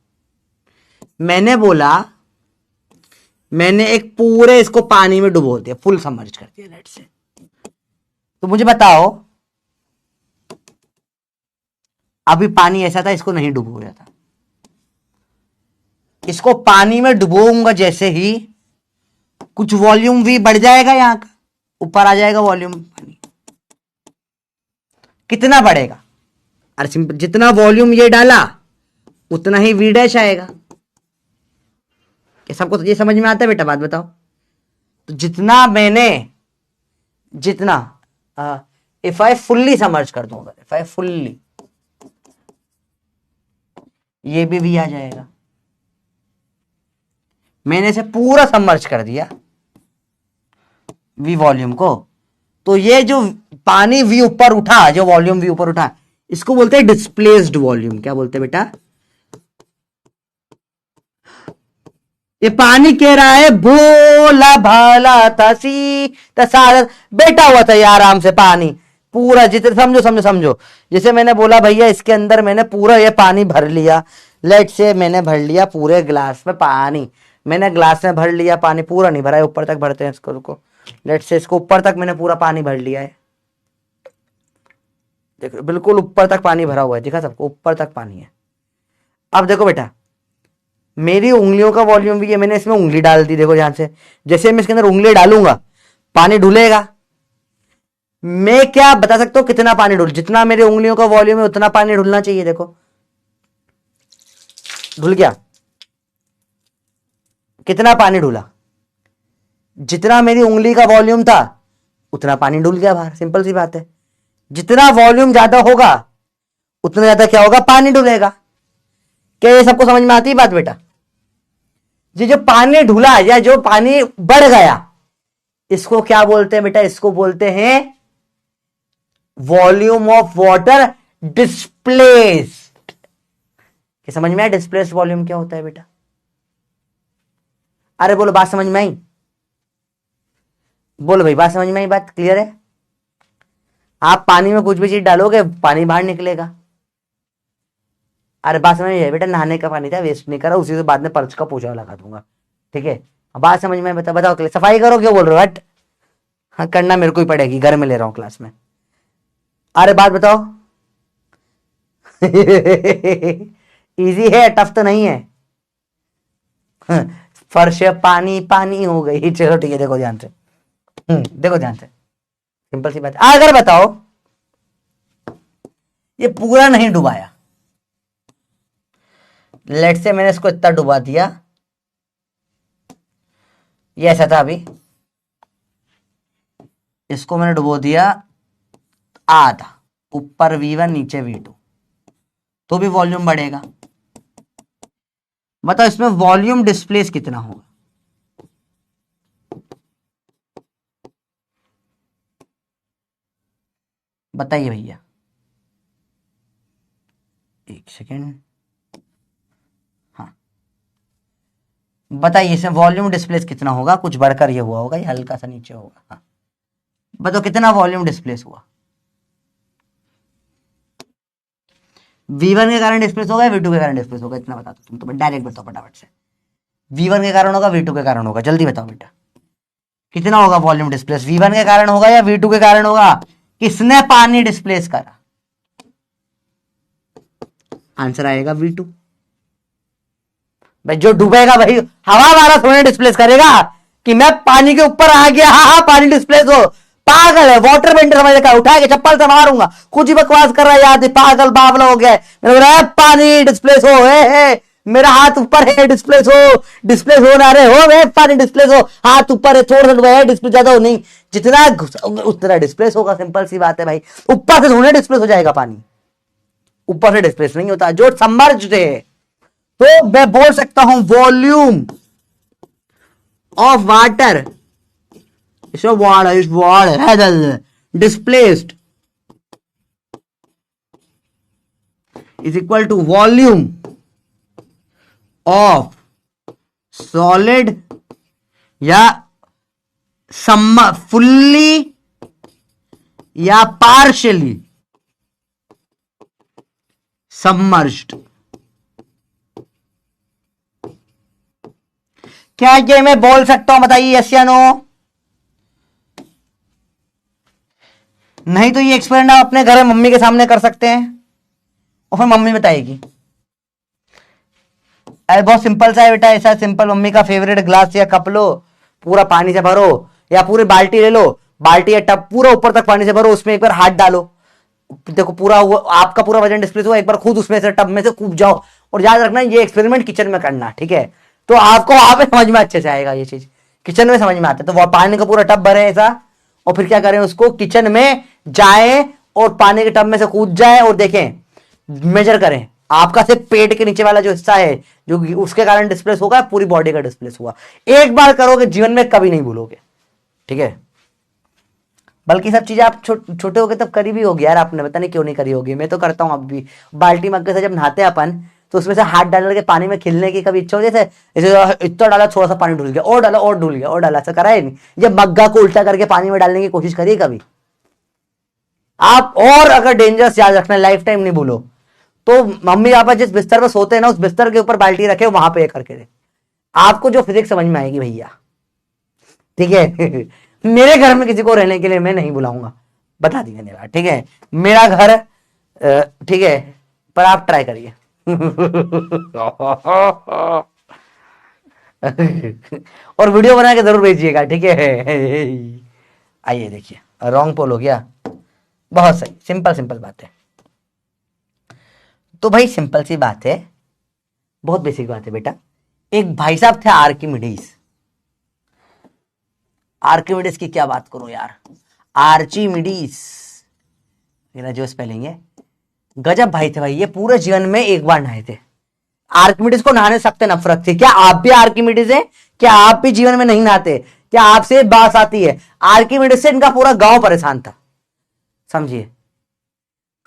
मैंने बोला, मैंने एक पूरे इसको पानी में डुबो दिया, फुल सबमर्ज कर दिया लेट से, तो मुझे बताओ अभी पानी ऐसा था, इसको नहीं डुबोया था, इसको पानी में डुबोऊंगा जैसे ही कुछ वॉल्यूम भी बढ़ जाएगा, यहां का ऊपर आ जाएगा वॉल्यूम पानी। कितना बढ़ेगा? अरे सिंपल, जितना वॉल्यूम ये डाला उतना ही वी डैश आएगा। क्या सबको ये समझ में आता है बेटा? बात बताओ। तो जितना इफ आई फुल्ली समर्ज कर दूंगा, इफ आई फुल्ली, ये भी आ जाएगा। मैंने इसे पूरा सबमर्ज कर दिया वी वॉल्यूम को, तो ये जो पानी वी ऊपर उठा, जो वॉल्यूम वी ऊपर उठा, इसको बोलते हैं डिस्प्लेस्ड वॉल्यूम। क्या बोलते हैं बेटा? ये पानी कह रहा है भोला भाला तसी तसा बैठा हुआ था ये आराम से, पानी पूरा जितने समझो। जैसे मैंने बोला भैया इसके अंदर मैंने पूरा ये पानी भर लिया, लेट से मैंने भर लिया पूरे ग्लास में पानी, मैंने ग्लास में भर लिया पानी, पूरा नहीं भरा है, ऊपर तक भरते हैं इसको, रुको, लेट से इसको ऊपर तक मैंने पूरा पानी भर लिया है, देखो बिल्कुल ऊपर तक पानी भरा हुआ है, दिखा सबको? ऊपर तक पानी है। अब देखो बेटा, मेरी उंगलियों का वॉल्यूम भी है, मैंने इसमें उंगली डाल दी, देखो ध्यान से, जैसे मैं इसके अंदर उंगली डालूंगा पानी ढुलेगा। मैं क्या बता सकता हूं कितना पानी ढुल, जितना मेरी उंगलियों का वॉल्यूम है उतना पानी ढुलना चाहिए। देखो ढुल गया, कितना पानी ढुला? जितना मेरी उंगली का वॉल्यूम था उतना पानी ढुल गया बाहर, सिंपल सी बात है। जितना वॉल्यूम ज्यादा होगा उतना ज्यादा क्या होगा? पानी ढुलेगा। क्या ये सबको समझ में आती है बात बेटा? ये जो पानी ढुला या जो पानी बढ़ गया, इसको क्या बोलते हैं बेटा? इसको बोलते हैं वॉल्यूम ऑफ वाटर डिस्प्लेस्ड। क्या समझ में आया डिस्प्लेस्ड वॉल्यूम क्या होता है बेटा? अरे बोलो, बात समझ में आई? बोलो भाई, बात समझ में आई? बात क्लियर है? आप पानी में कुछ भी चीज डालोगे पानी बाहर निकलेगा। अरे बात समझ में आई बेटा? नहाने का पानी था, वेस्ट नहीं करा, उसी से बाद में पर्च का पोछा लगा दूंगा, ठीक है? अब बात समझ में? बताओ क्लियर? सफाई करो, क्यों बोल रहे हो? हट, हाँ करना मेरे को ही पड़ेगी, घर में ले रहा हूं क्लास में। अरे बात बताओ। इजी है, टफ तो नहीं है। फर्श पानी पानी हो गई, चलो ठीक है, देखो ध्यान से, देखो ध्यान से, सिंपल सी बात। अगर बताओ ये पूरा नहीं डुबाया, लेट से मैंने इसको इतना डुबा दिया, ये ऐसा था, अभी इसको मैंने डुबो दिया आधा, ऊपर V1 नीचे V2, तो भी वॉल्यूम बढ़ेगा। बताओ इसमें वॉल्यूम डिस्प्लेस कितना होगा? बताइए भैया, एक सेकेंड, हाँ बताइए इसमें वॉल्यूम डिस्प्लेस कितना होगा? कुछ बढ़कर ये हुआ होगा, ये हल्का सा नीचे होगा। हाँ बताओ कितना वॉल्यूम डिस्प्लेस हुआ? V1 के कारण डिस्प्लेस होगा या V2 के कारण डिस्प्लेस होगा? इतना बता दो तुम, तो डायरेक्ट बताओ फटाफट से। V1 के कारण होगा, V2 के कारण होगा? जल्दी बताओ बेटा, कितना होगा वॉल्यूम डिस्प्लेस? V1 के कारण होगा या V2 के कारण होगा? किसने पानी डिस्प्लेस करा? आंसर आएगा V2। भाई जो डूबेगा भाई हवा वाला थोड़ी डिस्प्लेस करेगा कि मैं पानी के ऊपर आ गया, हाँ पानी डिस्प्लेस हो, पागल है, वाटर बेंडर समझ रखा, उठा के चप्पल से मारूंगा, कुछ ही बकवास कर रहा है यार, पागल बावला हो गया है। मैंने बोला पानी डिस्प्लेस हो, है मेरा हाथ ऊपर है, डिस्प्लेस हो ना रहे हो, वे पानी डिस्प्लेस हो, हाथ ऊपर है, थोड़ा सा है, डिस्प्लेस ज्यादा हो नहीं, जितना उतना डिस्प्लेस होगा, सिंपल सी बात है भाई। ऊपर से थोड़ा डिस्प्लेस हो जाएगा पानी, ऊपर से डिस्प्लेस नहीं होता, जो सबमर्ज्ड है। तो मैं बोल सकता हूं वॉल्यूम ऑफ वाटर, इसमें वाटर है, displaced is equal to volume of solid या फुल्ली या पार्शियली सबमर्ज्ड। क्या ये मैं बोल सकता हूं? बताइए यस या नो। नहीं तो ये एक्सपेरिमेंट आप अपने घर में मम्मी के सामने कर सकते हैं। और फिर मम्मी बताएगी। अरे बहुत सिंपल सा है बेटा, ऐसा सिंपल। मम्मी का फेवरेट ग्लास या कप लो, पूरा पानी से भरो, या पूरी बाल्टी ले लो, बाल्टी या टब पूरा ऊपर तक पानी से भरो, उसमें एक बार हाथ डालो, देखो पूरा आपका पूरा वजन डिस्प्लेस हुआ, एक बार खुद उसमें से टब में से कूद जाओ। और याद रखना ये एक्सपेरिमेंट किचन में करना, ठीक है? तो आपको वहां पे समझ में अच्छे से आएगा, ये चीज किचन में समझ में आता है। तो वो पानी का पूरा टब भरे ऐसा, और फिर क्या करें, उसको किचन में जाए और पानी के टब में से कूद जाए, और देखें, मेजर करें, आपका सिर्फ पेट के नीचे वाला जो हिस्सा है जो उसके कारण डिस्प्लेस होगा, पूरी बॉडी का डिस्प्लेस हुआ। एक बार करोगे, जीवन में कभी नहीं भूलोगे, ठीक है? बल्कि सब चीजें आप छोटे हो गए तब करी भी होगी यार आपने, पता नहीं क्यों नहीं करी होगी। मैं तो करता हूं अब भी। बाल्टी मग्गे से जब नहाते हैं अपन, तो उसमें से हाथ डाल के पानी में खिलने की कभी इच्छा हो, जैसे इतना डाला, थोड़ा सा पानी ढुल गया, और डाला, और ढुल गया, और डाला, ऐसा करा है नहीं? जब मग्गा को उल्टा करके पानी में डालने की कोशिश करिए कभी आप। और अगर डेंजरस याद रखना, लाइफ टाइम नहीं भूलो, तो मम्मी पापा जिस बिस्तर पर सोते हैं ना, उस बिस्तर के ऊपर बाल्टी रखे, वहां पे करके दे, आपको जो फिजिक्स समझ में आएगी भैया, ठीक है? मेरे घर में किसी को रहने के लिए मैं नहीं बुलाऊंगा, बता दी मैंने बात, ठीक है? मेरा घर, ठीक है, पर आप ट्राई करिए। और वीडियो बना के जरूर भेजिएगा, ठीक है? आइए देखिए, रॉन्ग पोल हो गया, बहुत सही, सिंपल सिंपल बात है। तो भाई सिंपल सी बात है, बहुत बेसिक बात है बेटा। एक भाई साहब थे आर्किमिडीज। आर्किमिडीज की क्या बात करूं यार, आर्चिमिडीज, मेरा जो स्पेलिंग है, गजब भाई थे भाई। ये पूरे जीवन में एक बार नहाए थे। आर्किमिडीज को नहाने सख्त नफरत थी। क्या आप भी आर्किमिडीज हैं? क्या आप भी जीवन में नहीं नहाते? क्या आपसे बात आती है? आर्किमिडीज से इनका पूरा गांव परेशान था, समझिए।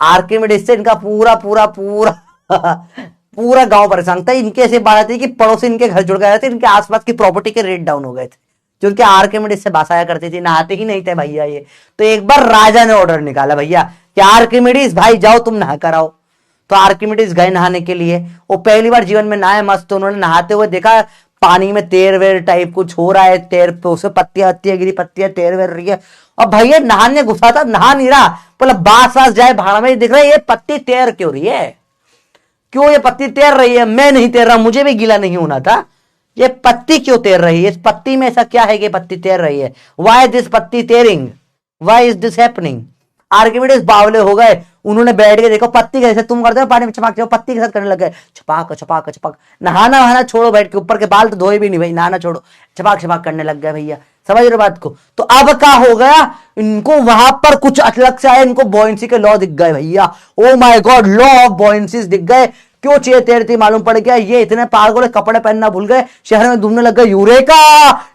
आर्किमिडीज से इनका पूरा पूरा पूरा पूरा गांव परेशान था। इनके ऐसी बात आती है कि पड़ोसी इनके घर जुड़ गए थे, इनके आसपास की प्रॉपर्टी के रेट डाउन हो गए थे, जो उनके आर्किमिडीज से बासाया करती थी। नहाते ही नहीं थे भैया ये। तो एक बार राजा ने ऑर्डर निकाला, भैया कि आर्किमिडीज भाई जाओ तुम नहा कर आओ। तो आर्किमिडीज गए नहाने के लिए। वो पहली बार जीवन में नहाए मस्त। तो उन्होंने नहाते हुए देखा पानी में तेर वेर टाइप कुछ हो रहा है, तेर पे उसे पत्तियां हत्तियां गिरी, पत्तियां तेर वेर रही है। और भैया नहाने घुसा था, नहा नहीं रहा, बोला बास वास जाए भाड़ा में, दिख रहा है ये पत्ती तैर क्यों रही है, क्यों ये पत्ती तैर रही है? मैं नहीं तैर रहा, मुझे भी गीला नहीं होना था, ये पत्ती क्यों तैर रही है? इस पत्ती में ऐसा क्या है कि पत्ती तैर रही है? वाई दिस पत्ती tearing, why is this happening? Archimedes बावले हो गए। उन्होंने बैठ के देखो पत्ती कैसे तुम करते हो पानी में छपाक, पत्ती के साथ करने लग गए, छपाक छपाक छपाक। नहाना वहाना छोड़ो, बैठ के ऊपर के बाल तो धोए भी नहीं भाई, नहाना छोड़ो, छपाक छपाक करने लग गए भैया। समझ रहे बात को? तो अब क्या हो गया, इनको वहां पर कुछ अलग से आया, इनको बॉयंसी के लॉ दिख गए भैया। Oh my God, law of buoyancy दिख गए। क्यों चाहिए तैरती मालूम पड़ गया। ये इतने पागल कपड़े पहनना भूल गए, शहर में घूमने लग गए। यूरेका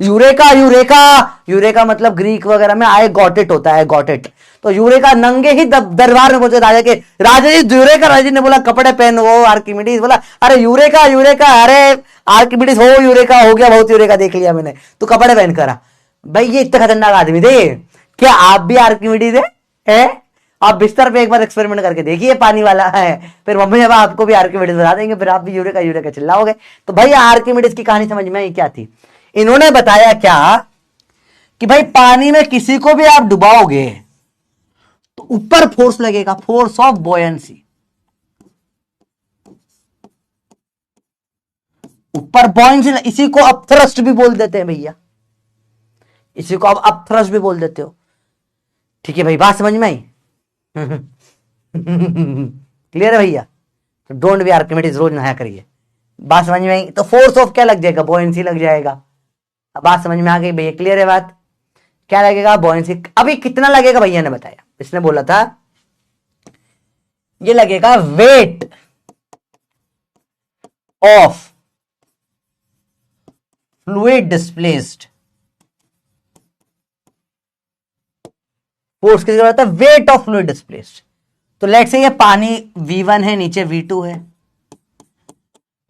यूरेका यूरेका, यूरेका मतलब ग्रीक वगैरह में आए गॉट इट होता है, गॉट इट। तो यूरेका नंगे ही दरबार में पहुंचे राजा के, राजा जी यूरेका। राजा जी ने बोला कपड़े पहन। वो आर्किमिडीज बोला अरे यूरेका यूरेका, अरे आर्किमिडीज हो यूरेका, हो गया बहुत यूरेका देख लिया मैंने, तू कपड़े पहन करा। भाई ये इतने खतरनाक आदमी थे। क्या आप भी आर्किमिडीज है? आप बिस्तर पे एक बार एक्सपेरिमेंट करके देखिए, पानी वाला है, फिर मम्मी जब आपको भी आर्किमिडीज बता देंगे, फिर आप भी यूरेका यूरेका चिल्लाओगे। तो भाई आर्किमिडीज की कहानी समझ में आई क्या थी? इन्होंने बताया क्या कि भाई पानी में किसी को भी आप डुबाओगे तो ऊपर फोर्स लगेगा, फोर्स ऑफ बॉयंसी। ऊपर बॉयंसी, इसी को अपथ्रस्ट भी बोल देते हैं भैया, इसी को आप अपथ्रस्ट भी बोल देते हो। ठीक है भाई, बात समझ में आई? क्लियर है भैया? तो डोंट बी आर्किमिडीज, रोज नहाया करिए। बात समझ में आई? तो फोर्स ऑफ क्या लग जाएगा? बॉयंसी लग जाएगा। अब बात समझ में आ गई भैया? क्लियर है बात? क्या लगेगा? बॉयंसी। अभी कितना लगेगा भैया ने बताया, इसने बोला था ये लगेगा weight of fluid displaced. Force किसकी जरूरत है? Weight of fluid displaced. तो लेट्स से ये पानी V1 है, नीचे V2 है।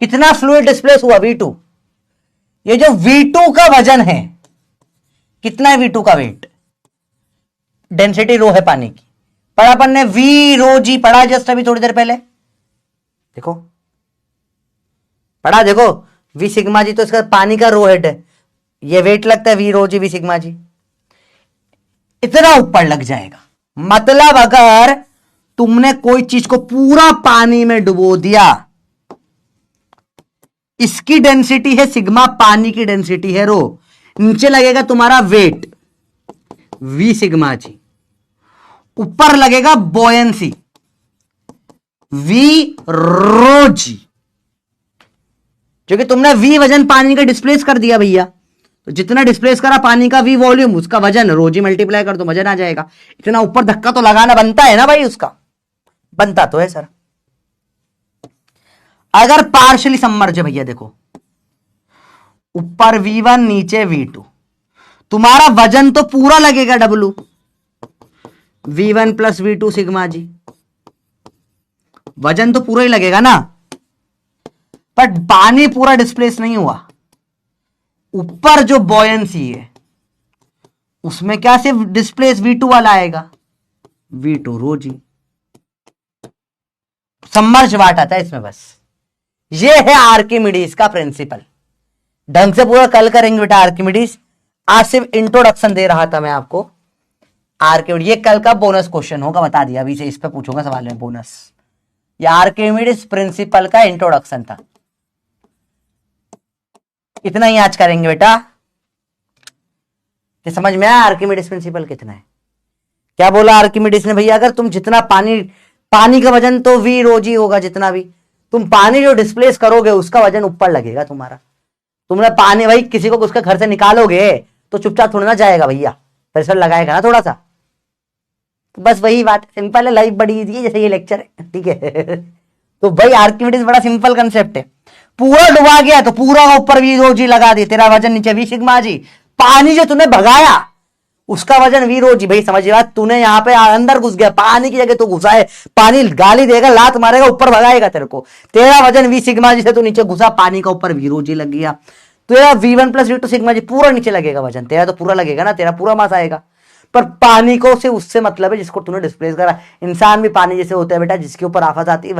कितना फ्लूइड डिस्प्लेस हुआ? V2। ये जो V2 का वजन है, कितना है V2 का वेट? डेंसिटी रो है पानी की, पढ़ा अपन ने, वी रो जी पढ़ा जस्ट अभी थोड़ी देर पहले। देखो पढ़ा, देखो वी सिग्मा जी, तो इसका पानी का रो हेड है, ये वेट लगता है V rho g V sigma g. इतना ऊपर लग जाएगा। मतलब अगर तुमने कोई चीज को पूरा पानी में डुबो दिया, इसकी डेंसिटी है सिग्मा, पानी की डेंसिटी है रो, नीचे लगेगा तुम्हारा वेट वी सिग्मा जी, ऊपर लगेगा बॉयंसी वी रो जी, क्योंकि तुमने वी वजन पानी का डिस्प्लेस कर दिया भैया, तो जितना डिस्प्लेस करा पानी का वी वॉल्यूम, उसका वजन रो जी मल्टीप्लाई कर दो, वजन आ जाएगा। इतना ऊपर धक्का तो लगाना बनता है ना भाई, उसका बनता तो है सर। अगर पार्शियली सबमर्ज है भैया, देखो ऊपर V1 नीचे V2, तुम्हारा वजन तो पूरा लगेगा W, V1 plus V2 sigma जी, वजन तो पूरा ही लगेगा ना, बट पानी पूरा डिस्प्लेस नहीं हुआ। ऊपर जो बॉयंसी है उसमें क्या सिर्फ डिस्प्लेस V2 वाला आएगा, V2 रो जी, सबमर्ज वाट आता है इसमें बस। ये है आर्किमिडीज का प्रिंसिपल। ढंग से पूरा कल करेंगे बेटा आर्किमिडीज, आज सिर्फ इंट्रोडक्शन दे रहा था मैं आपको आर्किमिडीज। ये कल का बोनस क्वेश्चन होगा, बता दिया अभी से, इस पे पूछूंगा सवाल में बोनस। ये आर्किमिडीज प्रिंसिपल का इंट्रोडक्शन था, इतना ही आज करेंगे बेटा। ये समझ में आया आर्किमिडीज प्रिंसिपल कितना है? क्या बोला आर्किमिडीज ने भैया, अगर तुम जितना पानी का वजन तो वी रो जी होगा, जितना भी तुम पानी जो डिस्प्लेस करोगे उसका वजन ऊपर लगेगा तुम्हारा। तुमने पानी भाई किसी को उसके घर से निकालोगे तो चुपचाप थोड़ा ना जाएगा भैया, प्रेशर लगाएगा ना थोड़ा सा। तो बस वही बात, सिंपल है, लाइफ बड़ी इजी है, जैसे ये लेक्चर है, ठीक है। तो भाई आर्किमिडीज बड़ा सिंपल कंसेप्ट है। पूरा डुबा गया तो पूरा ऊपर वी रो जी लगा दी, तेरा वजन नीचे वी सिग्मा जी। पानी जो तूने भगाया उसका वजन वी रो जी, भाई समझिए बात, तूने यहाँ पे अंदर घुस गया, पानी की जगह तू घुसा है, पानी गाली देगा, लात मारेगा, ऊपर भगाएगा तेरे को, तेरा वजन वी सिग्मा जी से तू नीचे घुसा, पानी का ऊपर वी रो जी लग गया, तेरा V1 प्लस V2 सिग्मा जी पूरा नीचे लगेगा वजन, तेरा तो पूरा लगेगा ना, तेरा पूरा मास आएगा। पर पानी को से उससे मतलब है जिसको तूने डिस्प्लेस करा। इंसान भी पानी जैसे होता है बेटा, जिसके ऊपर आफत आती है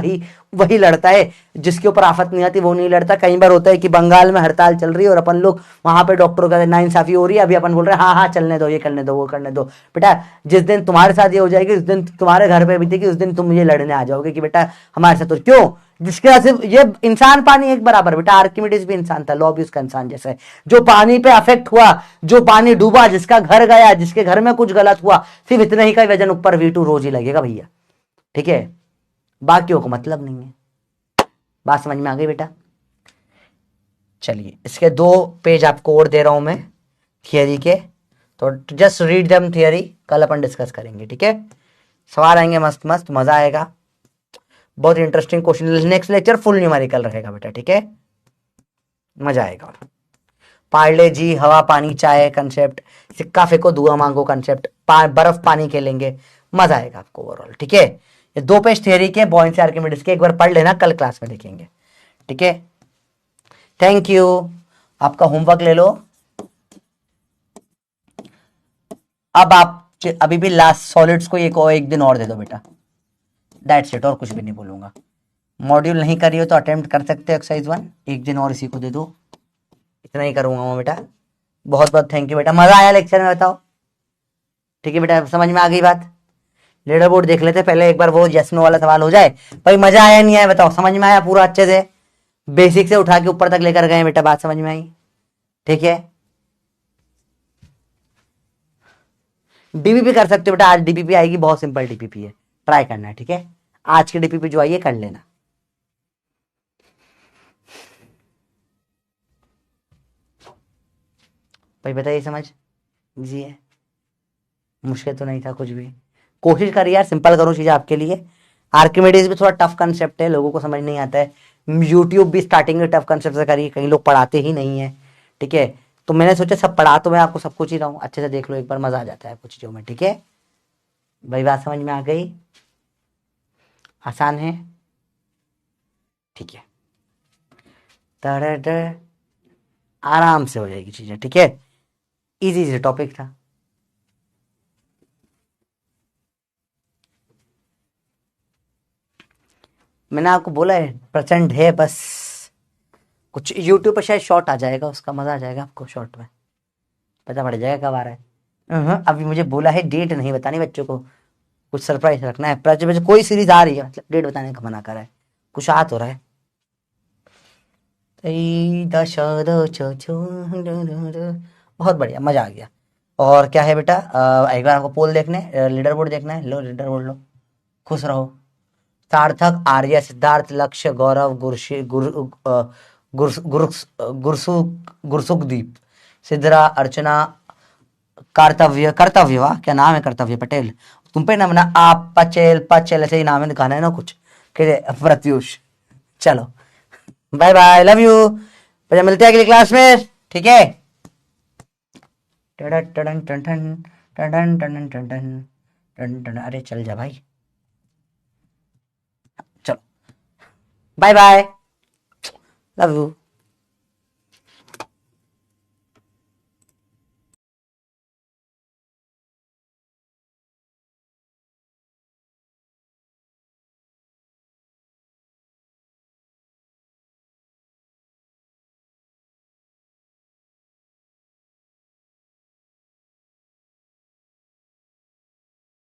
वही लड़ता है, जिसके ऊपर आफत नहीं आती वो नहीं लड़ता। कई बार होता है कि बंगाल में हड़ताल चल रही है और अपन लोग वहां पे डॉक्टरों का नाइंसाफी हो रही है, अभी अपन बोल रहे हैं हाँ हाँ चलने दो, ये करने दो, वो करने दो। बेटा जिस दिन तुम्हारे साथ ये हो जाएगी, उस दिन तुम्हारे घर पे बीतेगी, उस दिन तुम मुझे लड़ने आ जाओगे कि बेटा हमारे साथ। तो क्यों? जिसके सिर्फ ये इंसान पानी एक बराबर, बेटा आर्किमिडीज भी इंसान था, लॉ भी उसका इंसान जैसा है। जो पानी पे अफेक्ट हुआ, जो पानी डूबा, जिसका घर गया, जिसके घर में कुछ गलत हुआ, सिर्फ इतना ही का वजन ऊपर V2 रोज ही लगेगा भैया, ठीक है, बाकियों को मतलब नहीं है। बात समझ में आ गई बेटा? चलिए इसके 2 पेज आपको और दे रहा हूं मैं थियरी के, तो जस्ट रीड देम थियरी, कल अपन डिस्कस करेंगे, ठीक है। सवाल आएंगे मस्त मस्त, मजा आएगा, बहुत interesting question. Next lecture full numerical रहेगा बेटा, ठीक है, मजा आएगा। पार्ले जी, हवा पानी चाय कंसेप्ट, सिक्का फेंको धुआं मांगो कंसेप्ट, बर्फ पानी खेलेंगे, मजा आएगा आपको ओवरऑल, ठीक है। ये 2 पेज थियरी के बॉयंसी आर्किमिडीज के, एक बार पढ़ लेना, कल क्लास में देखेंगे, ठीक है। थैंक यू, आपका होमवर्क ले लो। अब आप अभी भी लास्ट सॉलिड्स को एक दिन और दे दो बेटा, दैट्स इट, और कुछ भी नहीं बोलूंगा। मॉड्यूल नहीं करिए तो अटेम्प्ट कर सकते हो एक्सरसाइज 1, एक दिन और इसी को दे दो, इतना ही करूंगा मैं बेटा। बहुत बहुत थैंक यू बेटा, मजा आया लेक्चर में, बताओ, ठीक है बेटा, समझ में आ गई बात? लीडर बोर्ड देख लेते पहले एक बार, वो यस नो वाला सवाल हो जाए। भाई मजा आया नहीं आया बताओ, समझ में आया पूरा अच्छे से, बेसिक से उठा के ऊपर तक लेकर गए बेटा, बात समझ में आई, ठीक है। डीपीपी कर सकते हो बेटा, आज डीपीपी आएगी, बहुत सिंपल डीपीपी है, ट्राई करना है, ठीक है। आज की डीपीपी जो आई है कर लेना। भाई बताइए, समझ इजी है, मुश्किल तो नहीं था कुछ भी। कोशिश करिए यार सिंपल करो चीजें आपके लिए। आर्किमिडीज भी थोड़ा टफ कंसेप्ट है, लोगों को समझ नहीं आता है। यूट्यूब भी स्टार्टिंग में टफ कंसेप्ट से करिए, कई लोग पढ़ाते ही नहीं है, ठीक है। तो मैंने सोचा सब पढ़ा तो मैं आपको सब कुछ ही रहा हूँ, अच्छे से देख लो एक बार, मजा आ जाता है कुछ चीजों में, ठीक है भाई। बात समझ में आ गई? आसान है, ठीक है, आराम से हो जाएगी चीजें, ठीक है। इजी से टॉपिक था। मैंने आपको बोला है प्रचंड है, बस कुछ यूट्यूब पर शायद शॉर्ट आ जाएगा, उसका मजा आ जाएगा आपको, शॉर्ट में पता पड़ जाएगा कब आ रहा है। अभी मुझे बोला है डेट नहीं बतानी बच्चों को, कुछ सरप्राइज रखना है। प्रजा कोई सीरीज आ रही है, मतलब डेट बताने का मना कर रहा है, कुछ आ तो रहा है। बहुत बढ़िया, मजा आ गया। और क्या है बेटा, एक बार आपको पोल देखने, लीडर बोर्ड देखना है, लो लीडर बोर्ड लो, खुश रहो। सार्थक, आर्य, सिद्धार्थ, लक्ष्य, गौरव, गुरशी गुर गुरस गुरस गुरसु गुरसुखदीप, सिद्धरा, अर्चना, कर्तव्य, कर्तव्य, वाह क्या नाम है, कर्तव्य पटेल। तुम पे ना मना, आप पचेल पचेल ऐसे ही नाम है, दिखाना है ना कुछ, प्रत्युष। चलो बाय बाय, लव यू, फिर मिलते हैं अगली क्लास में, ठीक है। टडन टडन टडन टडन टडन टडन टडन, अरे चल जा भाई, चलो बाय बाय, लव यू।